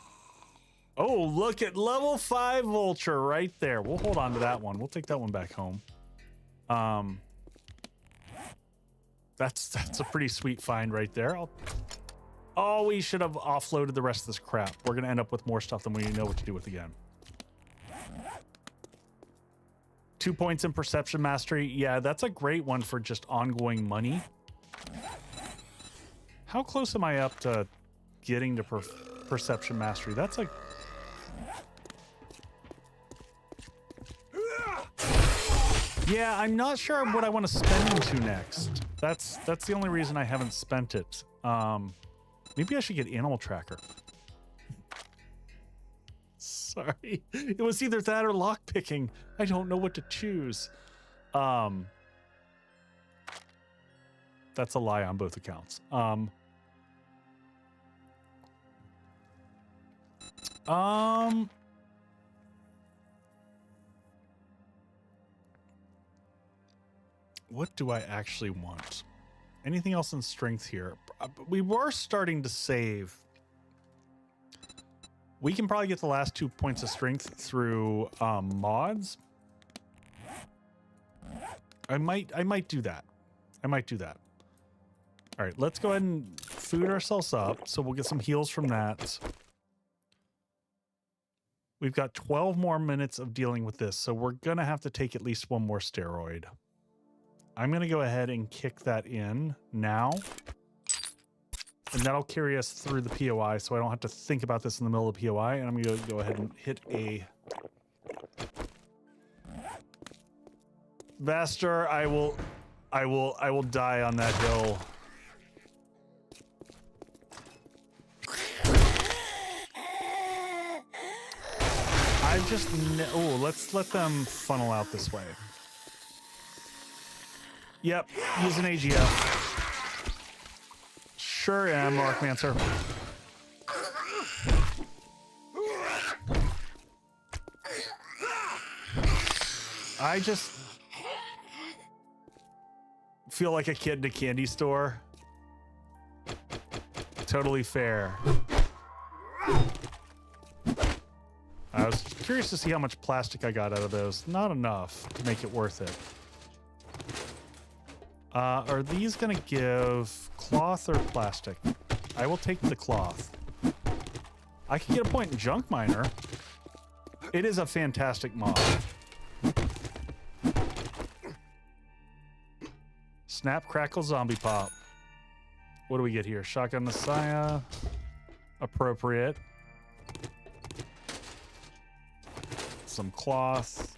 Oh, look at level 5 vulture right there. We'll hold on to that one. We'll take that one back home. That's a pretty sweet find right there. Oh, we should have offloaded the rest of this crap. We're gonna end up with more stuff than we know what to do with again. 2 points in perception mastery. Yeah, that's a great one for just ongoing money. How close am I up to getting to perception mastery? That's like... Yeah, I'm not sure what I want to spend into next. That's the only reason I haven't spent it. Maybe I should get Animal Tracker. Sorry. It was either that or lockpicking. I don't know what to choose. That's That's a lie on both accounts. What do I actually want? Anything else in strength here? We were starting to save. We can probably get the last 2 points of strength through mods. I might do that. I might do that. All right, let's go ahead and food ourselves up. So we'll get some heals from that. We've got 12 more minutes of dealing with this. So we're going to have to take at least one more steroid. I'm going to go ahead and kick that in now. And that'll carry us through the POI, so I don't have to think about this in the middle of the POI. And I'm going to go ahead and hit a... Vaster, I will die on that hill. I just... Oh, let's let them funnel out this way. Yep, use an AGF. Sure am, Archmancer. I just feel like a kid in a candy store. Totally fair. I was curious to see how much plastic I got out of those. Not enough to make it worth it. Are these gonna give cloth or plastic? I will take the cloth. I can get a point in Junk Miner. It is a fantastic mod. Snap, crackle, zombie pop. What do we get here? Shotgun Messiah. Appropriate. Some cloth.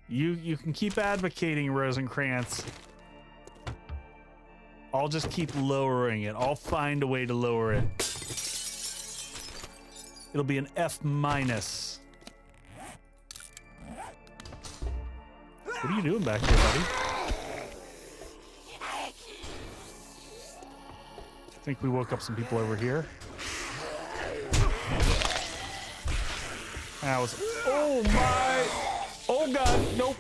You can keep advocating, Rosencrantz. I'll just keep lowering it. I'll find a way to lower it. It'll be an F-. What are you doing back here, buddy? I think we woke up some people over here. That was... Oh my... Oh god, nope.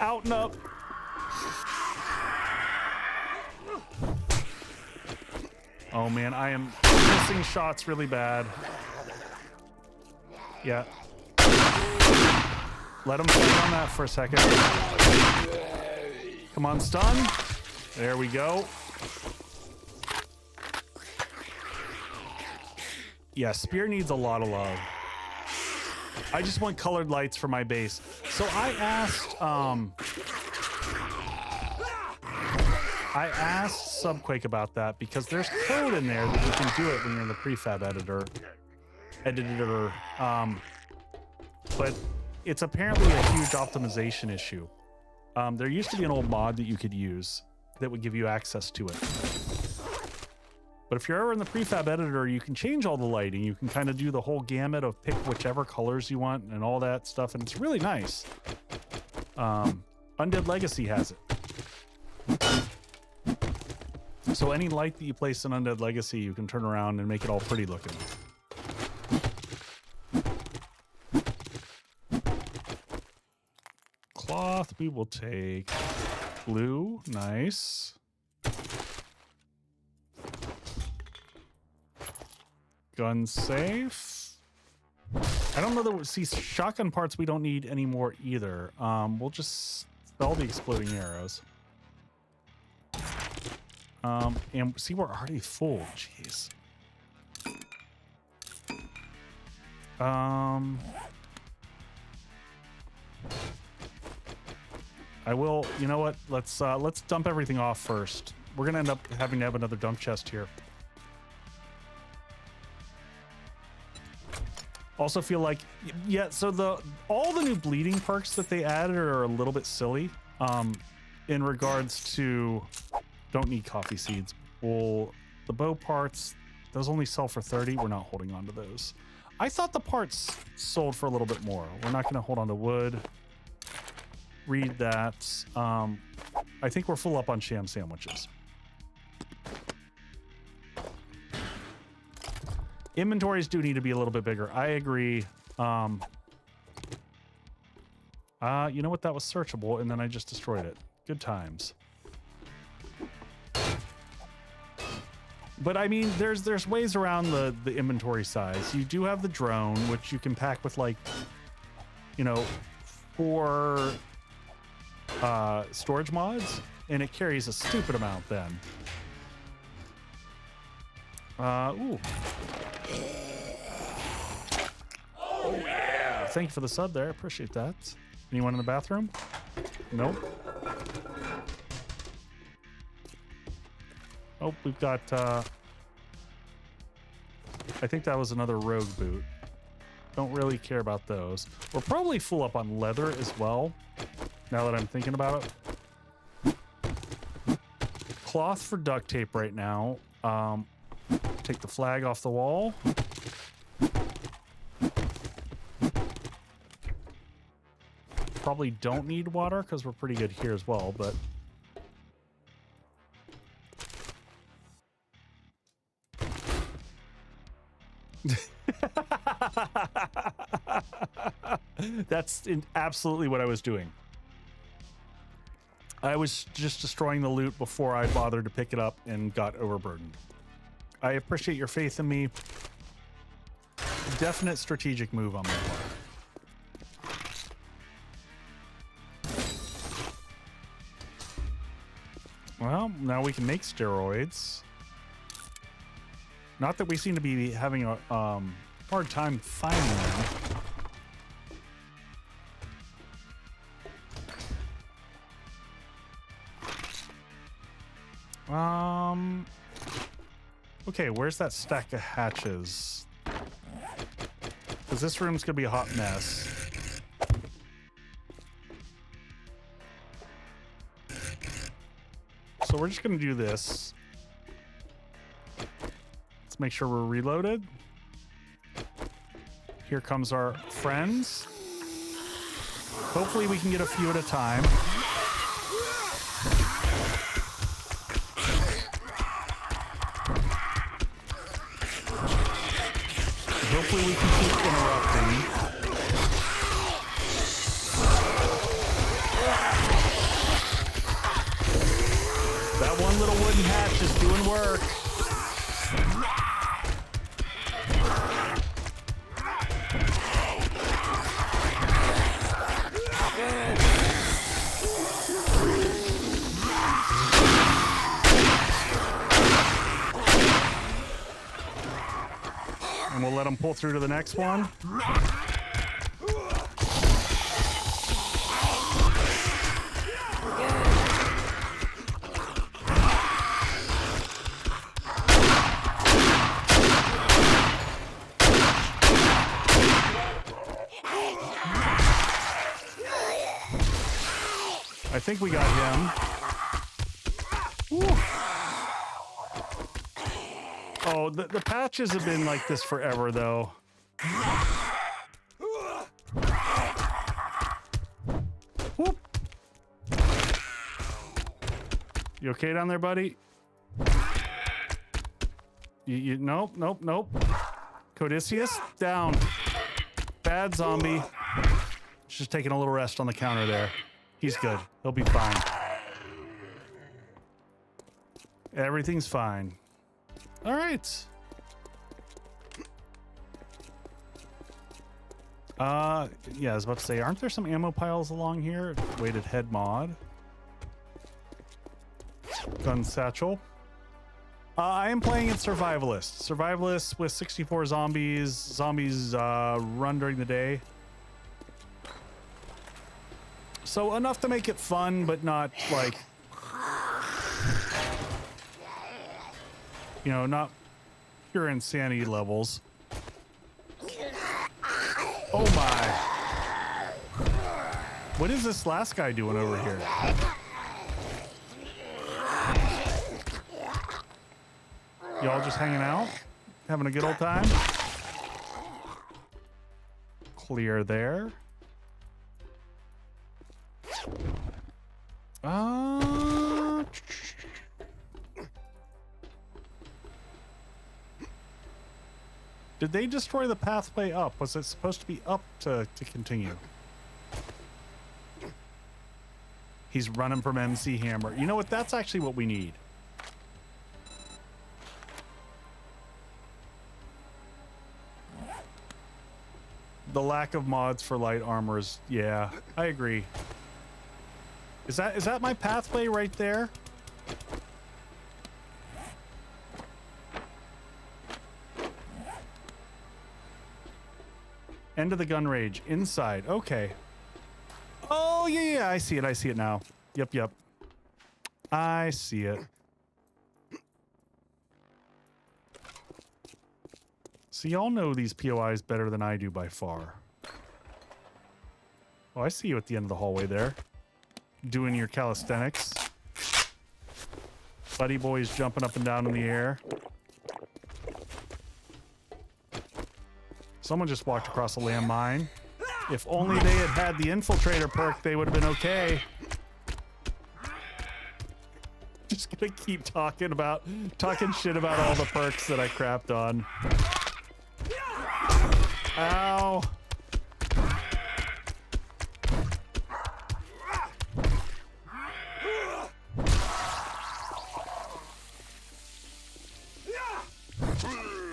Out and up. Oh man, I am missing shots really bad. Yeah. Let him fight on that for a second. Come on, stun. There we go. Yeah, spear needs a lot of love. I just want colored lights for my base. So I asked Subquake about that because there's code in there that you can do it when you're in the prefab editor. But it's apparently a huge optimization issue. There used to be an old mod that you could use that would give you access to it. But if you're ever in the prefab editor, you can change all the lighting. You can kind of do the whole gamut of pick whichever colors you want and all that stuff. And it's really nice. Undead Legacy has it. So any light that you place in Undead Legacy, you can turn around and make it all pretty looking. Cloth, we will take blue. Nice. Gun safe. I don't know that see shotgun parts we don't need anymore either. We'll just sell the exploding arrows. And see, we're already full. Jeez. I will. You know what? Let's dump everything off first. We're gonna end up having to have another dump chest here. Also feel like, yeah, so all the new bleeding perks that they added are a little bit silly in regards to don't need coffee seeds. Well, the bow parts, those only sell for 30. We're not holding on to those. I thought the parts sold for a little bit more. We're not going to hold on to wood. read that. I think we're full up on sham sandwiches. Inventories do need to be a little bit bigger. I agree. You know what? That was searchable, and then I just destroyed it. Good times. But I mean, there's ways around the inventory size. You do have the drone, which you can pack with, like, you know, 4 storage mods, and it carries a stupid amount then. Ooh. Oh yeah! Thank you for the sub there. Appreciate that. Anyone in the bathroom? Nope. Oh, we've got, I think that was another rogue boot. Don't really care about those. We're probably full up on leather as well, now that I'm thinking about it. Cloth for duct tape right now. Take the flag off the wall. Probably don't need water because we're pretty good here as well, but... That's absolutely what I was doing. I was just destroying the loot before I bothered to pick it up and got overburdened. I appreciate your faith in me. Definite strategic move on my part. Well, now we can make steroids. Not that we seem to be having a hard time finding them. Okay, where's that stack of hatches? Because this room's gonna be a hot mess. So we're just gonna do this. Let's make sure we're reloaded. Here comes our friends. Hopefully we can get a few at a time. Hopefully we can keep interrupting. That one little wooden hatch is doing work. And we'll let them pull through to the next one. I think we got him. Woo. Oh, the patches have been like this forever, though. Whoop. You okay down there, buddy? Nope. Codicius, down. Bad zombie. Just taking a little rest on the counter there. He's good. He'll be fine. Everything's fine. All right. Yeah, I was about to say, aren't there some ammo piles along here? Weighted head mod. Gun satchel. I am playing it survivalist. Survivalist with 64 zombies. Zombies run during the day. So enough to make it fun, but not like, you know, not pure insanity levels. Oh my. What is this last guy doing over here? Y'all just hanging out? Having a good old time? Clear there. Did they destroy the pathway up? Was it supposed to be up to continue? He's running from MC Hammer. You know what? That's actually what we need. The lack of mods for light armor is, yeah, I agree. Is that my pathway right there? End of the gun range. Inside. Okay. Oh, yeah, I see it now. Yep. I see it. So y'all know these POIs better than I do by far. Oh, I see you at the end of the hallway there. Doing your calisthenics. Buddy boys jumping up and down in the air. Someone just walked across a landmine. If only they had had the infiltrator perk, they would have been okay. Just gonna keep talking shit about all the perks that I crapped on. Ow.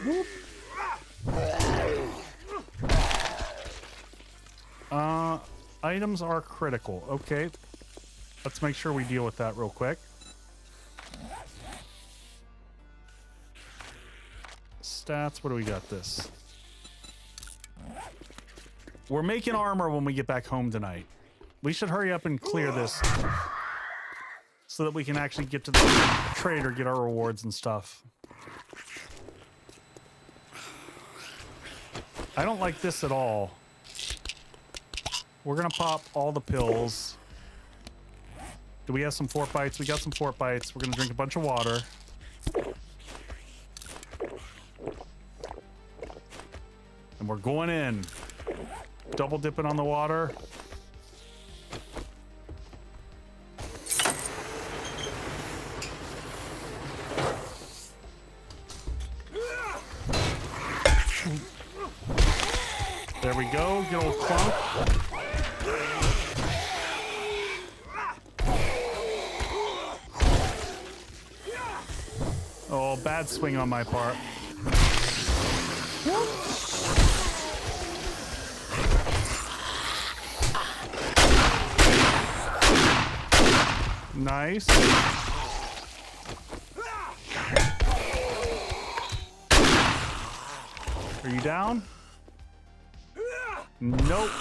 Whoop. Items are critical. Okay. Let's make sure we deal with that real quick. Stats, what do we got this? We're making armor when we get back home tonight. We should hurry up and clear this so that we can actually get to the trader, get our rewards and stuff. I don't like this at all. We're gonna pop all the pills. Do we have some fort bites? We got some fort bites. We're gonna drink a bunch of water. And we're going in. Double dipping on the water. There we go. Good old clunk. Oh, bad swing on my part. Nice. Are you down? Nope.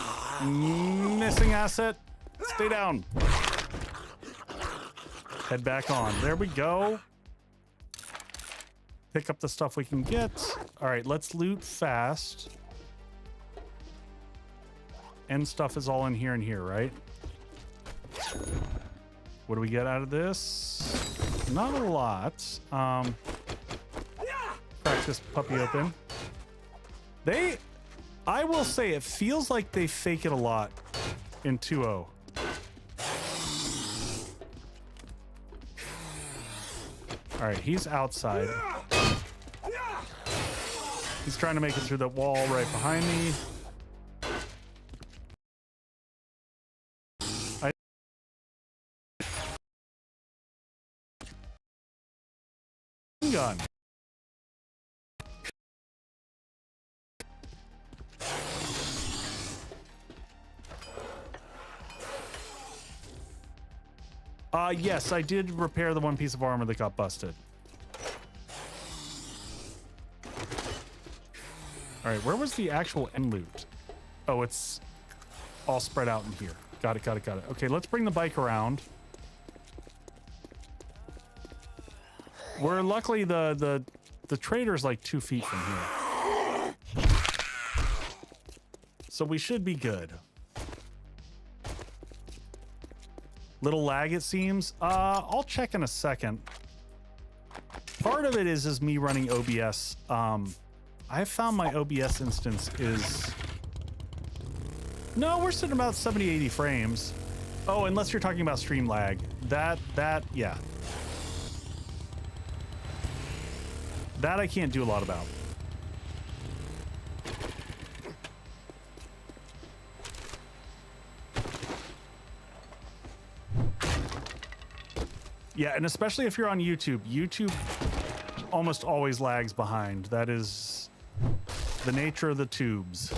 Missing asset. Stay down. Head back on. There we go. Pick up the stuff we can get. All right, let's loot fast. End stuff is all in here and here, right? What do we get out of this? Not a lot. Crack this puppy open. I will say it feels like they fake it a lot in 2.0. All right, he's outside. He's trying to make it through the wall right behind me. Gun. Yes, I did repair the one piece of armor that got busted. All right, where was the actual end loot? Oh, it's all spread out in here. Got it. Okay, let's bring the bike around. We're luckily the trader's like 2 feet from here. So we should be good. Little lag, it seems. I'll check in a second. Part of it is me running OBS. I found my OBS instance is... No, we're sitting about 70, 80 frames. Oh, unless you're talking about stream lag. Yeah. That I can't do a lot about. Yeah, and especially if you're on YouTube. YouTube almost always lags behind. That is the nature of the tubes.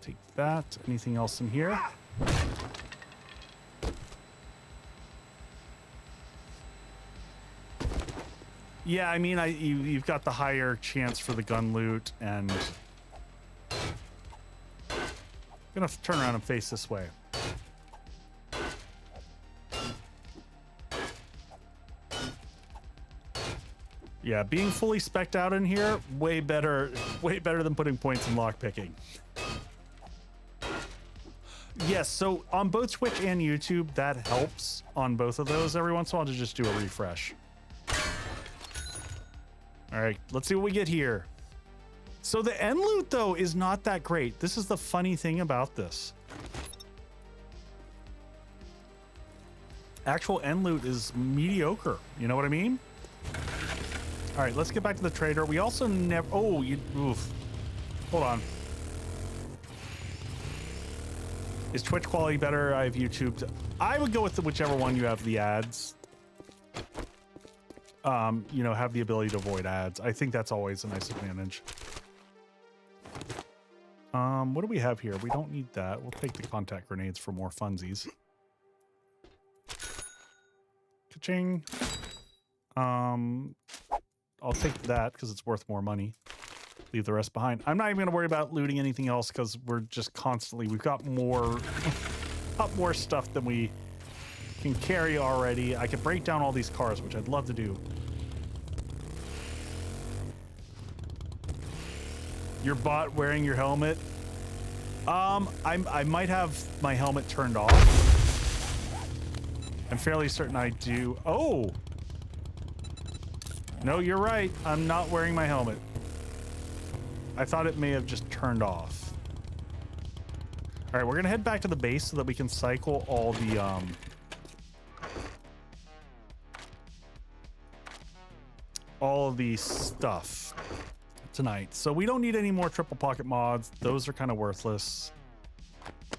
Take that. Anything else in here? Yeah, I mean, you've got the higher chance for the gun loot, and I'm gonna turn around and face this way. Yeah, being fully spec'd out in here, way better than putting points in lockpicking. Yes, so on both Twitch and YouTube, that helps on both of those every once in a while to just do a refresh. All right, let's see what we get here. So the end loot, though, is not that great. This is the funny thing about this. Actual end loot is mediocre. You know what I mean? All right, let's get back to the trader. We also never... Oh, oof. Hold on. Is Twitch quality better? I have YouTube. I would go with whichever one you have the ads. You know, have the ability to avoid ads. I think that's always a nice advantage. What do we have here? We don't need that. We'll take the contact grenades for more funsies. Ka-ching. I'll take that because it's worth more money. Leave the rest behind. I'm not even going to worry about looting anything else because we're just constantly... We've got more... more stuff than we can carry already. I could break down all these cars, which I'd love to do. Your bot wearing your helmet? I might have my helmet turned off. I'm fairly certain I do. Oh! No, you're right. I'm not wearing my helmet. I thought it may have just turned off. All right, we're gonna head back to the base so that we can cycle all of the stuff tonight. So we don't need any more triple pocket mods. Those are kind of worthless.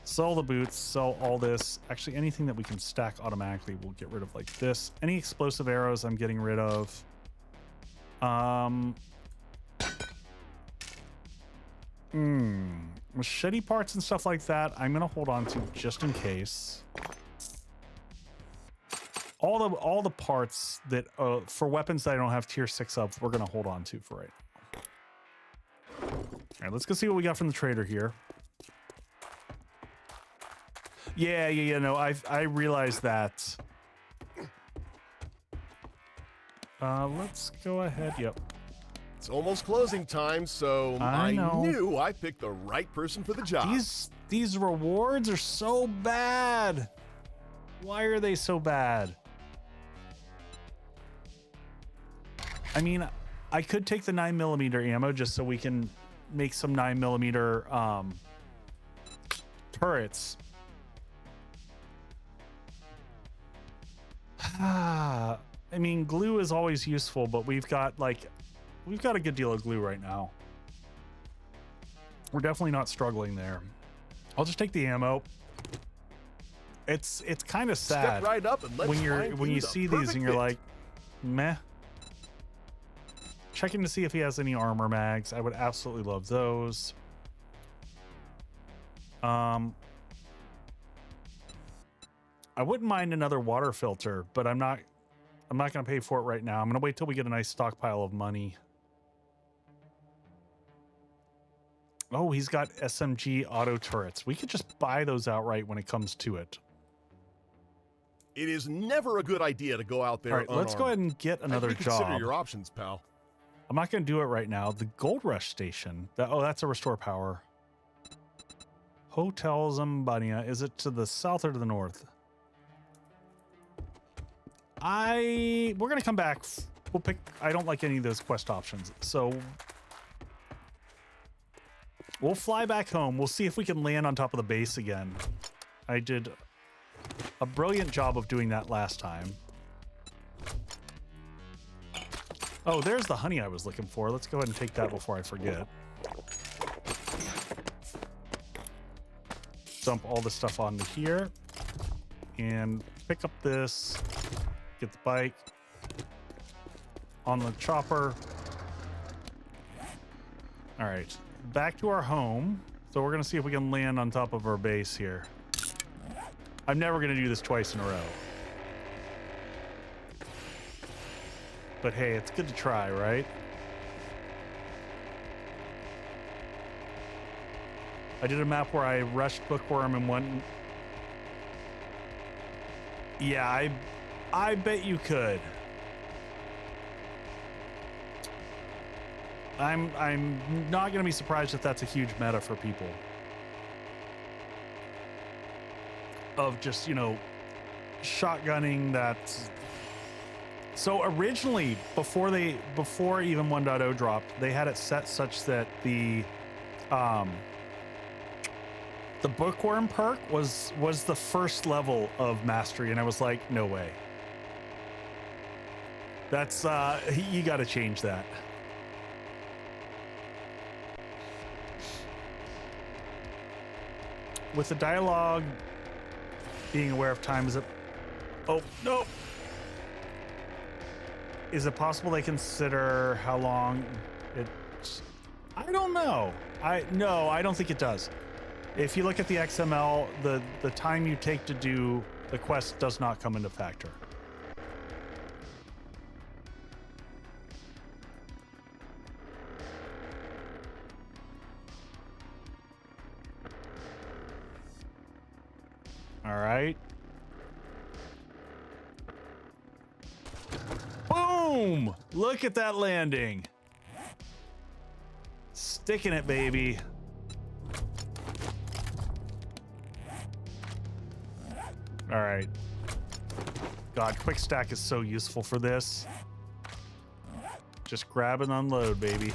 Sell the boots, sell all this. Actually, anything that we can stack automatically, we'll get rid of, like this. Any explosive arrows I'm getting rid of. Machete parts and stuff like that, I'm gonna hold on to just in case. All the parts that for weapons that I don't have tier 6 of, we're gonna hold on to for right now. All right, let's go see what we got from the trader here. Yeah. No, I realized that. Let's go ahead. Yep. It's almost closing time, so I knew I picked the right person for the job. These rewards are so bad. Why are they so bad? I mean, I could take the 9mm ammo just so we can make some 9mm turrets. I mean, glue is always useful, but we've got a good deal of glue right now. We're definitely not struggling there. I'll just take the ammo. It's kind of sad. Step right up and let's when you see these and you're like, meh. Checking to see if he has any armor mags. I would absolutely love those. I wouldn't mind another water filter, but I'm not going to pay for it right now. I'm going to wait till we get a nice stockpile of money. Oh, he's got SMG auto turrets. We could just buy those outright when it comes to it. It is never a good idea to go out there. All right, let's go ahead and get another job. Consider your options, pal. I'm not going to do it right now. The Gold Rush Station. That's a restore power. Hotel Zambania. Is it to the south or to the north? We're going to come back. We'll pick. I don't like any of those quest options. So We'll fly back home. We'll see if we can land on top of the base again. I did a brilliant job of doing that last time. Oh, there's the honey I was looking for. Let's go ahead and take that before I forget. Dump all this stuff onto here and pick up this, get the bike on the chopper. All right, back to our home. So we're gonna see if we can land on top of our base here. I'm never gonna do this twice in a row. But hey, it's good to try, right? I did a map where I rushed Bookworm and went. Yeah, I bet you could. I'm not gonna be surprised if that's a huge meta for people. Of just, you know, shotgunning that. So originally, before even 1.0 dropped, they had it set such that the Bookworm perk was the first level of mastery, and I was like, no way. That's you got to change that. With the dialogue being aware of time, is it? Oh no! Is it possible they consider how long it's? I don't know. No, I don't think it does. If you look at the XML, the time you take to do the quest does not come into factor. All right. Boom! Look at that landing. Sticking it, baby. All right. God, quick stack is so useful for this. Just grab and unload, baby.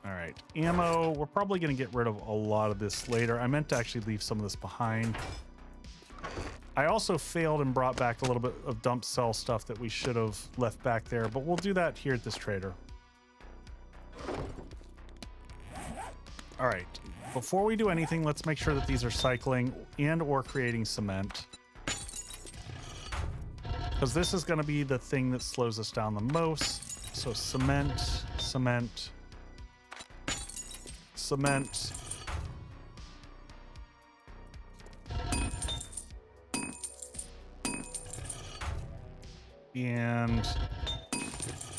All right, ammo. We're probably going to get rid of a lot of this later. I meant to actually leave some of this behind. I also failed and brought back a little bit of dump cell stuff that we should have left back there, but we'll do that here at this trader. All right, before we do anything, let's make sure that these are cycling and or creating cement. Because this is going to be the thing that slows us down the most. So cement, cement, cement. And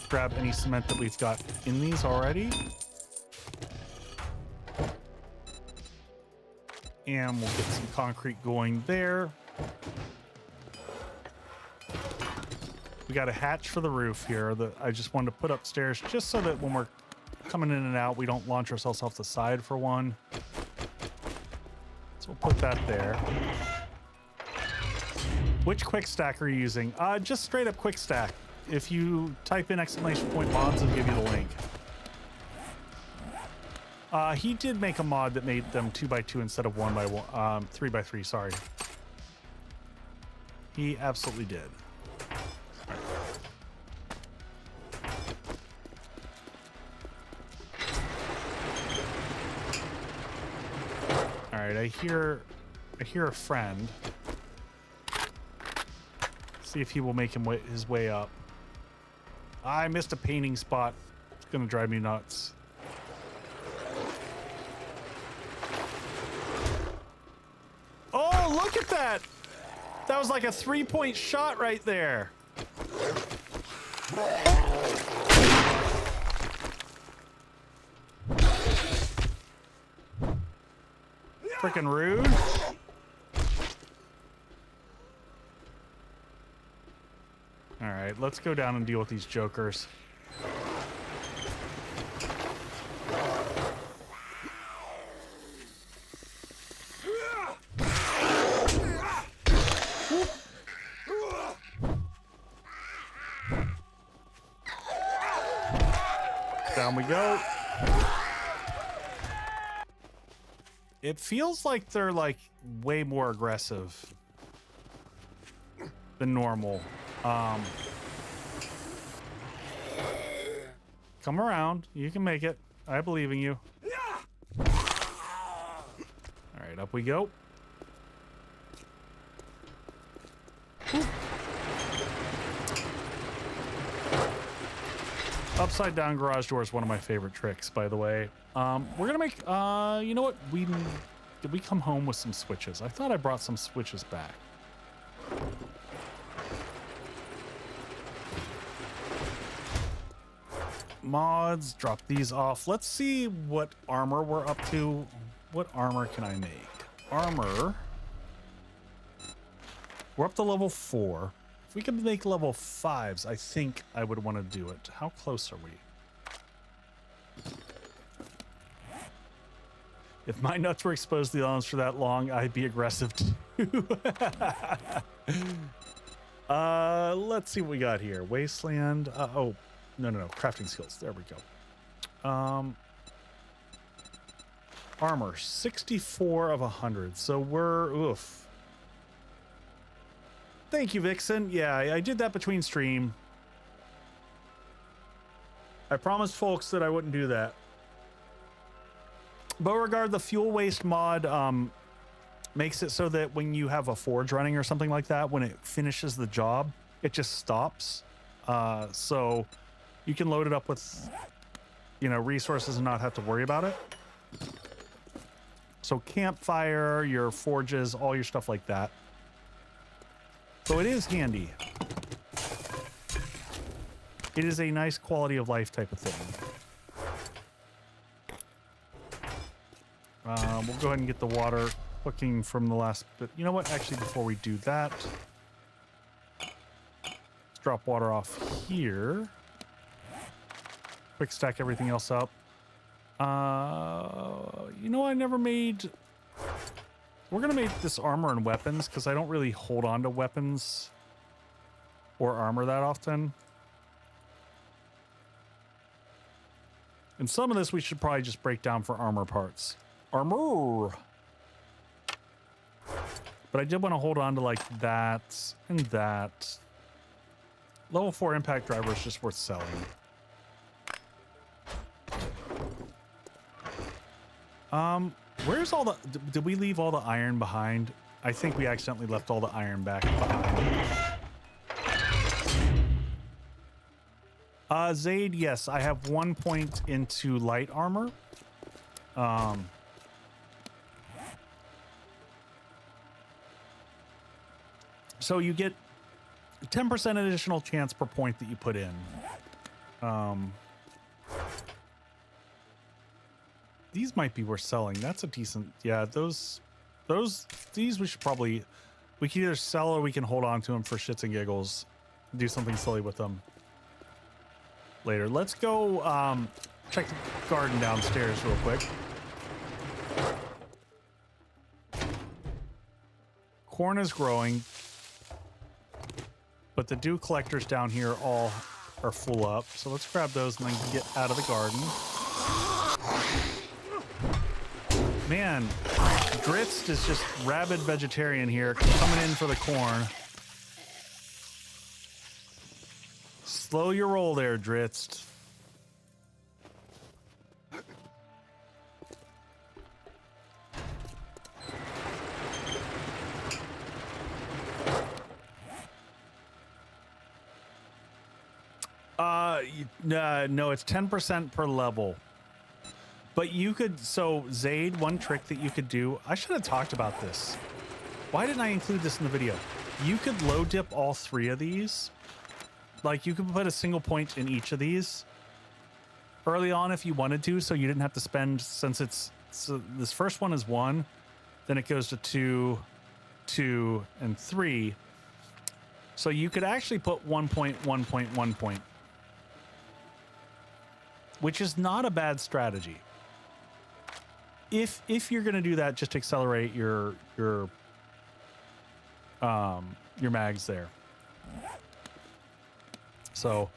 grab any cement that we've got in these already. And we'll get some concrete going there. We got a hatch for the roof here that I just wanted to put upstairs just so that when we're coming in and out, we don't launch ourselves off the side for one. So we'll put that there. Which quick stack are you using? Just straight up quick stack. If you type in !mods, it'll give you the link. He did make a mod that made them 2x2 instead of 1x1, 3x3, sorry. He absolutely did. All right, I hear a friend. See if he will make his way up. I missed a painting spot. It's gonna drive me nuts. Oh, look at that! That was like a 3-point shot right there. Freaking rude. All right, let's go down and deal with these jokers. Down we go. It feels like they're like way more aggressive than normal. Come around. You can make it. I believe in you. All right, up we go. Upside down garage door is one of my favorite tricks, by the way. We're gonna make, you know what? Did we come home with some switches? I thought I brought some switches back. Mods, drop these off. Let's see what armor we're up to. What armor can I make? Armor. We're up to level 4. If we could make level 5s, I think I would want to do it. How close are we? If my nuts were exposed to the elements for that long, I'd be aggressive too. Let's see what we got here. Wasteland. Oh, no. Crafting skills. There we go. Armor, 64 of 100. So we're, oof. Thank you, Vixen. Yeah, I did that between stream. I promised folks that I wouldn't do that. Beauregard, the fuel waste mod makes it so that when you have a forge running or something like that, when it finishes the job, it just stops. So you can load it up with, you know, resources and not have to worry about it. So campfire, your forges, all your stuff like that. So it is handy. It is a nice quality of life type of thing. We'll go ahead and get the water cooking from the last bit. You know what? Actually, before we do that, let's drop water off here. Quick stack everything else up. You know, I never made... We're going to make this armor and weapons because I don't really hold on to weapons or armor that often. And some of this we should probably just break down for armor parts. Armor! But I did want to hold on to like that and that. Level 4 impact driver is just worth selling. Where's all the... Did we leave all the iron behind? I think we accidentally left all the iron back behind. Zaid, yes, I have 1 point into light armor. So you get 10% additional chance per point that you put in. These might be worth selling. That's a decent, yeah, these we should probably, we can either sell or we can hold on to them for shits and giggles. Do something silly with them later. Let's go check the garden downstairs real quick. Corn is growing, but the dew collectors down here all are full up. So let's grab those and then get out of the garden. Man, Dritz is just rabid vegetarian here, coming in for the corn. Slow your roll there, Dritz. No, it's 10% per level. But you could, so Zaid, one trick that you could do, I should have talked about this. Why didn't I include this in the video? You could low dip all 3 of these. Like you could put a single point in each of these early on if you wanted to, so you didn't have to spend, since it's, so this first one is 1, then it goes to 2, 2, and 3. So you could actually put 1 point, 1 point, 1 point, which is not a bad strategy. If you're gonna do that, just accelerate your mags there. So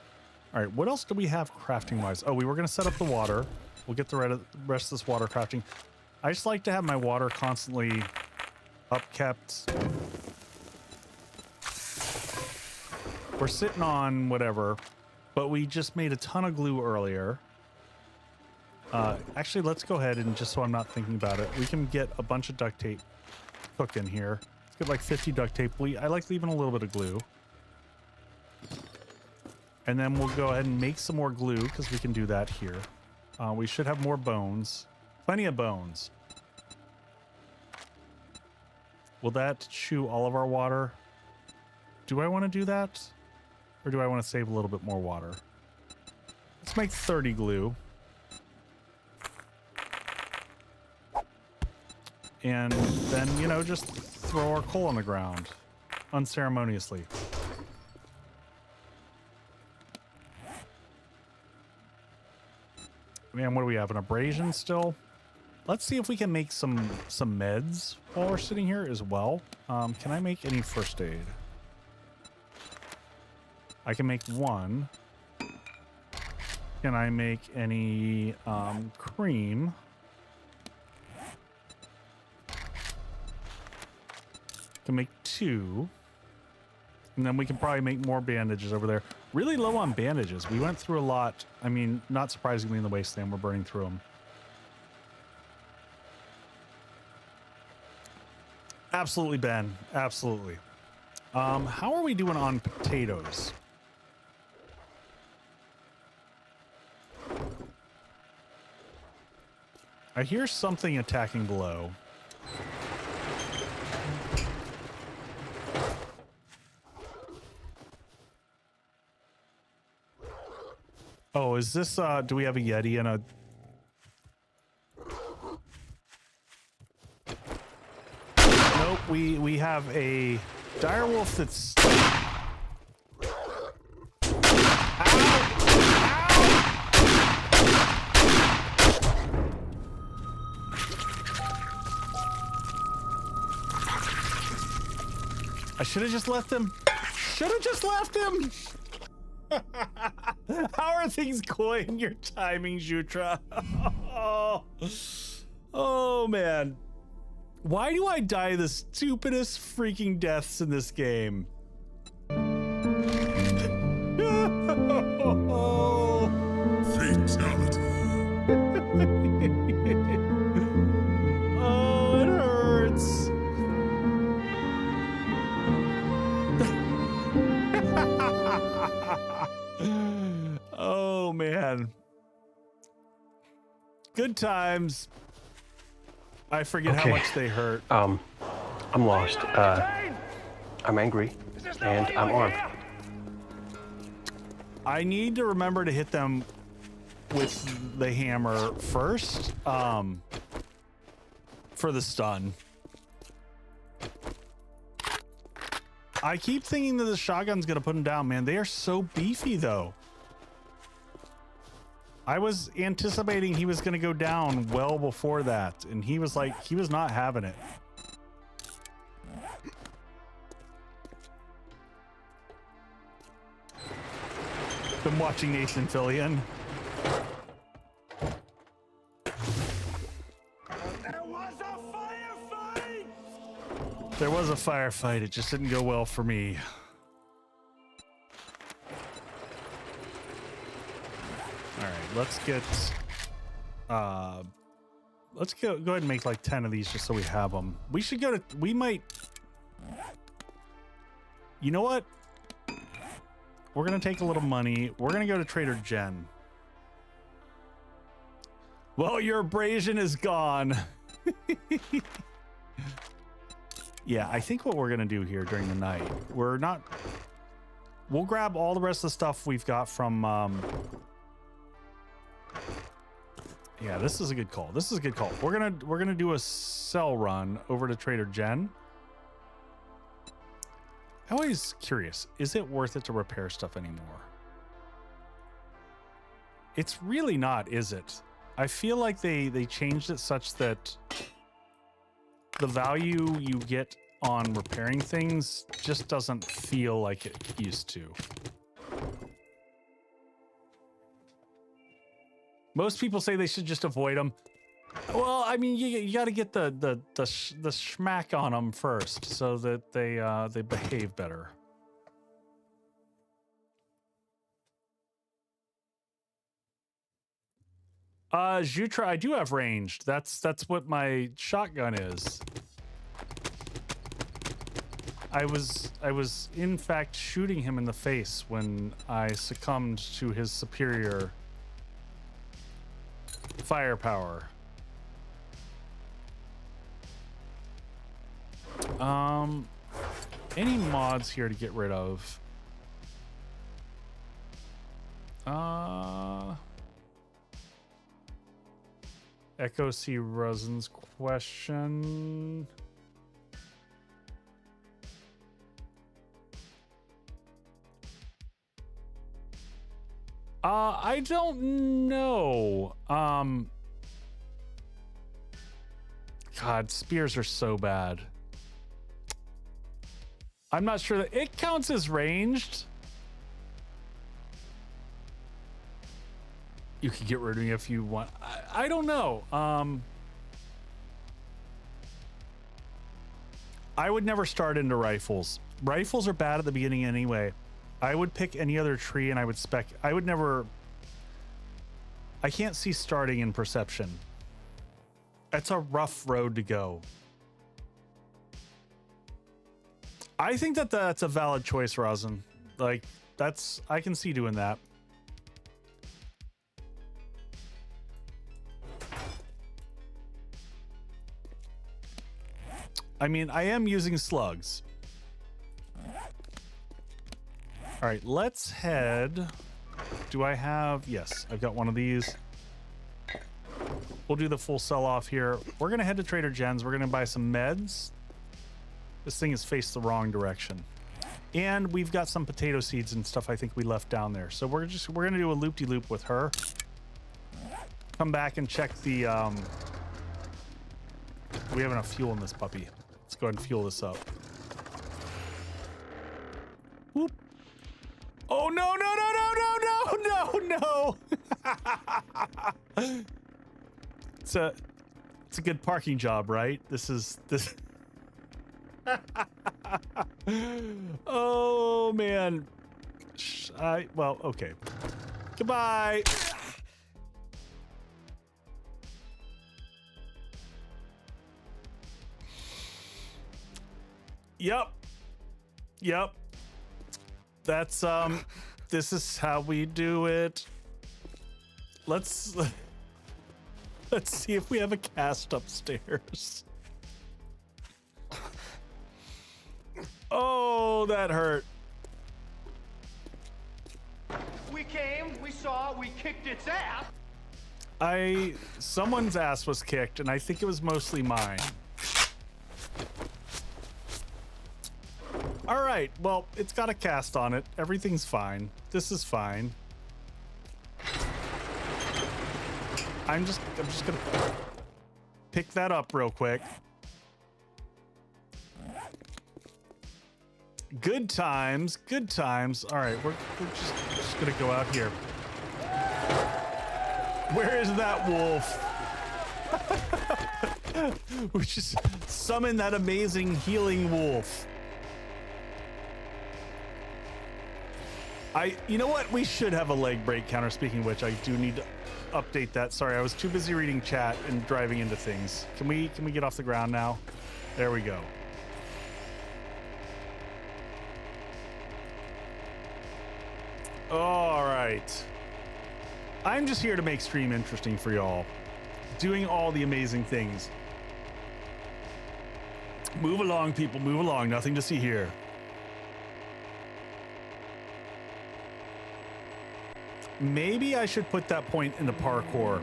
All right, what else do we have crafting wise? Oh, we were going to set up the water. We'll get the rest of this water crafting. I just like to have my water constantly upkept. We're sitting on whatever, but we just made a ton of glue earlier. Actually, let's go ahead and just so I'm not thinking about it, we can get a bunch of duct tape cooking here. Let's get like 50 duct tape. I like leaving a little bit of glue. And then we'll go ahead and make some more glue because we can do that here. We should have more bones. Plenty of bones. Will that chew all of our water? Do I want to do that? Or do I want to save a little bit more water? Let's make 30 glue. And then, you know, just throw our coal on the ground unceremoniously. Man, what do we have? An abrasion still? Let's see if we can make some meds while we're sitting here as well. Can I make any first aid? I can make one. Can I make any cream? Can make 2. And then we can probably make more bandages over there. Really low on bandages. We went through a lot. I mean, not surprisingly in the Wasteland, we're burning through them. Absolutely, Ben. Absolutely. How are we doing on potatoes? I hear something attacking below. Oh, is this, do we have a Yeti and a... Nope, we have a direwolf that's... I should have just left him. Should have just left him. How are things going? Your timing, Jutra. Oh man. Why do I die the stupidest freaking deaths in this game? Fatality. Oh, it hurts. Oh man. Good times. I forget how much they hurt. I'm lost. I'm angry and I'm armed. I need to remember to hit them with the hammer first, for the stun. I keep thinking that the shotgun's gonna put him down, man. They are so beefy though. I was anticipating he was gonna go down well before that, and he was like, he was not having it. Been watching Nathan Fillion. There was a firefight. It just didn't go well for me. All right, let's go ahead and make like 10 of these just so we have them. We should go to, we might, you know what? We're going to take a little money. We're going to go to Trader Jen. Well, your abrasion is gone. Yeah, I think what we're going to do here during the night, we'll grab all the rest of the stuff we've got from, yeah, this is a good call. This is a good call. We're going to do a sell run over to Trader Jen. I'm always curious, is it worth it to repair stuff anymore? It's really not, is it? I feel like they changed it such that the value you get on repairing things just doesn't feel like it used to. Most people say they should just avoid them. Well, I mean, you got to get the schmack on them first so that they behave better. Jutra, I do have ranged. That's what my shotgun is. I was in fact shooting him in the face when I succumbed to his superior firepower. Any mods here to get rid of? Echo C. Rosen's question. I don't know. God, spears are so bad. I'm not sure that it counts as ranged. You could get rid of me if you want. I don't know. I would never start into rifles. Rifles are bad at the beginning anyway. I would pick any other tree and I would spec. I would never. I can't see starting in perception. That's a rough road to go. I think that that's a valid choice, Rosin. Like, that's. I can see doing that. I mean, I am using slugs. All right, let's head. Do I have? Yes, I've got one of these. We'll do the full sell off here. We're going to head to Trader Jen's. We're going to buy some meds. This thing is faced the wrong direction. And we've got some potato seeds and stuff I think we left down there. So we're going to do a loop-de-loop with her. Come back and check the... We have enough fuel in this puppy. Let's go ahead and fuel this up. Whoop. Oh, no, no, no, no, no, no, no. It's a good parking job, right? This. Oh, man. Well, okay. Goodbye. Yep. That's this is how we do it. Let's see if we have a cast upstairs. Oh, that hurt. We came, we saw, we kicked its ass. Someone's ass was kicked, and I think it was mostly mine. All right, well, it's got a cast on it. Everything's fine. This is fine. I'm just gonna pick that up real quick. Good times, good times. All right, we're just gonna go out here. Where is that wolf? We just summon that amazing healing wolf. You know what? We should have a leg break counter. Speaking of which, I do need to update that. Sorry, I was too busy reading chat and driving into things. Can we get off the ground now? There we go. All right. I'm just here to make stream interesting for y'all. Doing all the amazing things. Move along, people. Move along. Nothing to see here. Maybe I should put that point into parkour.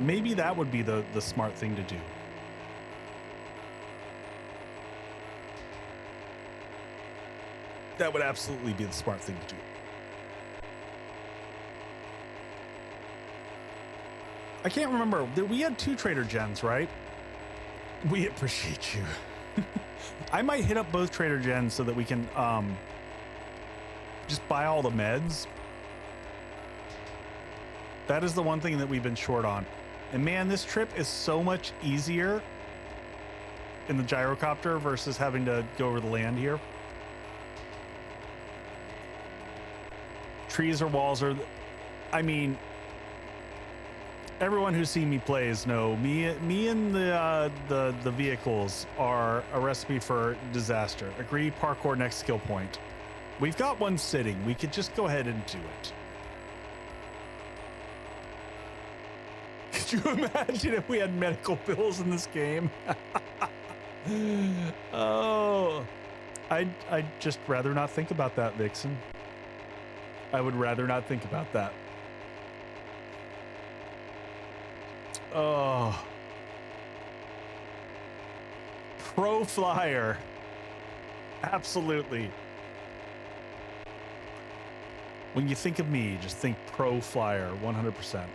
Maybe that would be the smart thing to do. That would absolutely be the smart thing to do. I can't remember. We had 2 Trader Gens, right? We appreciate you. I might hit up both Trader Gens so that we can just buy all the meds. That is the one thing that we've been short on. And man, this trip is so much easier in the gyrocopter versus having to go over the land here. Trees or walls are, I mean, everyone who's seen me plays know me and the vehicles are a recipe for disaster. Agree, parkour next skill point. We've got one sitting. We could just go ahead and do it. Could you imagine if we had medical bills in this game? Oh, I'd just rather not think about that, Vixen. I would rather not think about that. Oh. Pro flyer. Absolutely. When you think of me, just think pro flyer, 100%.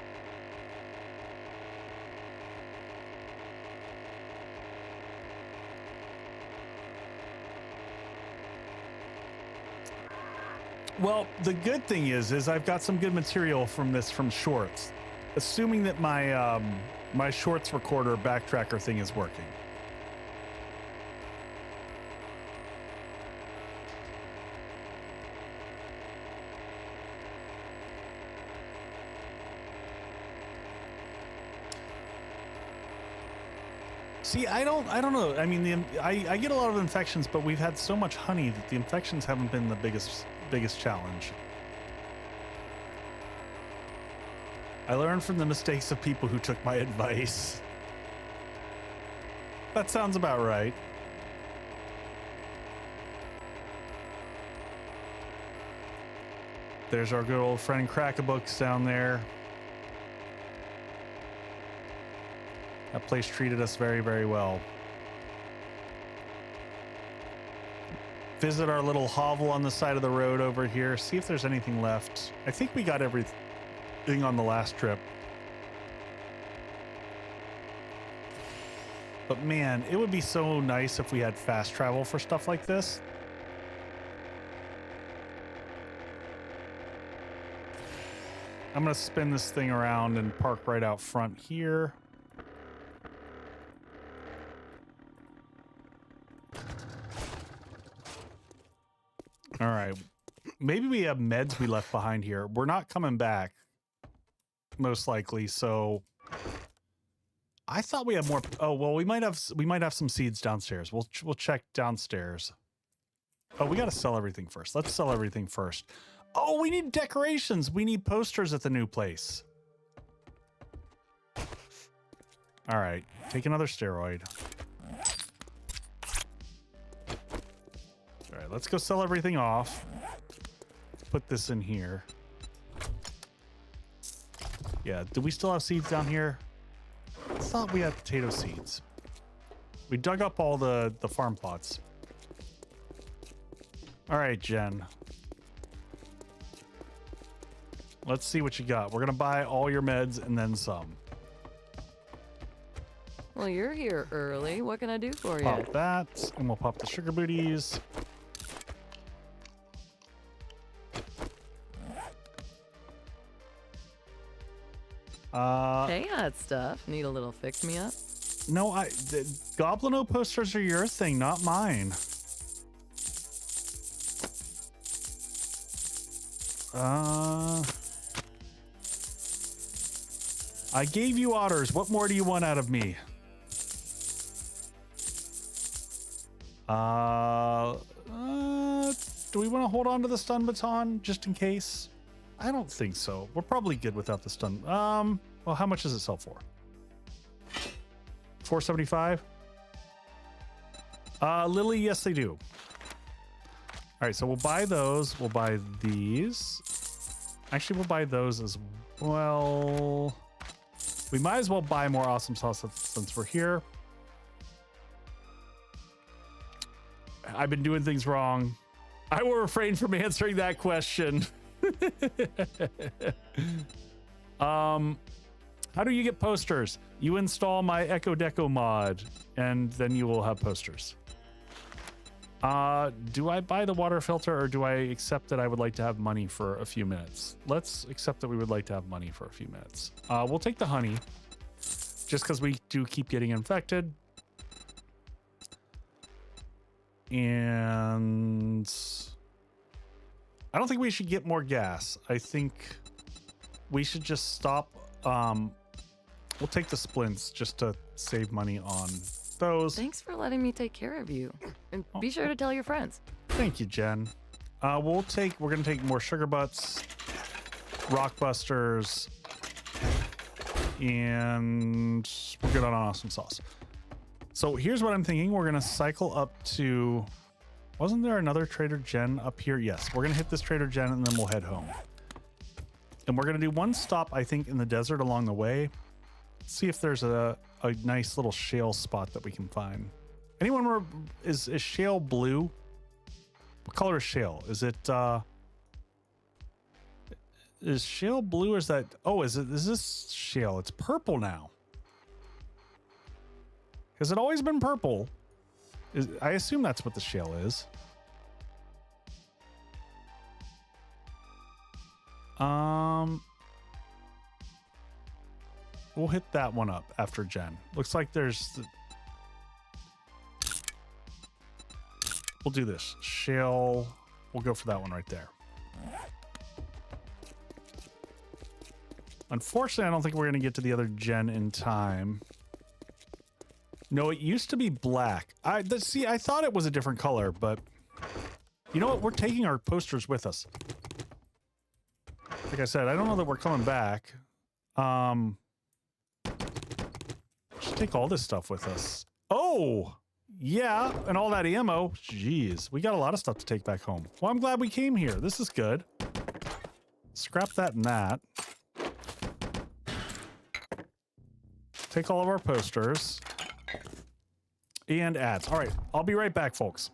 Well, the good thing is I've got some good material from shorts. Assuming that my my shorts recorder backtracker thing is working. See, I don't know. I mean, I get a lot of infections, but we've had so much honey that the infections haven't been the biggest challenge. I learned from the mistakes of people who took my advice. That sounds about right. There's our good old friend Crack-a-Books down there. That place treated us very, very well. Visit our little hovel on the side of the road over here. See if there's anything left. I think we got everything on the last trip. But man, it would be so nice if we had fast travel for stuff like this. I'm gonna spin this thing around and park right out front here. All right, maybe we have meds we left behind here. We're not coming back, most likely. So I thought we had more. Oh well, we might have some seeds downstairs. We'll check downstairs. Oh, we got to sell everything first. Let's sell everything first. Oh, we need decorations. We need posters at the new place. All right, take another steroid. All right, let's go sell everything off. Put this in here. Yeah, do we still have seeds down here? I thought we had potato seeds. We dug up all the farm plots. All right, Jen. Let's see what you got. We're gonna buy all your meds and then some. Well, you're here early. What can I do for you? Pop that, and we'll pop the sugar booties. Hey, hot stuff. Need a little fix-me-up? No, the Goblino posters are your thing, not mine. I gave you otters. What more do you want out of me? Do we want to hold on to the stun baton just in case? I don't think so. We're probably good without the stun. Well, how much does it sell for? $4.75? Lily, yes, they do. All right, so we'll buy those. We'll buy these. Actually, we'll buy those as well. We might as well buy more awesome sauce since we're here. I've been doing things wrong. I will refrain from answering that question. How do you get posters? You install my Echo Deco mod, and then you will have posters. Do I buy the water filter or do I accept that I would like to have money for a few minutes? Let's accept that we would like to have money for a few minutes. We'll take the honey just because we do keep getting infected. And I don't think we should get more gas. I think we should just stop. We'll take the splints just to save money on those. Thanks for letting me take care of you. And be sure to tell your friends. Thank you, Jen. We're gonna take more sugar butts, rock busters, and we're good on awesome sauce. So here's what I'm thinking. We're gonna cycle up to, wasn't there another Trader Jen up here? Yes, we're gonna hit this Trader Jen and then we'll head home. And we're gonna do one stop, I think, in the desert along the way. See if there's a nice little shale spot that we can find. Anyone is shale blue? What color is shale? Is it is shale blue or is that, is this shale? It's purple now. Has it always been purple? I assume that's what the shale is. We'll hit that one up after Jen. Looks like we'll do this. Shale. We'll go for that one right there. Unfortunately, I don't think we're going to get to the other Jen in time. No, it used to be black. I thought it was a different color, but you know what? We're taking our posters with us. Like I said, I don't know that we're coming back. Should take all this stuff with us. Oh, yeah, and all that ammo. Jeez, we got a lot of stuff to take back home. Well, I'm glad we came here. This is good. Scrap that and that. Take all of our posters. And ads. All right, I'll be right back, folks.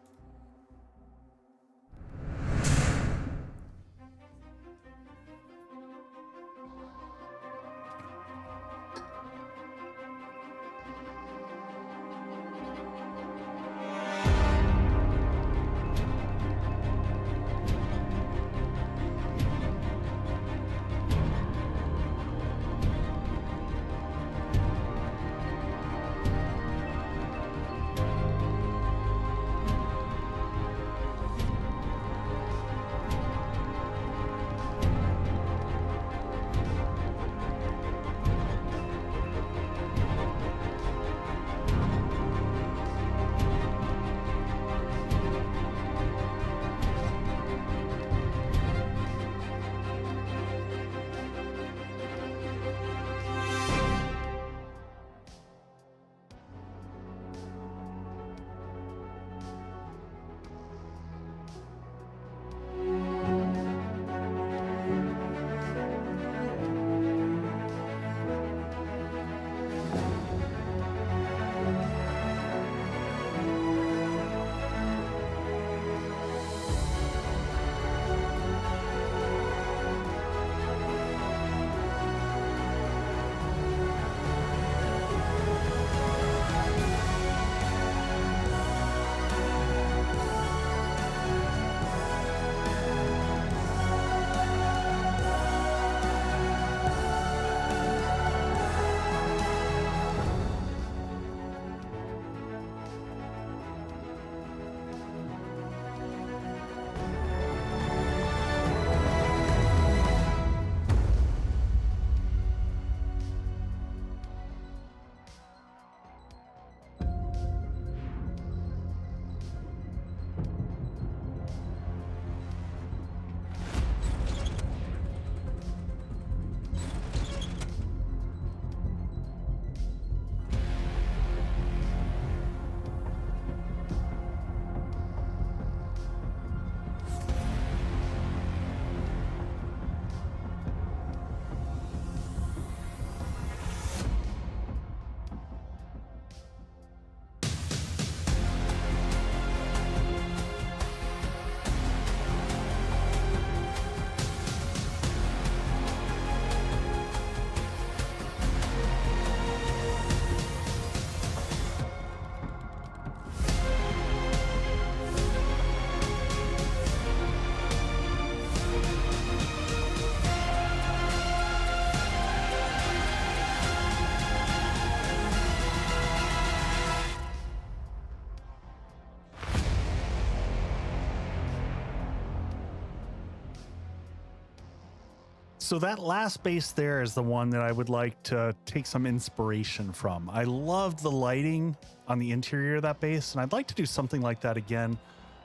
So that last base there is the one that I would like to take some inspiration from. I loved the lighting on the interior of that base, and I'd like to do something like that again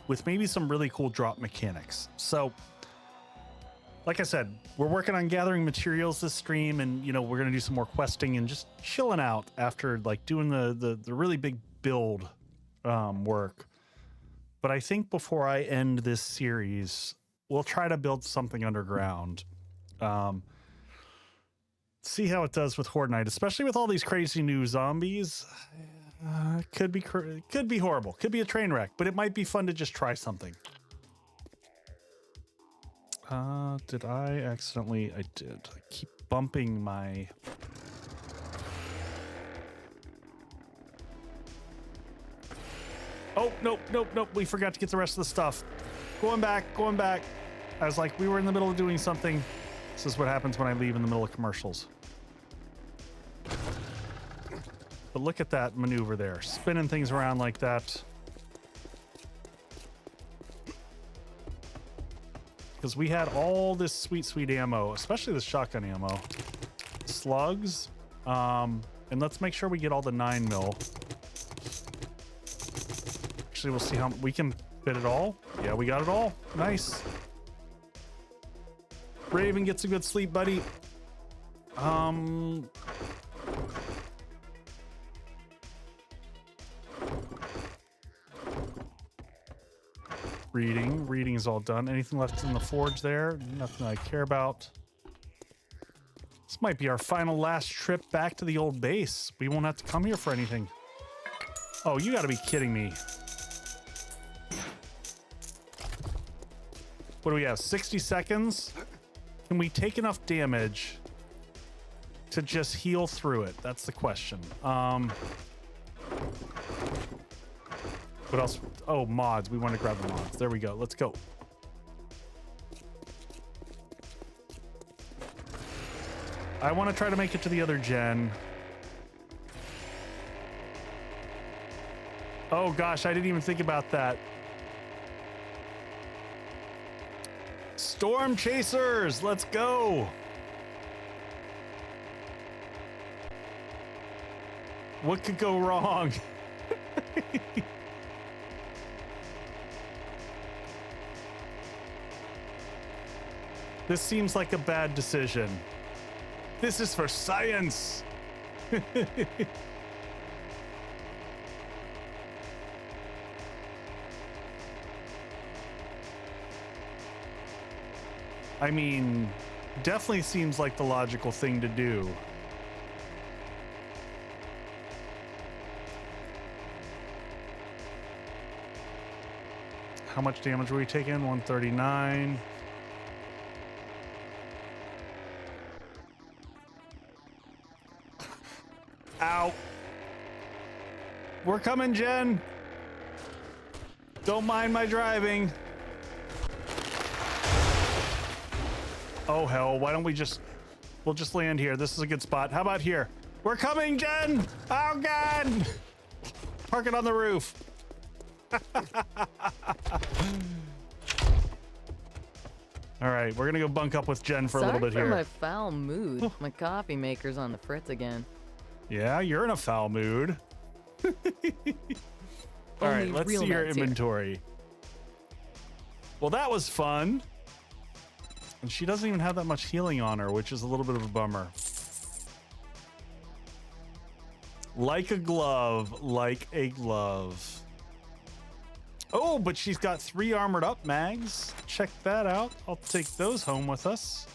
with maybe some really cool drop mechanics. So like I said, we're working on gathering materials this stream, and we're gonna do some more questing and just chilling out after like doing the really big build work. But I think before I end this series, we'll try to build something underground. See how it does with Horde Night, especially with all these crazy new zombies. Could be horrible, could be a train wreck, but it might be fun to just try something. Did I accidentally? I did. I keep bumping my... Oh, nope. We forgot to get the rest of the stuff. Going back. I was like, we were in the middle of doing something. This is what happens when I leave in the middle of commercials. But look at that maneuver there. Spinning things around like that. Because we had all this sweet ammo, especially the shotgun ammo. Slugs. And let's make sure we get all the 9mm. Actually, we'll see how we can fit it all. Yeah, we got it all. Nice. Raven gets a good sleep, buddy. Reading is all done. Anything left in the forge there? Nothing I care about. This might be our last trip back to the old base. We won't have to come here for anything. Oh, you gotta be kidding me. What do we have? 60 seconds? Can we take enough damage to just heal through it? That's the question. What else? Oh, mods. We want to grab the mods. There we go. Let's go. I want to try to make it to the other gen. Oh gosh, I didn't even think about that. Storm chasers, let's go. What could go wrong? This seems like a bad decision. This is for science. I mean, definitely seems like the logical thing to do. How much damage were we taking? 139. Ow. We're coming, Jen. Don't mind my driving. Oh hell, why don't we'll just land here. This is a good spot. How about here? We're coming, Jen. Oh God. Park it on the roof. All right, we're gonna go bunk up with Jen for a little bit here. Sorry for my foul mood. My coffee maker's on the fritz again. Yeah, you're in a foul mood. All right, let's see your inventory. Well, that was fun. And she doesn't even have that much healing on her, which is a little bit of a bummer. Like a glove, like a glove. Oh, but she's got 3 armored up mags. Check that out. I'll take those home with us.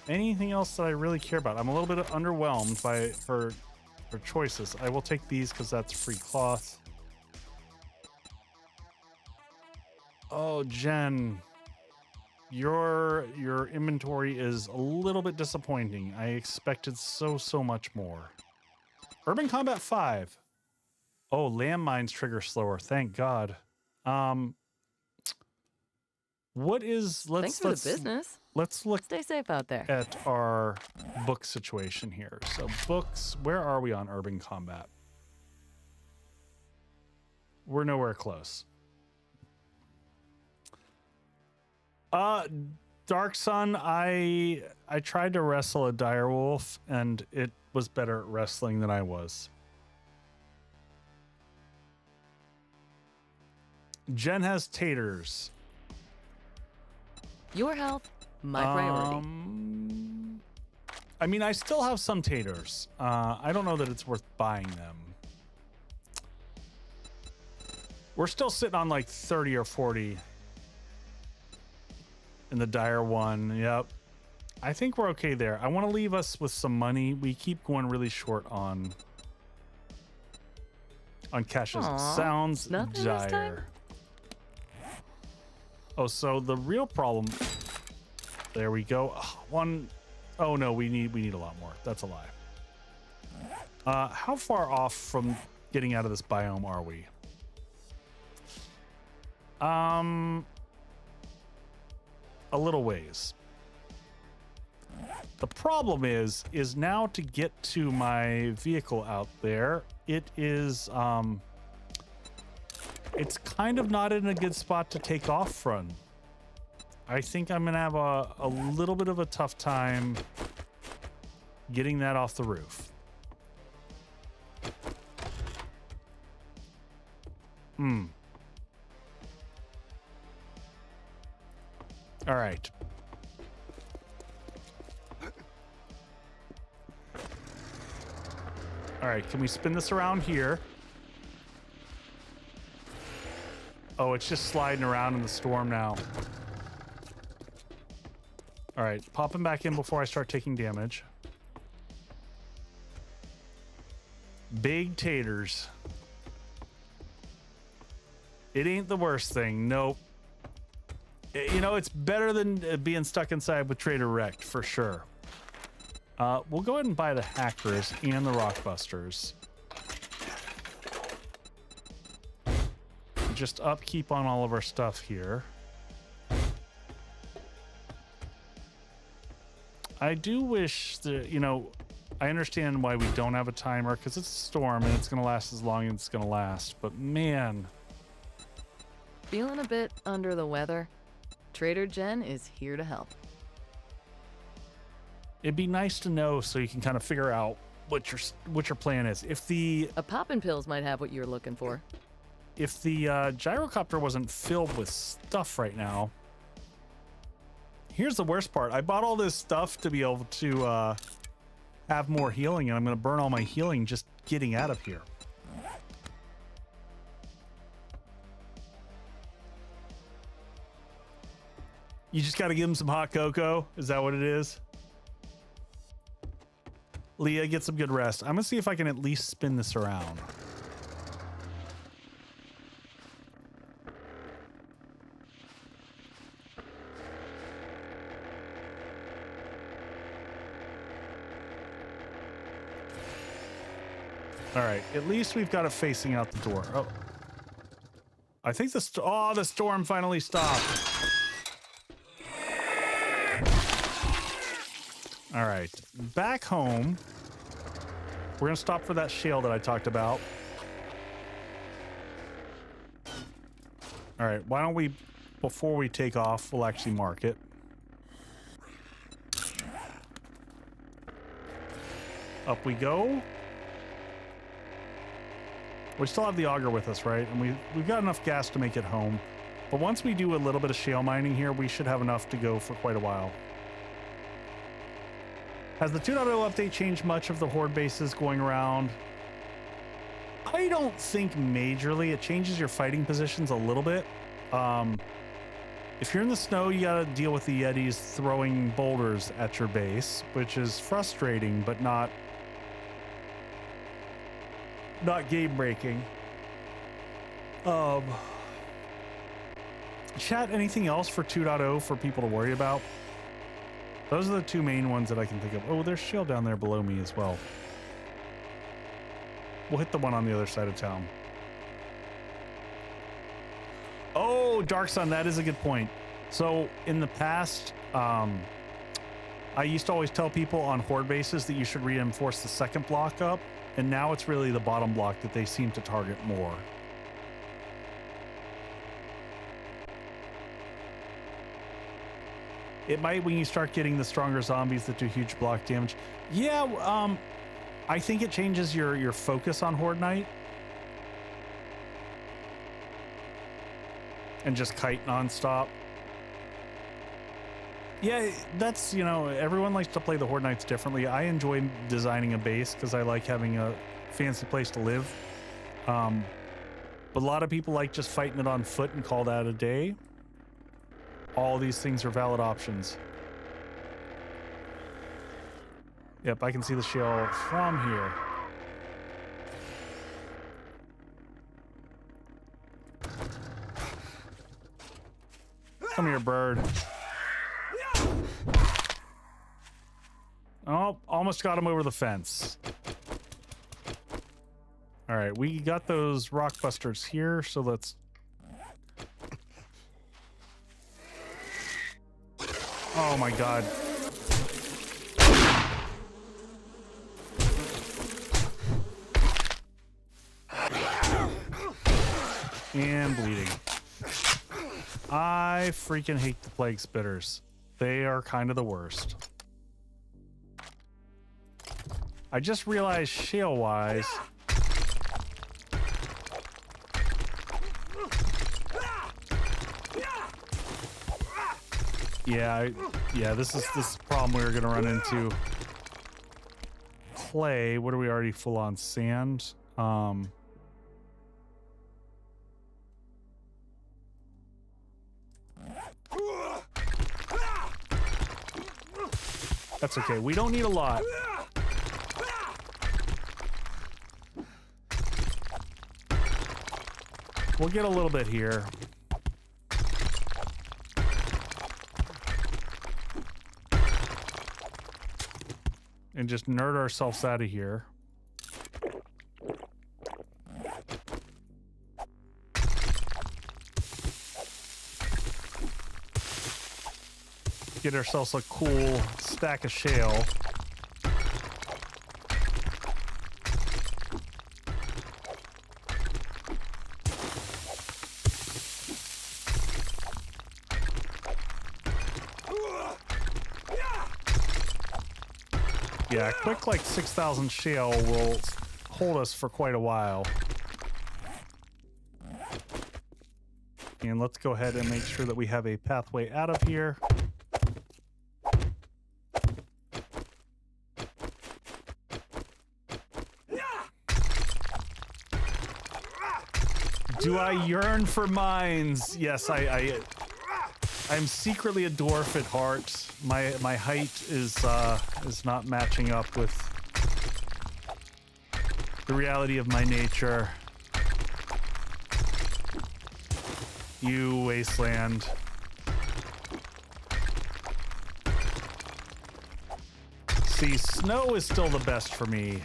Anything else that I really care about? I'm a little bit underwhelmed by her choices. I will take these because that's free cloth. Oh, Jen, your inventory is a little bit disappointing. I expected so much more. Urban Combat 5. Oh, landmines trigger slower. Thank God. What is? Thanks for the business. Let's look. Stay safe out there. At our book situation here. So books. Where are we on Urban Combat? We're nowhere close. Dark Sun, I tried to wrestle a direwolf and it was better at wrestling than I was. Jen has taters. Your health, my priority. I mean, I still have some taters. I don't know that it's worth buying them. We're still sitting on like 30 or 40 in the dire one. Yep. I think we're okay there. I want to leave us with some money. We keep going really short on caches. Aw, Sounds nothing this time? dire. Oh, so the real problem. There we go. One. Oh no, we need a lot more. That's a lie. How far off from getting out of this biome are we? A little ways. The problem is now to get to my vehicle out there, it is it's kind of not in a good spot to take off from. I think I'm gonna have a little bit of a tough time getting that off the roof. All right. All right, can we spin this around here? Oh, it's just sliding around in the storm now. All right, pop him back in before I start taking damage. Big taters. It ain't the worst thing. Nope. You know, it's better than being stuck inside with Trader Wrecked, for sure. We'll go ahead and buy the Hackers and the Rockbusters. Just upkeep on all of our stuff here. I do wish that, you know, I understand why we don't have a timer, because it's a storm and it's going to last as long as it's going to last. But man. Feeling a bit under the weather? Trader Jen is here to help. It'd be nice to know so you can kind of figure out what your plan is. If the poppin' pills might have what you're looking for. If the gyrocopter wasn't filled with stuff right now. Here's the worst part. I bought all this stuff to be able to have more healing, and I'm going to burn all my healing just getting out of here. You just got to give him some hot cocoa. Is that what it is? Leah, get some good rest. I'm going to see if I can at least spin this around. All right, at least we've got it facing out the door. Oh, I think the storm finally stopped. All right, back home. We're gonna stop for that shale that I talked about. All right, why don't we, before we take off, we'll actually mark it. Up we go. We still have the auger with us, right? And we've got enough gas to make it home. But once we do a little bit of shale mining here, we should have enough to go for quite a while. Has the 2.0 update changed much of the Horde bases going around? I don't think majorly. It changes your fighting positions a little bit. If you're in the snow, you gotta deal with the Yetis throwing boulders at your base, which is frustrating, but not game breaking. Chat, anything else for 2.0 for people to worry about? Those are the two main ones that I can think of. Oh, there's shale down there below me as well. We'll hit the one on the other side of town. Oh, Dark Sun, that is a good point. So in the past, I used to always tell people on Horde bases that you should reinforce the second block up. And now it's really the bottom block that they seem to target more. It might when you start getting the stronger zombies that do huge block damage. Yeah, I think it changes your focus on Horde Night. And just kite nonstop. Yeah, that's, you know, everyone likes to play the Horde Nights differently. I enjoy designing a base because I like having a fancy place to live. But a lot of people like just fighting it on foot and call that a day. All these things are valid options. Yep, I can see the shell from here. Come here, bird. Oh, almost got him over the fence. All right, we got those rock busters here, so let's... Oh my god. And bleeding. I freaking hate the plague spitters. They are kind of the worst. I just realized shale-wise... Yeah, this is this problem we're gonna run into. Clay, what are we already full on? Sand. That's okay. We don't need a lot. We'll get a little bit here. And just nerd ourselves out of here. Get ourselves a cool stack of shale. Yeah, a quick like 6,000 shale will hold us for quite a while. And let's go ahead and make sure that we have a pathway out of here. Do I yearn for mines? Yes, I'm secretly a dwarf at heart. My height is not matching up with the reality of my nature. You, Wasteland. See, snow is still the best for me.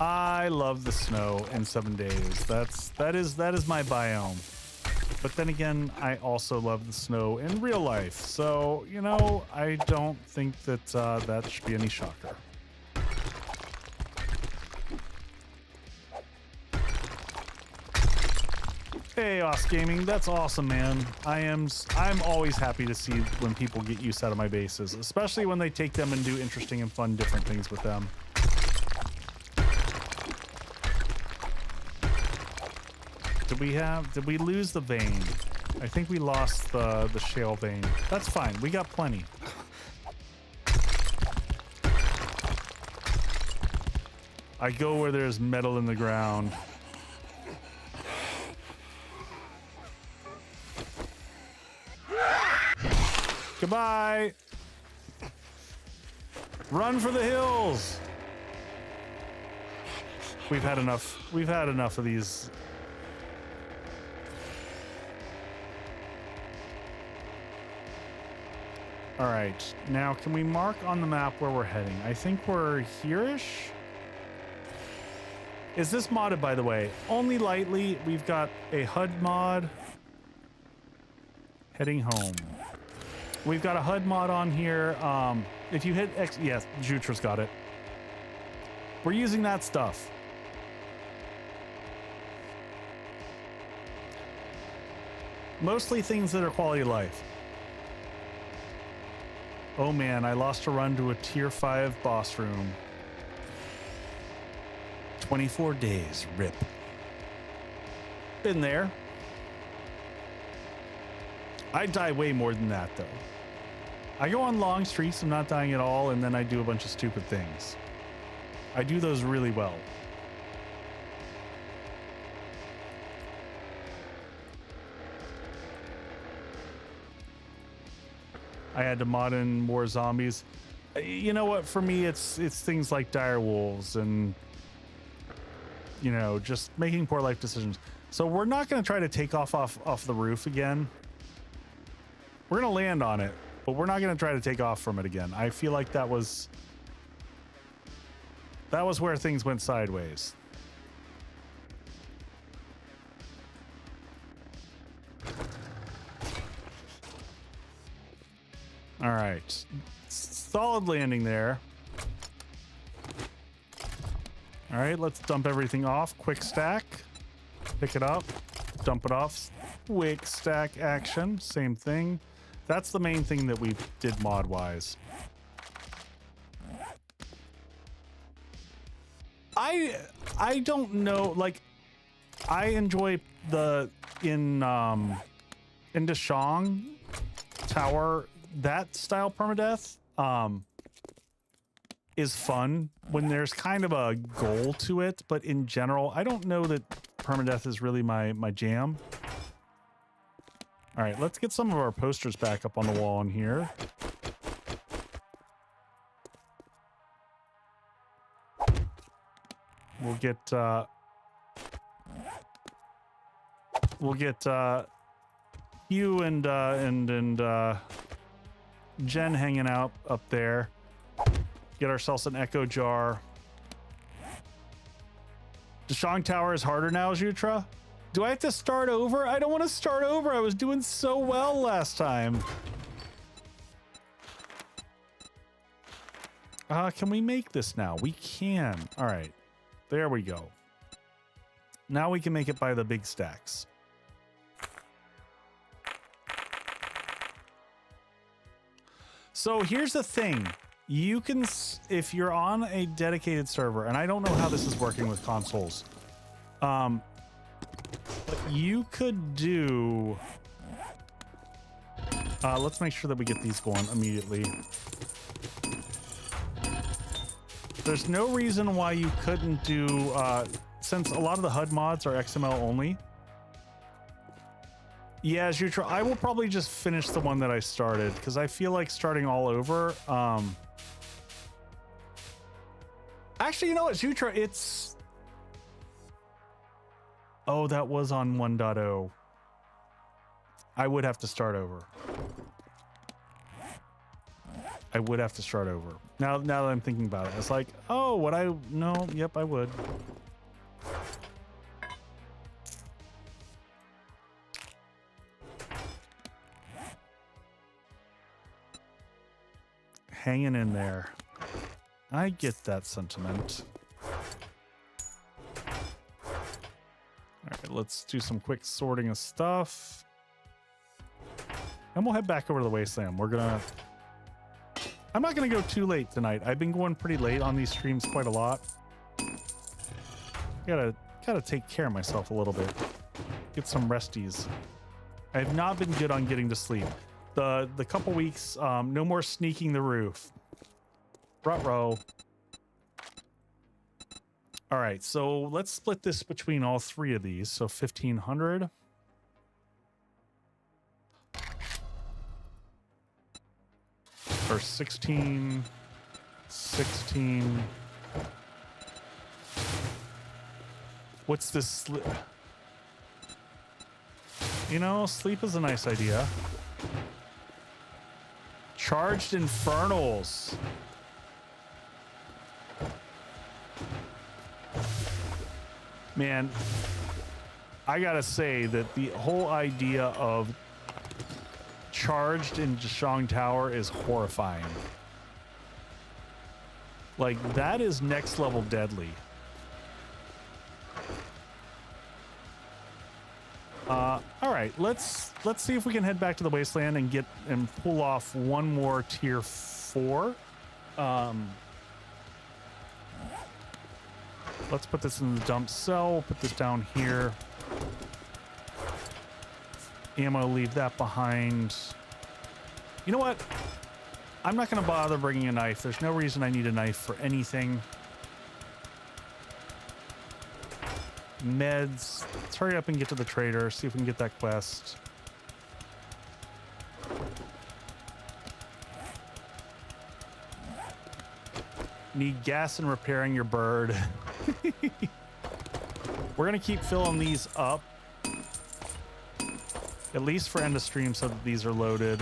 I love the snow in 7 days. That is my biome. But then again, I also love the snow in real life. So, you know, I don't think that that should be any shocker. Hey, Os Gaming, that's awesome, man. I'm always happy to see when people get use out of my bases, especially when they take them and do interesting and fun different things with them. Did we lose the vein? I think we lost the shale vein. That's fine. We got plenty. I go where there's metal in the ground. Goodbye. Run for the hills. We've had enough. We've had enough of these. All right, now can we mark on the map where we're heading? I think we're here-ish. Is this modded, by the way? Only lightly. We've got a HUD mod. Heading home. We've got a HUD mod on here. If you hit X, yes, Jutra's got it. We're using that stuff. Mostly things that are quality of life. Oh man, I lost a run to a tier 5 boss room. 24 days, rip. Been there. I die way more than that though. I go on long streaks, I'm not dying at all, and then I do a bunch of stupid things. I do those really well. I had to mod in more zombies. You know what? For me, it's things like dire wolves and, you know, just making poor life decisions. So we're not going to try to take off the roof again. We're going to land on it, but we're not going to try to take off from it again. I feel like that was where things went sideways. All right, solid landing there. All right, let's dump everything off. Quick stack, pick it up, dump it off. Quick stack action, same thing. That's the main thing that we did mod wise. I don't know, like I enjoy in Dashong Tower, that style permadeath is fun when there's kind of a goal to it, but in general, I don't know that permadeath is really my jam. All right, let's get some of our posters back up on the wall in here. We'll get Hugh and Jen hanging out up there. Get ourselves an echo jar. Dashong Tower is harder now, Jutra? Do I have to start over? I don't want to start over. I was doing so well last time. Can we make this now? We can. All right. There we go. Now we can make it by the big stacks. So here's the thing. You can, if you're on a dedicated server, and I don't know how this is working with consoles, but you could do, let's make sure that we get these going immediately. There's no reason why you couldn't do, since a lot of the HUD mods are XML only. Yeah, Jutra, I will probably just finish the one that I started because I feel like starting all over. Actually, you know what, Jutra, it's... Oh, that was on 1.0. I would have to start over. I would have to start over. Now that I'm thinking about it, it's like, oh, would I? No, yep, I would. Hanging in there. I get that sentiment. All right, let's do some quick sorting of stuff. And we'll head back over to the Wasteland. I'm not gonna go too late tonight. I've been going pretty late on these streams quite a lot. Gotta take care of myself a little bit. Get some resties. I have not been good on getting to sleep. The couple weeks, no more sneaking the roof. Ruh-roh. All right, so let's split this between all three of these. So 1,500. Or 16, 16. What's this? You know, sleep is a nice idea. Charged Infernals. Man, I gotta say that the whole idea of charged in Dashong Tower is horrifying. Like, that is next level deadly. All right, let's see if we can head back to the Wasteland and pull off one more tier 4. Let's put this in the dump cell. We'll put this down here. Ammo, leave that behind. You know what? I'm not going to bother bringing a knife. There's no reason I need a knife for anything. Meds. Let's hurry up and get to the trader. See if we can get that quest. Need gas and repairing your bird. We're going to keep filling these up. At least for end of stream so that these are loaded.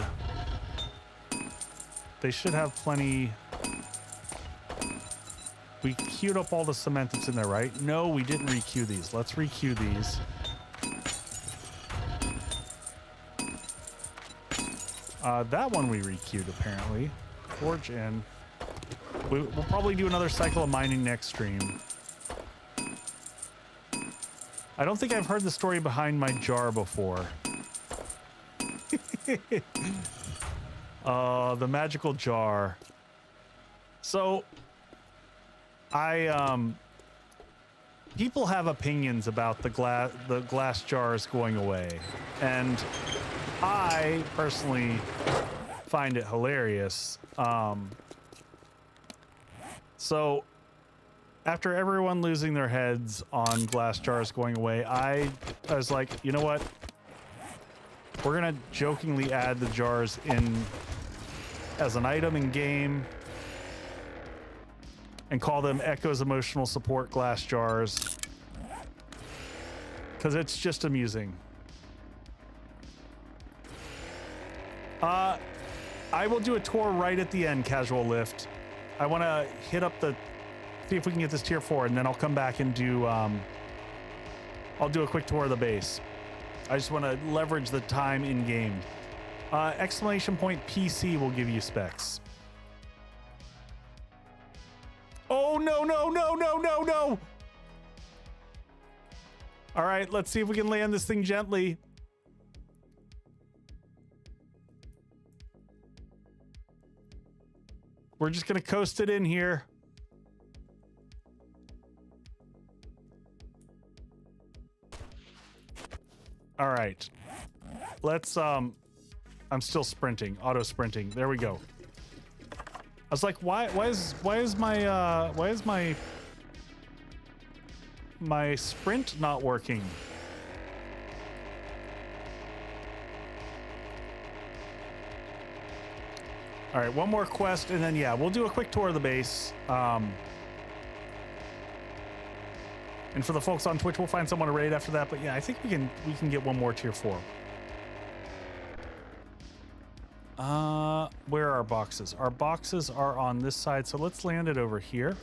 They should have plenty. We queued up all the cement that's in there, right? No, we didn't requeue these. Let's requeue these. That one we requeued apparently. Forge in. We'll probably do another cycle of mining next stream. I don't think I've heard the story behind my jar before. The magical jar. So people have opinions about the glass jars going away, and I personally find it hilarious. So after everyone losing their heads on glass jars going away, I was like, you know what? We're gonna jokingly add the jars in as an item in game and call them Echo's Emotional Support Glass Jars, because it's just amusing. I will do a tour right at the end, Casual Lift. I want to hit up see if we can get this tier 4, and then I'll come back and do I'll do a quick tour of the base. I just want to leverage the time in game. Exclamation point PC will give you specs. Oh, no, no, no, no, no, no. All right, let's see if we can land this thing gently. We're just going to coast it in here. All right. Let's I'm still sprinting, auto sprinting. There we go. I was like, why is my sprint not working? All right, one more quest, and then yeah, we'll do a quick tour of the base. And for the folks on Twitch, we'll find someone to raid after that. But yeah, I think we can get one more tier 4. Where are our boxes? Our boxes are on this side, so let's land it over here.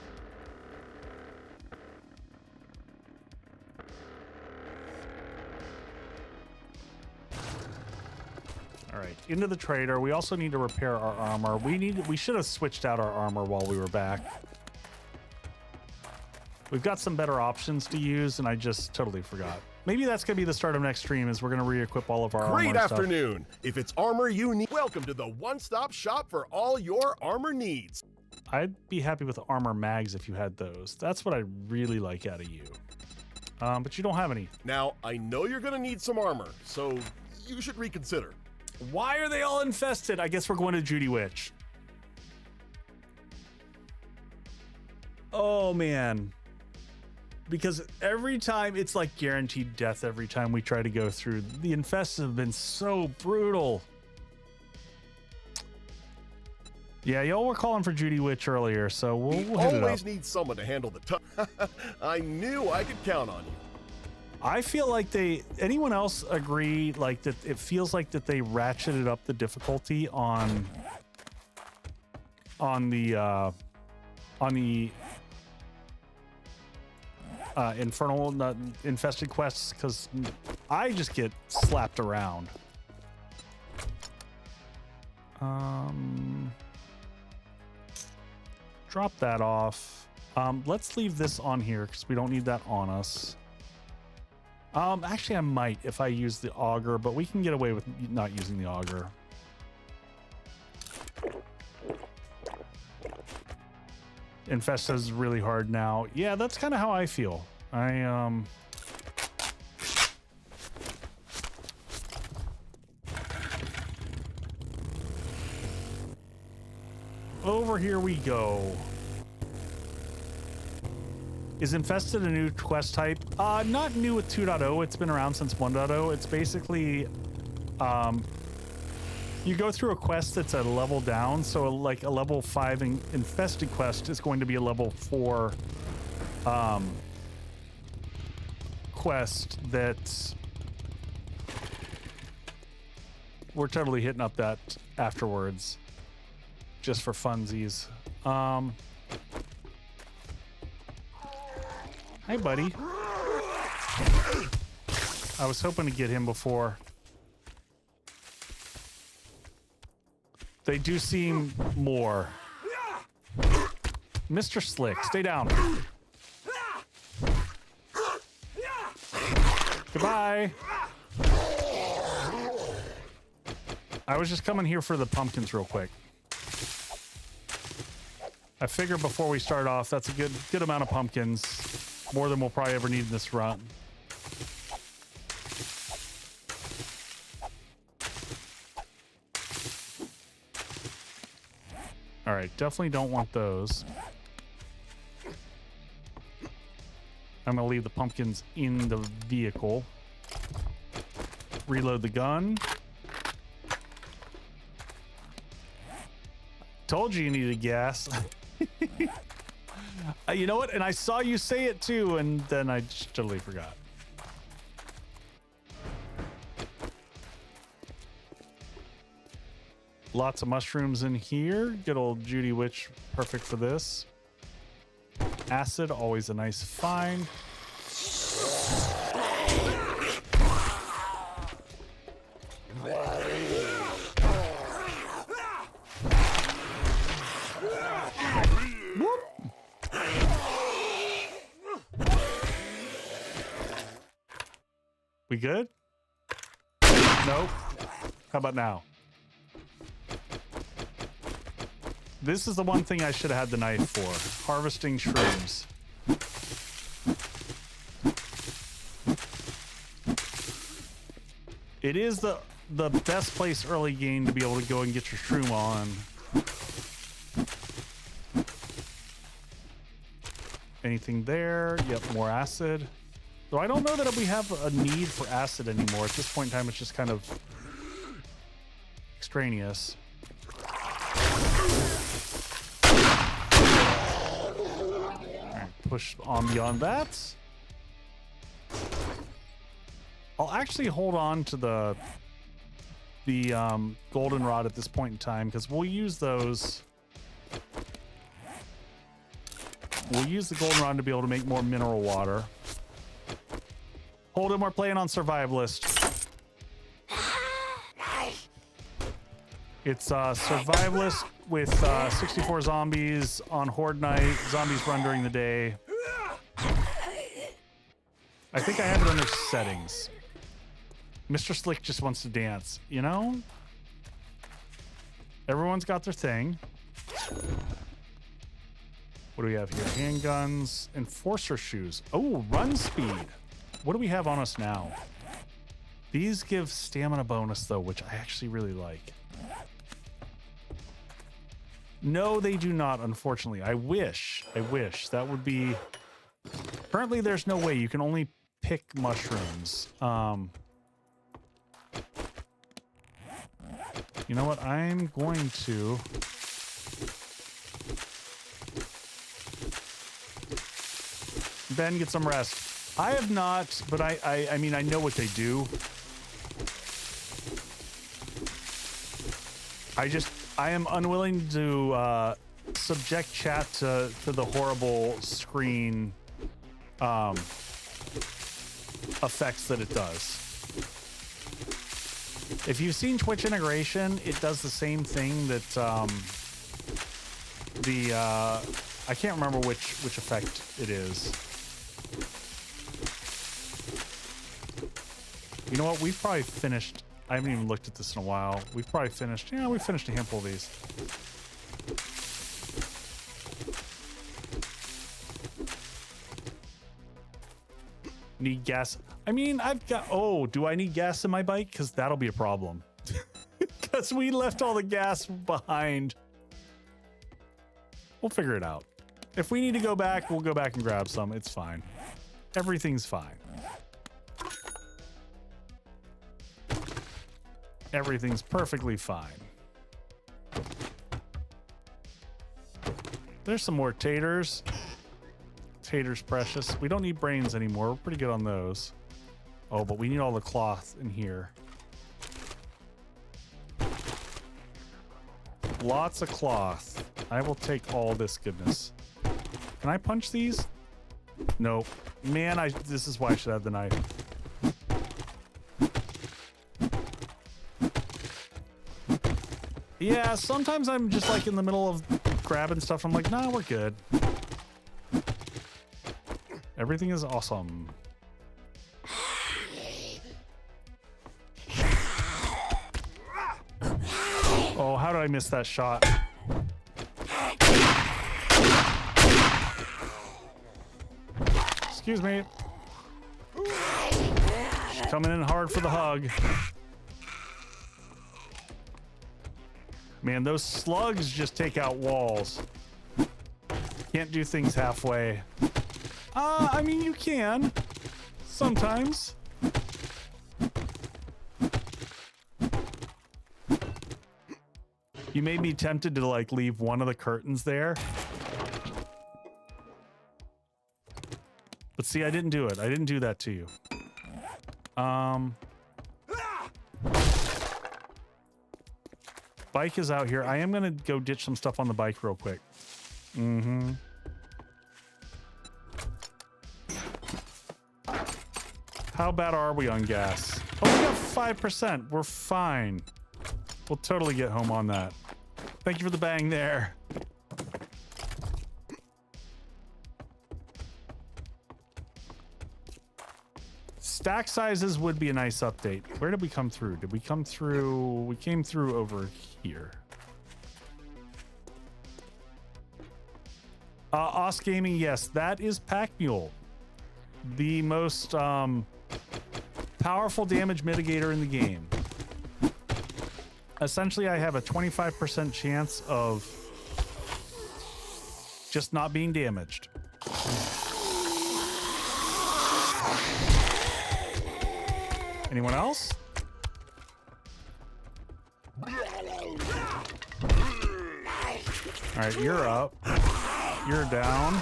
All right, into the trader. We also need to repair our armor. We should have switched out our armor while we were back. We've got some better options to use, and I just totally forgot. Maybe that's going to be the start of next stream, is we're going to re-equip all of our armor Great stuff. afternoon. If it's armor you need, welcome to the one-stop shop for all your armor needs. I'd be happy with armor mags if you had those. That's what I really like out of you. But you don't have any. Now, I know you're going to need some armor, so you should reconsider. Why are they all infested? I guess we're going to Judy Witch. Oh, man. Because every time, it's like guaranteed death every time we try to go through. The infested have been so brutal. Yeah, y'all were calling for Judy Witch earlier, so we'll hit it up. Always need someone to handle the I knew I could count on you. I feel like anyone else agree, like, that it feels like that they ratcheted up the difficulty on the infernal infested quests, because I just get slapped around. Drop that off. Let's leave this on here because we don't need that on us. Actually, I might if I use the auger, but we can get away with not using the auger. Infest is really hard now. Yeah, that's kind of how I feel. Over here we go. Is Infested a new quest type? Not new with 2.0. It's been around since 1.0. It's basically, you go through a quest that's a level down. So like a level 5 Infested quest is going to be a level 4 quest that we're totally hitting up that afterwards. Just for funsies. Hi, buddy. I was hoping to get him before. They do seem more. Mr. Slick, stay down. Goodbye. I was just coming here for the pumpkins real quick. I figure before we start off, that's a good amount of pumpkins. More than we'll probably ever need in this run. All right, definitely don't want those. I'm gonna leave the pumpkins in the vehicle. Reload the gun. Told you needed gas. You know what? And I saw you say it too, and then I just totally forgot. Lots of mushrooms in here. Good old Judy Witch, perfect for this. Acid, always a nice find. We good? Nope. How about now? This is the one thing I should have had the knife for. Harvesting shrooms. It is the best place early game to be able to go and get your shroom on. Anything there? Yep, more acid. So I don't know that we have a need for acid anymore. At this point in time, it's just kind of extraneous. All right, push on beyond that. I'll actually hold on to the goldenrod at this point in time because we'll use those. We'll use the goldenrod to be able to make more mineral water. Hold him, we're playing on Survivalist. It's Survivalist with 64 zombies on Horde night. Zombies run during the day. I think I have it under settings. Mr. Slick just wants to dance, you know? Everyone's got their thing. What do we have here? Handguns, enforcer shoes. Oh, run speed. What do we have on us now? These give stamina bonus though, which I actually really like. No, they do not, unfortunately. I wish. That would be... Currently, there's no way. You can only pick mushrooms. You know what? I'm going to... Ben, get some rest. I have not, but I mean, I know what they do. I am unwilling to subject chat to the horrible screen effects that it does. If you've seen Twitch integration, it does the same thing that I can't remember which effect it is. You know what? We've probably finished. I haven't even looked at this in a while. We've probably finished. Yeah, we finished a handful of these. Need gas. I mean, I've got. Oh, do I need gas in my bike? Because that'll be a problem. Because we left all the gas behind. We'll figure it out. If we need to go back, we'll go back and grab some. It's fine. Everything's fine. Everything's perfectly fine. There's some more taters. Taters precious. We don't need brains anymore. We're pretty good on those. Oh, but we need all the cloth in here. Lots of cloth. I will take all this goodness. Can I punch these? Nope. Man, this is why I should have the knife. Yeah, sometimes I'm just like in the middle of grabbing stuff. I'm like, nah, we're good. Everything is awesome. Oh, how did I miss that shot? Excuse me. She's coming in hard for the hug. Man, those slugs just take out walls. Can't do things halfway. I mean, you can. Sometimes. You made me tempted to like leave one of the curtains there. But see, I didn't do it. I didn't do that to you. Bike is out here. I am gonna go ditch some stuff on the bike real quick. How bad are we on gas? Oh, we got 5%. We're fine. We'll totally get home on that. Thank you for the bang there. Stack sizes would be a nice update. Where did we come through? Did we come through? We came through over here. Os Gaming, yes, that is Pack Mule. The most powerful damage mitigator in the game. Essentially, I have a 25% chance of just not being damaged. Anyone else? All right, you're up. You're down.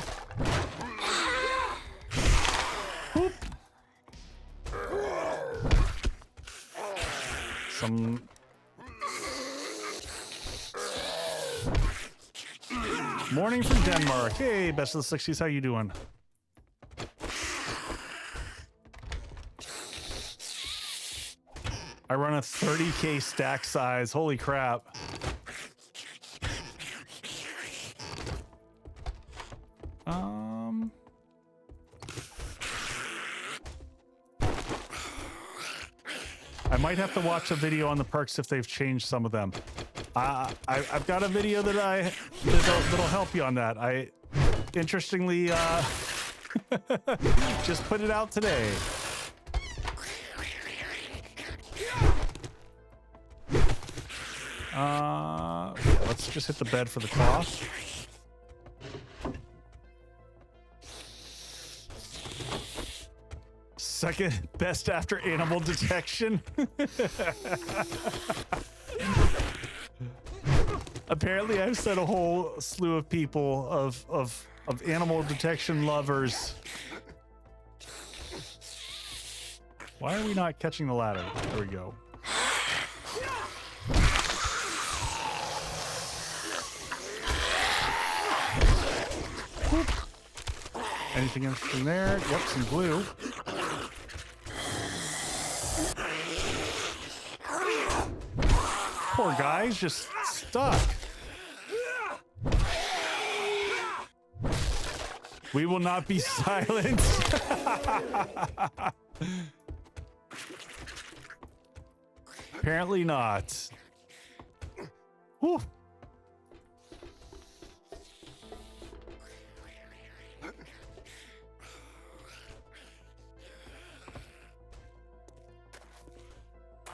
Whoop. Some... Morning from Denmark. Hey, best of the 60s. How you doing? I run a 30k stack size. Holy crap. I might have to watch a video on the perks if they've changed some of them. I've got a video that'll help you on that. I interestingly just put it out today. Yeah, let's just hit the bed for the cloth. Second best after animal detection. Apparently, I've set a whole slew of people of animal detection lovers. Why are we not catching the ladder? There we go. Whoop. Anything interesting there? Yep, some glue. Poor guy's just stuck. We will not be silenced. Apparently not. Whew.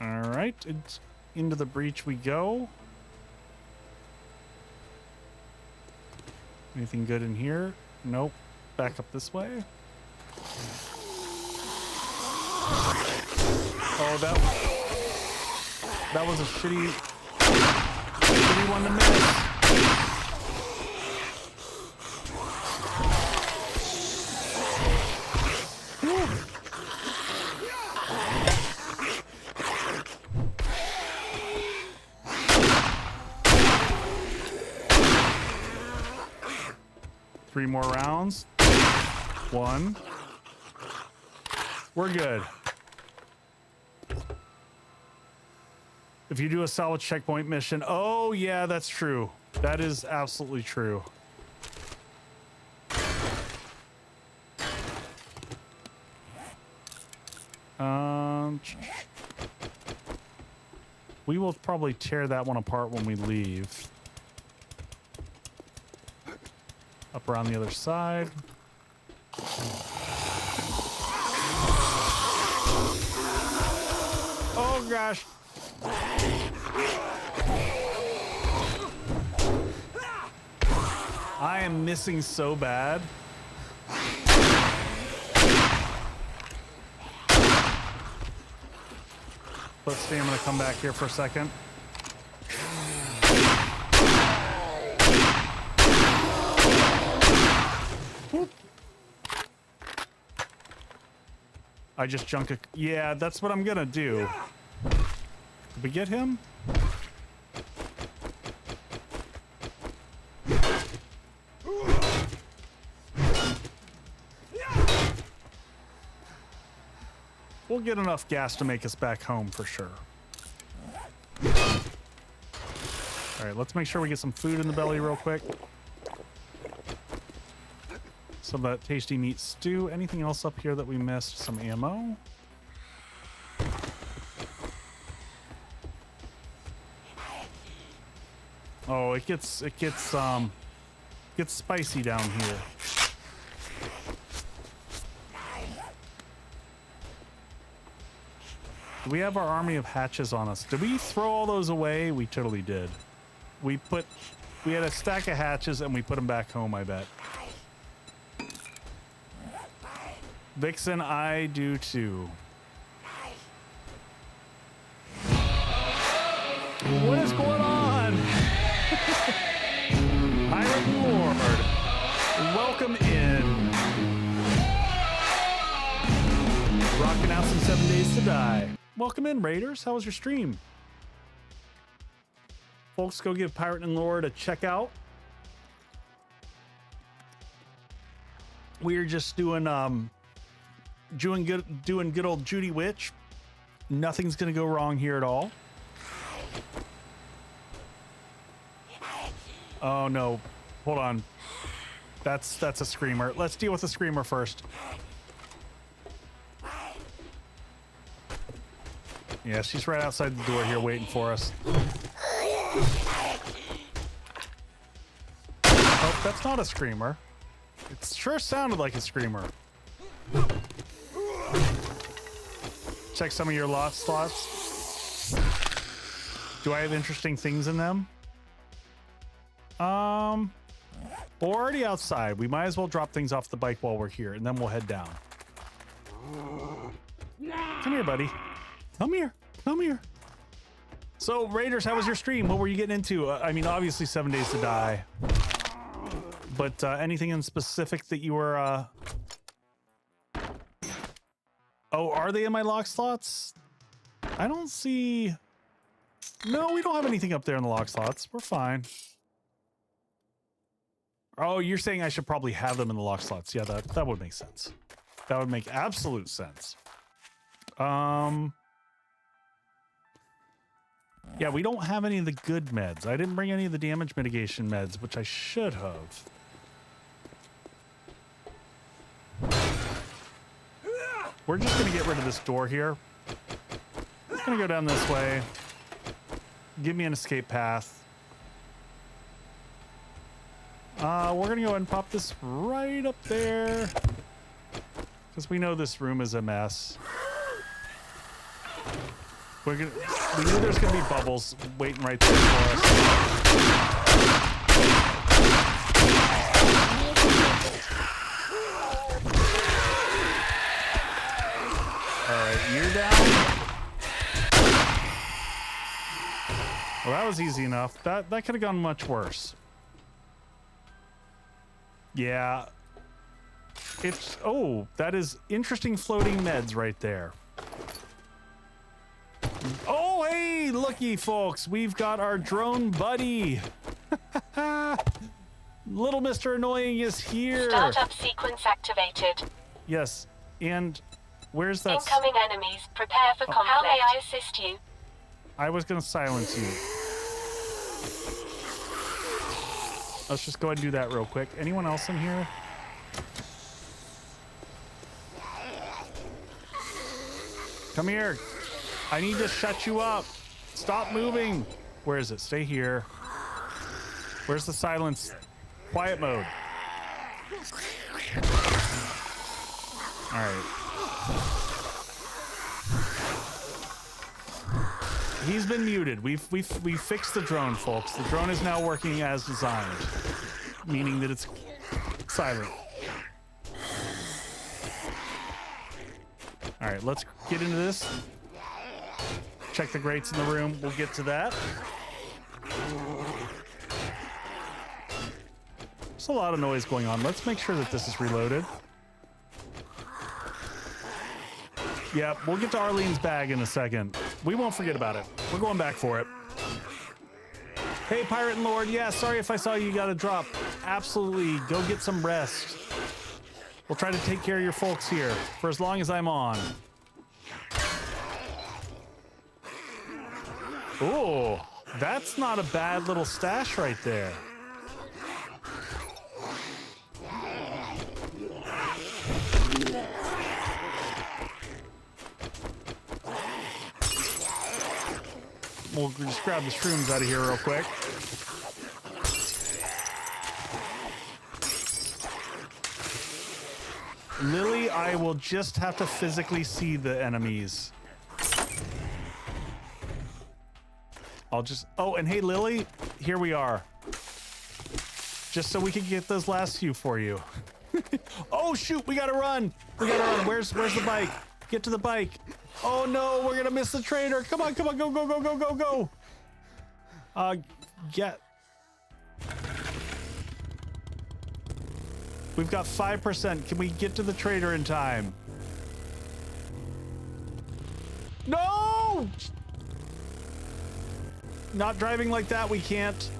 All right, into the breach we go. Anything good in here? Nope. Back up this way. Oh, that was a shitty one to miss. Whew. 3 more rounds. 1. We're good. If you do a salvage checkpoint mission, oh yeah, that's true. That is absolutely true. We will probably tear that one apart when we leave. Up around the other side. Oh gosh. I am missing so bad. Let's see, I'm gonna come back here for a second. Whoop. I just junk a... Yeah, that's what I'm gonna do. Did we get him? We'll get enough gas to make us back home for sure. All right, let's make sure we get some food in the belly real quick. Some of that tasty meat stew. Anything else up here that we missed? Some ammo. Oh, it gets spicy down here. Do we have our army of hatches on us? Did we throw all those away? We totally did. We had a stack of hatches and we put them back home, I bet. Vixen, I do too. What is going on? Pirate Lord, welcome in. Rocking out some 7 Days to Die. Welcome in, Raiders. How was your stream? Folks, go give Pirate and Lord a check out. We're just doing good old Judy Witch. Nothing's gonna go wrong here at all. Oh no, hold on. That's a screamer. Let's deal with the screamer first. Yeah, she's right outside the door here waiting for us. Oh, that's not a screamer. It sure sounded like a screamer. Check some of your lost slots. Do I have interesting things in them? We're already outside. We might as well drop things off the bike while we're here, and then we'll head down. Come here, buddy. Come here. Come here. So, Raiders, how was your stream? What were you getting into? I mean, obviously 7 Days to Die. But anything in specific that you were... Oh, are they in my lock slots? I don't see... No, we don't have anything up there in the lock slots. We're fine. Oh, you're saying I should probably have them in the lock slots. Yeah, that would make sense. That would make absolute sense. Yeah, we don't have any of the good meds. I didn't bring any of the damage mitigation meds, which I should have. We're just gonna get rid of this door here. gonna go down this way. Give me an escape path. We're gonna go ahead and pop this right up there, because we know this room is a mess. We knew there's gonna be bubbles waiting right there for us. All right, you're down. Well, that was easy enough. That could have gone much worse. Yeah. It's, oh, that is interesting floating meds right there. Oh, hey, looky, folks. We've got our drone buddy. Little Mr. Annoying is here. Startup sequence activated. Yes, and where's that? Incoming enemies. Prepare for conflict. How may I assist you? I was going to silence you. Let's just go ahead and do that real quick. Anyone else in here? Come here. I need to shut you up. Stop moving. Where is it? Stay here. Where's the silence? Quiet mode. All right. He's been muted. We've fixed the drone, folks. The drone is now working as designed, meaning that it's silent. All right, let's get into this. Check the grates in the room. We'll get to that. There's a lot of noise going on. Let's make sure that this is reloaded. Yeah, we'll get to Arlene's bag in a second. We won't forget about it. We're going back for it. Hey, Pirate and Lord. Yeah, sorry if I saw you got a drop. Absolutely. Go get some rest. We'll try to take care of your folks here for as long as I'm on. Oh, that's not a bad little stash right there. We'll just grab the shrooms out of here real quick. Lily, I will just have to physically see the enemies. I'll just... Oh, and hey, Lily, here we are. Just so we can get those last few for you. Oh, shoot, we gotta run. We gotta run. Where's the bike? Get to the bike. Oh, no, we're gonna miss the trader. Come on, go, go, go, go, go, go. Get... We've got 5%. Can we get to the trader in time? No! Not driving like that, we can't.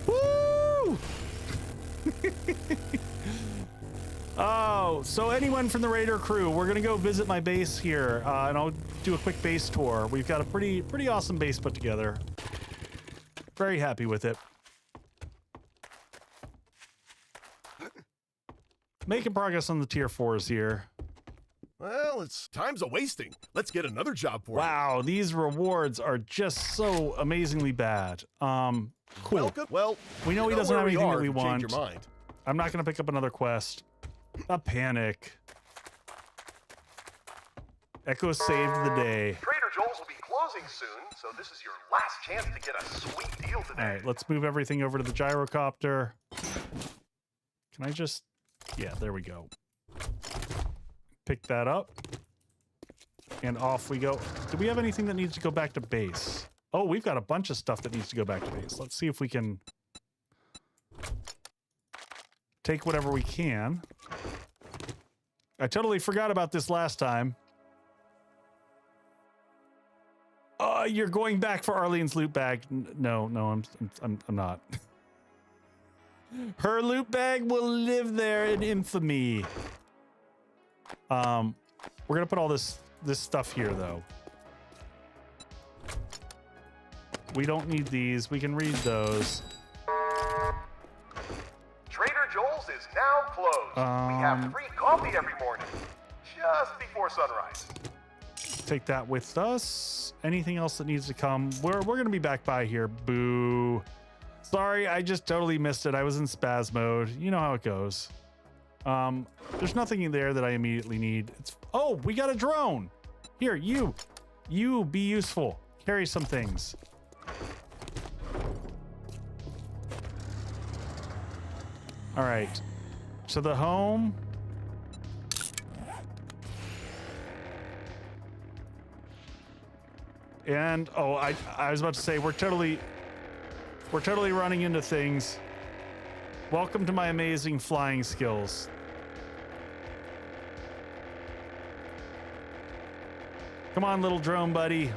Woo! Oh, so anyone from the Raider crew, we're gonna go visit my base here, and I'll do a quick base tour. We've got a pretty awesome base put together. Very happy with it. Making progress on the tier 4s here. Well, it's time's a wasting. Let's get another job for you. Wow, these rewards are just so amazingly bad. Cool. Welcome. Well, We know he doesn't have anything that we want. Change your mind. I'm not gonna pick up another quest. A panic. Echo saved the day. Trader Joel's will be closing soon, so this is your last chance to get a sweet deal today. All right, let's move everything over to the gyrocopter. Can I just... Yeah, there we go. Pick that up. And off we go. Do we have anything that needs to go back to base? Oh, we've got a bunch of stuff that needs to go back to base. Let's see if we can take whatever we can. I totally forgot about this last time. You're going back for Arlene's loot bag. No, I'm not. Her loot bag will live there in infamy. We're gonna put all this stuff here though. We don't need these. We can read those. Trader Joel's is now closed. We have free coffee every morning, just before sunrise. take that with us. Anything else that needs to come? We're gonna be back by here. Boo. Sorry, I just totally missed it. I was in spaz mode. You know how it goes. There's nothing in there that I immediately need. Oh, we got a drone. Here, you be useful. Carry some things. All right. So the home. And oh, I was about to say we're totally running into things. Welcome to my amazing flying skills. Come on, little drone buddy.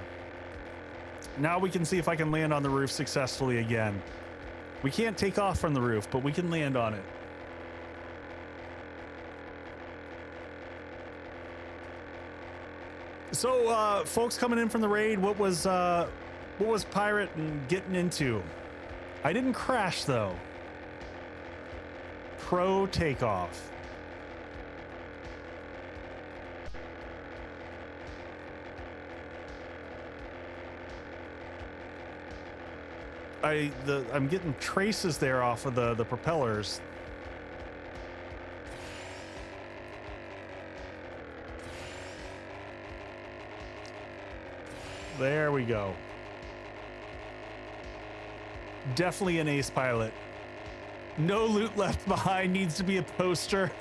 Now we can see if I can land on the roof successfully again. We can't take off from the roof, but we can land on it. So, folks coming in from the raid, what was Pirate and getting into? I didn't crash though. Pro takeoff. I'm getting traces there off of the propellers. There we go. Definitely an ace pilot. No loot left behind needs to be a poster.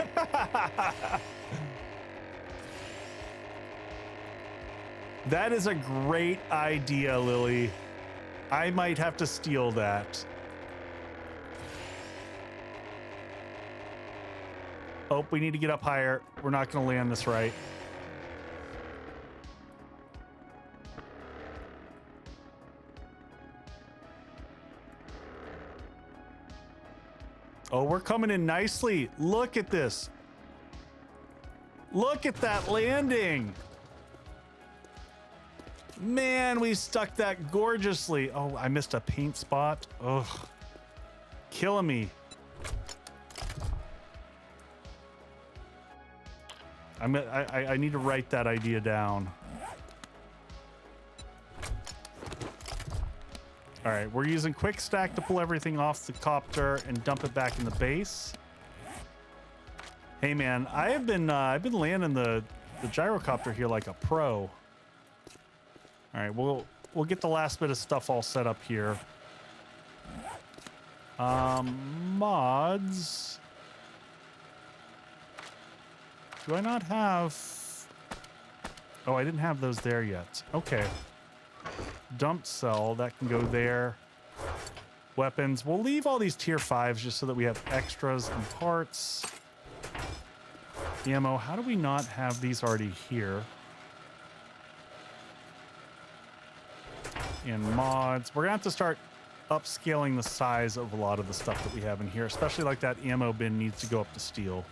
That is a great idea, Lily. I might have to steal that. Oh, we need to get up higher. We're not going to land this right. Oh, we're coming in nicely. Look at this. Look at that landing. Man, we stuck that gorgeously. Oh, I missed a paint spot. Ugh. Killing me. I need to write that idea down. All right, we're using quick stack to pull everything off the copter and dump it back in the base. Hey man, I've been landing the gyrocopter here like a pro. All right, we'll get the last bit of stuff all set up here. Mods. Do I not have? Oh, I didn't have those there yet. Okay. Dump cell, that can go there. Weapons. We'll leave all these tier 5s just so that we have extras and parts. Ammo. How do we not have these already here? And mods. We're gonna have to start upscaling the size of a lot of the stuff that we have in here, especially like that ammo bin needs to go up to steel.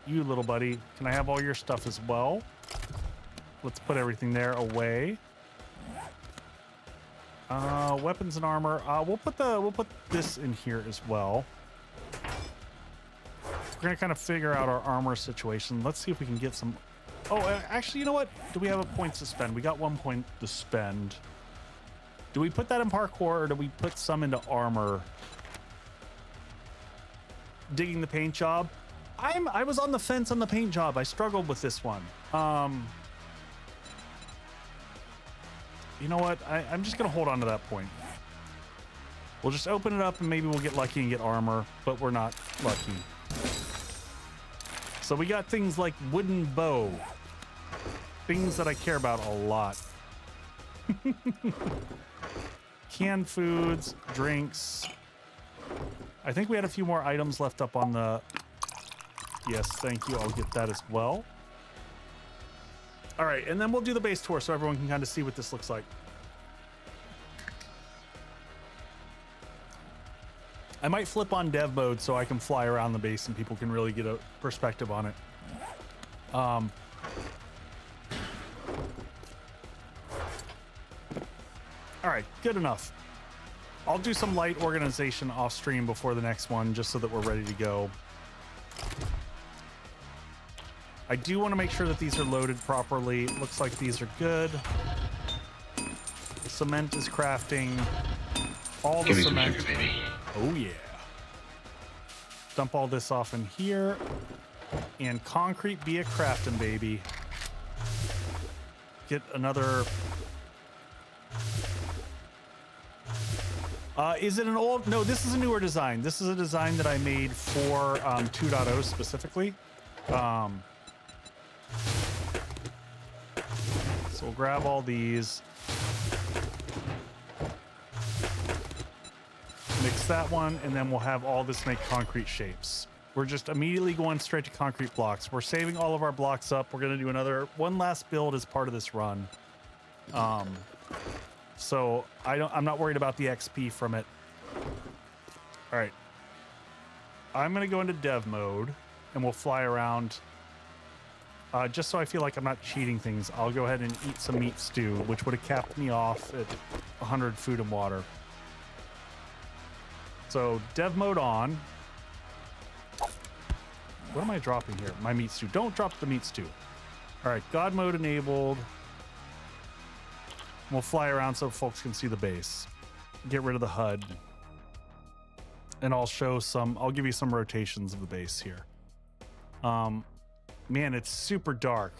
You little buddy, can I have all your stuff as well? Let's put everything there away. Weapons and armor. We'll put this in here as well. We're gonna kind of figure out our armor situation. Let's see if we can get some. Oh, actually, you know what? Do we have a point to spend? We got 1 point to spend. Do we put that in parkour or do we put some into armor? Digging the paint job. I was on the fence on the paint job. I struggled with this one. You know what? I'm just gonna hold on to that point. We'll just open it up and maybe we'll get lucky and get armor, but we're not lucky. So we got things like wooden bow. Things that I care about a lot. Canned foods, drinks. I think we had a few more items left up on the... Yes, thank you. I'll get that as well. All right, and then we'll do the base tour so everyone can kind of see what this looks like. I might flip on dev mode so I can fly around the base and people can really get a perspective on it. All right, good enough. I'll do some light organization off stream before the next one just so that we're ready to go. I do want to make sure that these are loaded properly. Looks like these are good. Cement is crafting. All the cement. Oh yeah. Dump all this off in here. And concrete be a crafting, baby. Get another... is it an old... No, this is a newer design. This is a design that I made for 2.0 specifically. So we'll grab all these. Mix that one, and then we'll have all this make concrete shapes. We're just immediately going straight to concrete blocks. We're saving all of our blocks up. We're going to do one last build as part of this run. So I'm not worried about the XP from it. All right. I'm going to go into dev mode, and we'll fly around. Just so I feel like I'm not cheating things, I'll go ahead and eat some meat stew, which would have capped me off at 100 food and water. So dev mode on. What am I dropping here? My meat stew. Don't drop the meat stew. All right, God mode enabled. We'll fly around so folks can see the base. Get rid of the HUD. And I'll give you some rotations of the base here. Man, it's super dark.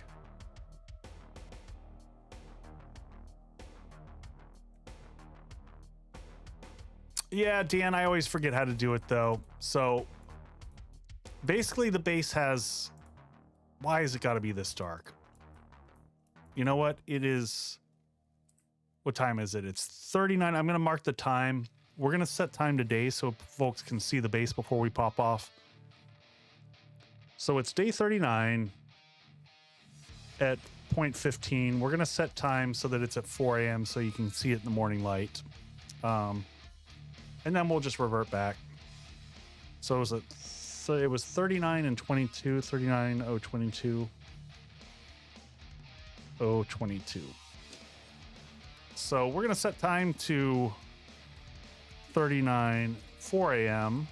Yeah, Dan, I always forget how to do it though. So basically the base has... Why has it got to be this dark? You know what? It is... What time is it? It's 39. I'm going to mark the time. We're going to set time today so folks can see the base before we pop off. So it's day 39 at 0.15. We're going to set time so that it's at 4 a.m. so you can see it in the morning light. And then we'll just revert back. So it was 39 and 22, 39:022. 022. So we're going to set time to 39, 4 a.m.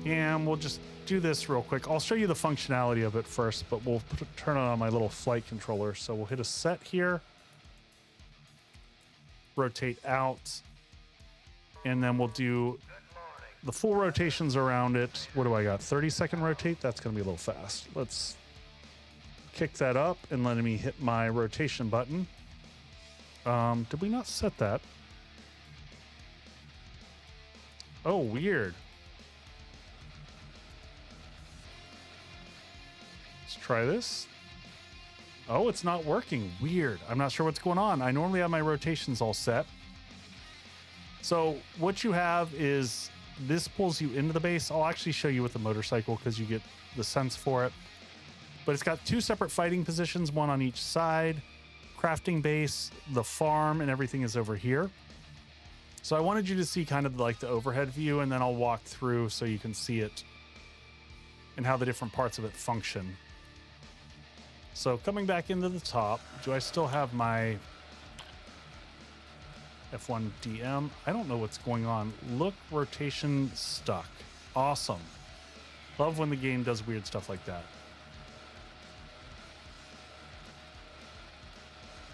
And we'll just do this real quick. I'll show you the functionality of it first, but we'll turn it on my little flight controller. So we'll hit a set here. Rotate out. And then we'll do the full rotations around it. What do I got? 30-second rotate? That's going to be a little fast. Let's kick that up and let me hit my rotation button. Did we not set that? Oh, weird. Let's try this. Oh, it's not working. Weird. I'm not sure what's going on. I normally have my rotations all set. So what you have is this pulls you into the base. I'll actually show you with the motorcycle because you get the sense for it. But it's got two separate fighting positions, one on each side. Crafting base, the farm, and everything is over here. So I wanted you to see kind of like the overhead view, and then I'll walk through so you can see it and how the different parts of it function. So coming back into the top, do I still have my F1 DM? I don't know what's going on. Look, rotation stuck. Awesome. Love when the game does weird stuff like that.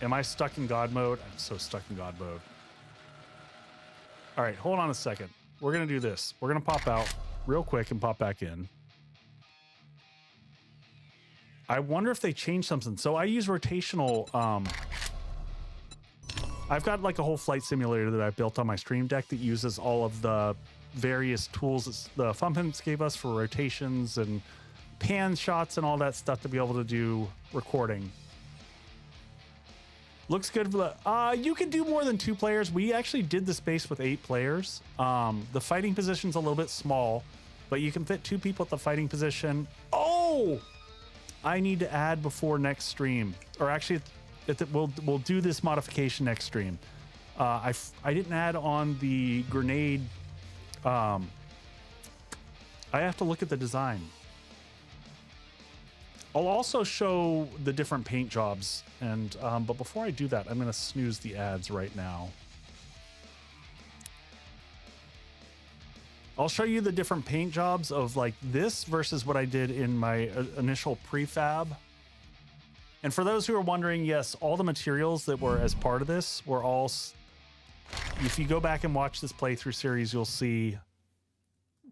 Am I stuck in God mode? I'm so stuck in God mode. All right, hold on a second. We're going to do this. We're going to pop out real quick and pop back in. I wonder if they changed something. So I use rotational. I've got like a whole flight simulator that I built on my Stream Deck that uses all of the various tools that the Thumbprints gave us for rotations and pan shots and all that stuff to be able to do recording. Looks good. You can do more than 2 players. We actually did this base with 8 players. The fighting position's a little bit small, but you can fit 2 people at the fighting position. Oh, I need to add before next stream, or actually, we'll do this modification next stream. I didn't add on the grenade. I have to look at the design. I'll also show the different paint jobs, and but before I do that, I'm going to snooze the ads right now. I'll show you the different paint jobs of like this versus what I did in my initial prefab. And for those who are wondering, yes, all the materials that were as part of this were all, if you go back and watch this playthrough series, you'll see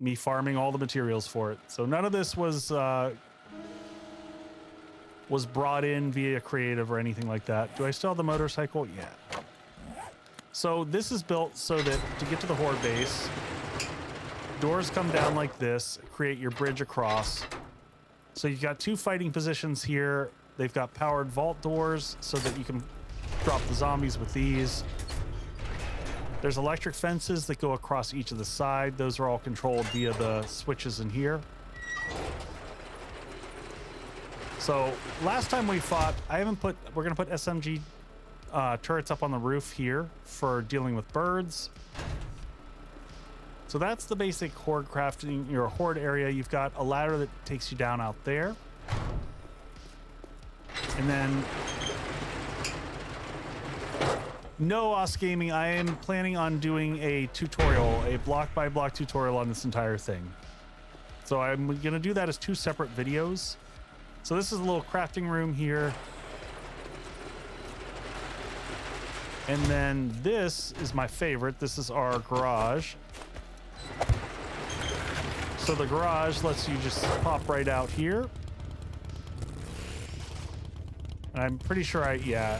me farming all the materials for it. So none of this was brought in via creative or anything like that. Do I still have the motorcycle? Yeah. So this is built so that to get to the Horde base, doors come down like this, create your bridge across. So you've got two fighting positions here. They've got powered vault doors so that you can drop the zombies with these. There's electric fences that go across each of the side. Those are all controlled via the switches in here. So last time we fought, we're gonna put SMG turrets up on the roof here for dealing with birds. So that's the basic Horde crafting, your Horde area. You've got a ladder that takes you down out there. And then, no, Os Gaming, I am planning on doing a tutorial, a block by block tutorial on this entire thing. So I'm gonna do that as two separate videos. So this is a little crafting room here. And then this is my favorite. This is our garage. So the garage lets you just pop right out here. And I'm pretty sure yeah.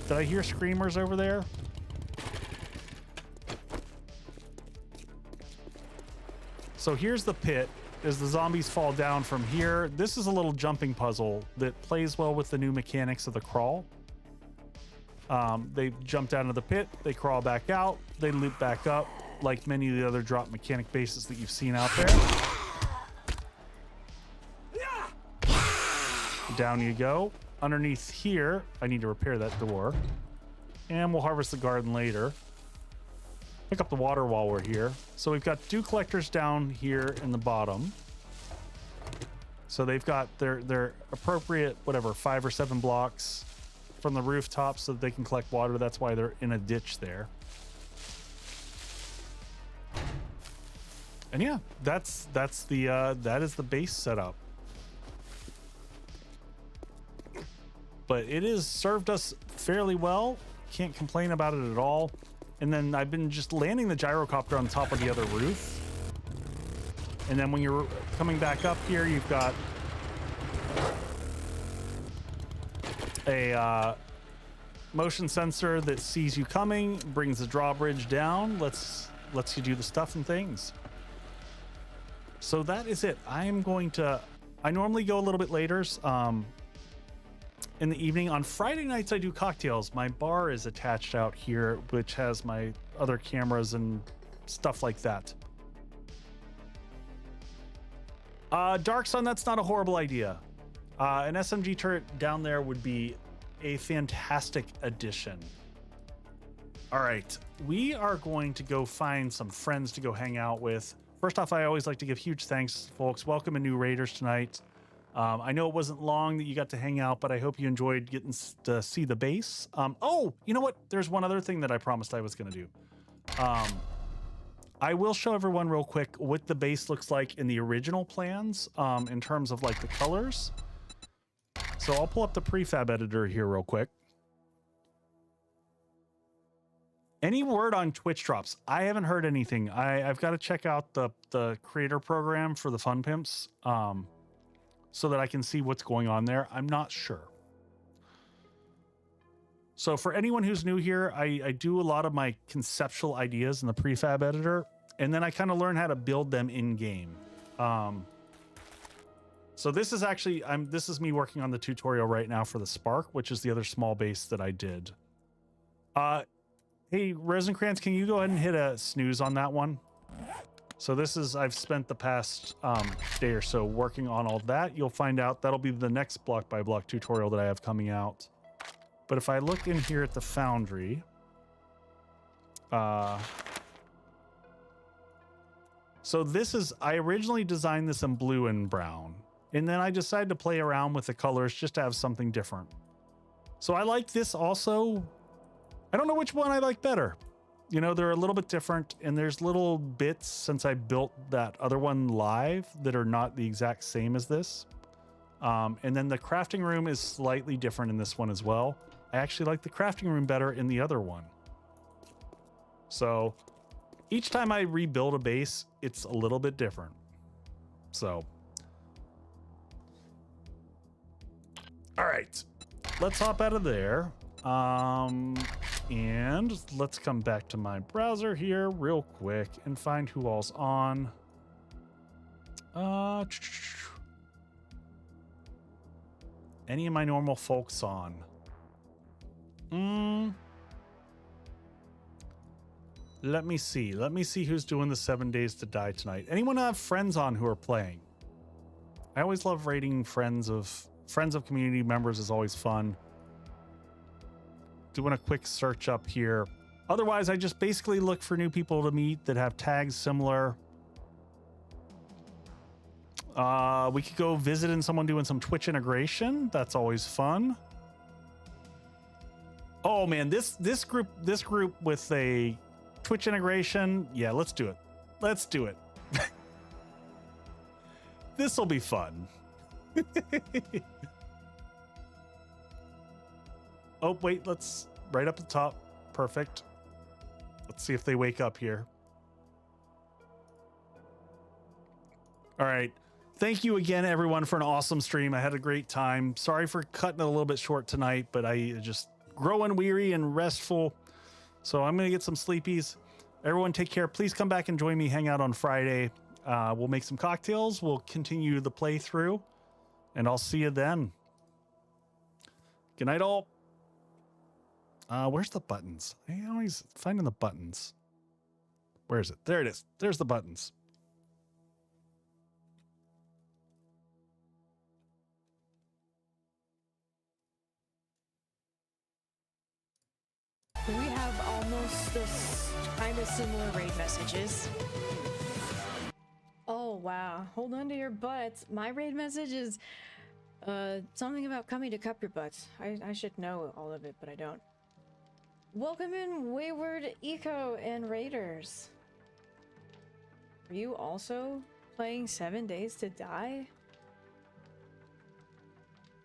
Did I hear screamers over there? So here's the pit as the zombies fall down from here. This is a little jumping puzzle that plays well with the new mechanics of the crawl. They jump down to the pit, they crawl back out, they loop back up, like many of the other drop mechanic bases that you've seen out there. Down you go. Underneath here, I need to repair that door. And we'll harvest the garden later. Pick up the water while we're here. So we've got dew collectors down here in the bottom. So they've got their appropriate, whatever, 5 or 7 blocks from the rooftop so that they can collect water. That's why they're in a ditch there. And yeah, that is the base setup. But it has served us fairly well. Can't complain about it at all. And then I've been just landing the gyrocopter on top of the other roof. And then when you're coming back up here, you've got a motion sensor that sees you coming, brings the drawbridge down, lets you do the stuff and things. So that is it. I normally go a little bit later. In the evening. On Friday nights, I do cocktails. My bar is attached out here, which has my other cameras and stuff like that. Dark Sun, that's not a horrible idea. An SMG turret down there would be a fantastic addition. All right, we are going to go find some friends to go hang out with. First off, I always like to give huge thanks, folks. Welcome in new raiders tonight. I know it wasn't long that you got to hang out, but I hope you enjoyed getting to see the base. Oh, you know what? There's one other thing that I promised I was going to do. I will show everyone real quick what the base looks like in the original plans in terms of like the colors. So I'll pull up the prefab editor here real quick. Any word on Twitch drops? I haven't heard anything. I've got to check out the creator program for the Fun Pimps. So that I can see what's going on there. I'm not sure. So for anyone who's new here, I do a lot of my conceptual ideas in the prefab editor, and then I kind of learn how to build them in game. So this is actually, this is me working on the tutorial right now for the Spark, which is the other small base that I did. Hey, Rosencrantz, can you go ahead and hit a snooze on that one? So this is, I've spent the past day or so working on all that. You'll find out that'll be the next block by block tutorial that I have coming out. But if I look in here at the Foundry, so this is, I originally designed this in blue and brown, and then I decided to play around with the colors just to have something different. So I like this also. I don't know which one I like better. You know, they're a little bit different, and there's little bits since I built that other one live that are not the exact same as this. And then the crafting room is slightly different in this one as well. I actually like the crafting room better in the other one. So each time I rebuild a base, it's a little bit different. So, all right, let's hop out of there. And let's come back to my browser here real quick and find who all's on. Any of my normal folks on? Let me see. Let me see who's doing the 7 Days to Die tonight. Anyone have friends on who are playing? I always love rating friends of community members is always fun. Doing a quick search up here. Otherwise, I just basically look for new people to meet that have tags similar. We could go visiting someone doing some Twitch integration. That's always fun. Oh man, this group with a Twitch integration. Yeah, let's do it. Let's do it. This will be fun. Oh, wait, let's right up the top. Perfect. Let's see if they wake up here. All right. Thank you again, everyone, for an awesome stream. I had a great time. Sorry for cutting it a little bit short tonight, but I just growing weary and restful. So I'm going to get some sleepies. Everyone take care. Please come back and join me, hang out on Friday. We'll make some cocktails. We'll continue the playthrough, and I'll see you then. Good night, all. Where's the buttons? I always finding the buttons. Where is it? There it is. There's the buttons. We have almost this kind of similar raid messages. Oh wow, hold on to your butts. My raid message is something about coming to cup your butts. I should know all of it, but I don't. Welcome in Wayward Eco and Raiders. Are you also playing 7 Days to Die?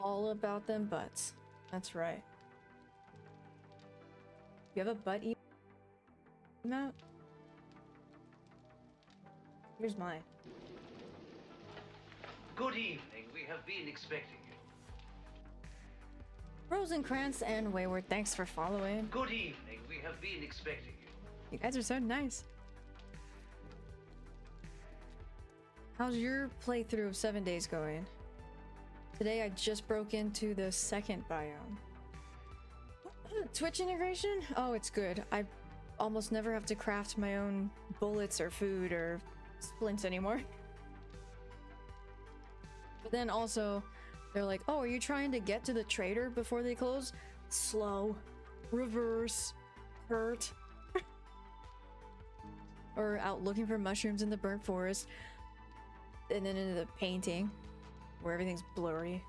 All about them butts. That's right. You have a butt emote? Here's mine. Good evening. We have been expecting you. Rosencrantz and Wayward, thanks for following. Good evening. We have been expecting you. You guys are so nice. How's your playthrough of 7 Days going? Today I just broke into the second biome. Twitch integration? Oh, it's good. I almost never have to craft my own bullets or food or splints anymore. But then also, they're like, oh, are you trying to get to the trader before they close? Slow. Reverse. Hurt. Or out looking for mushrooms in the burnt forest. And then into the painting, where everything's blurry.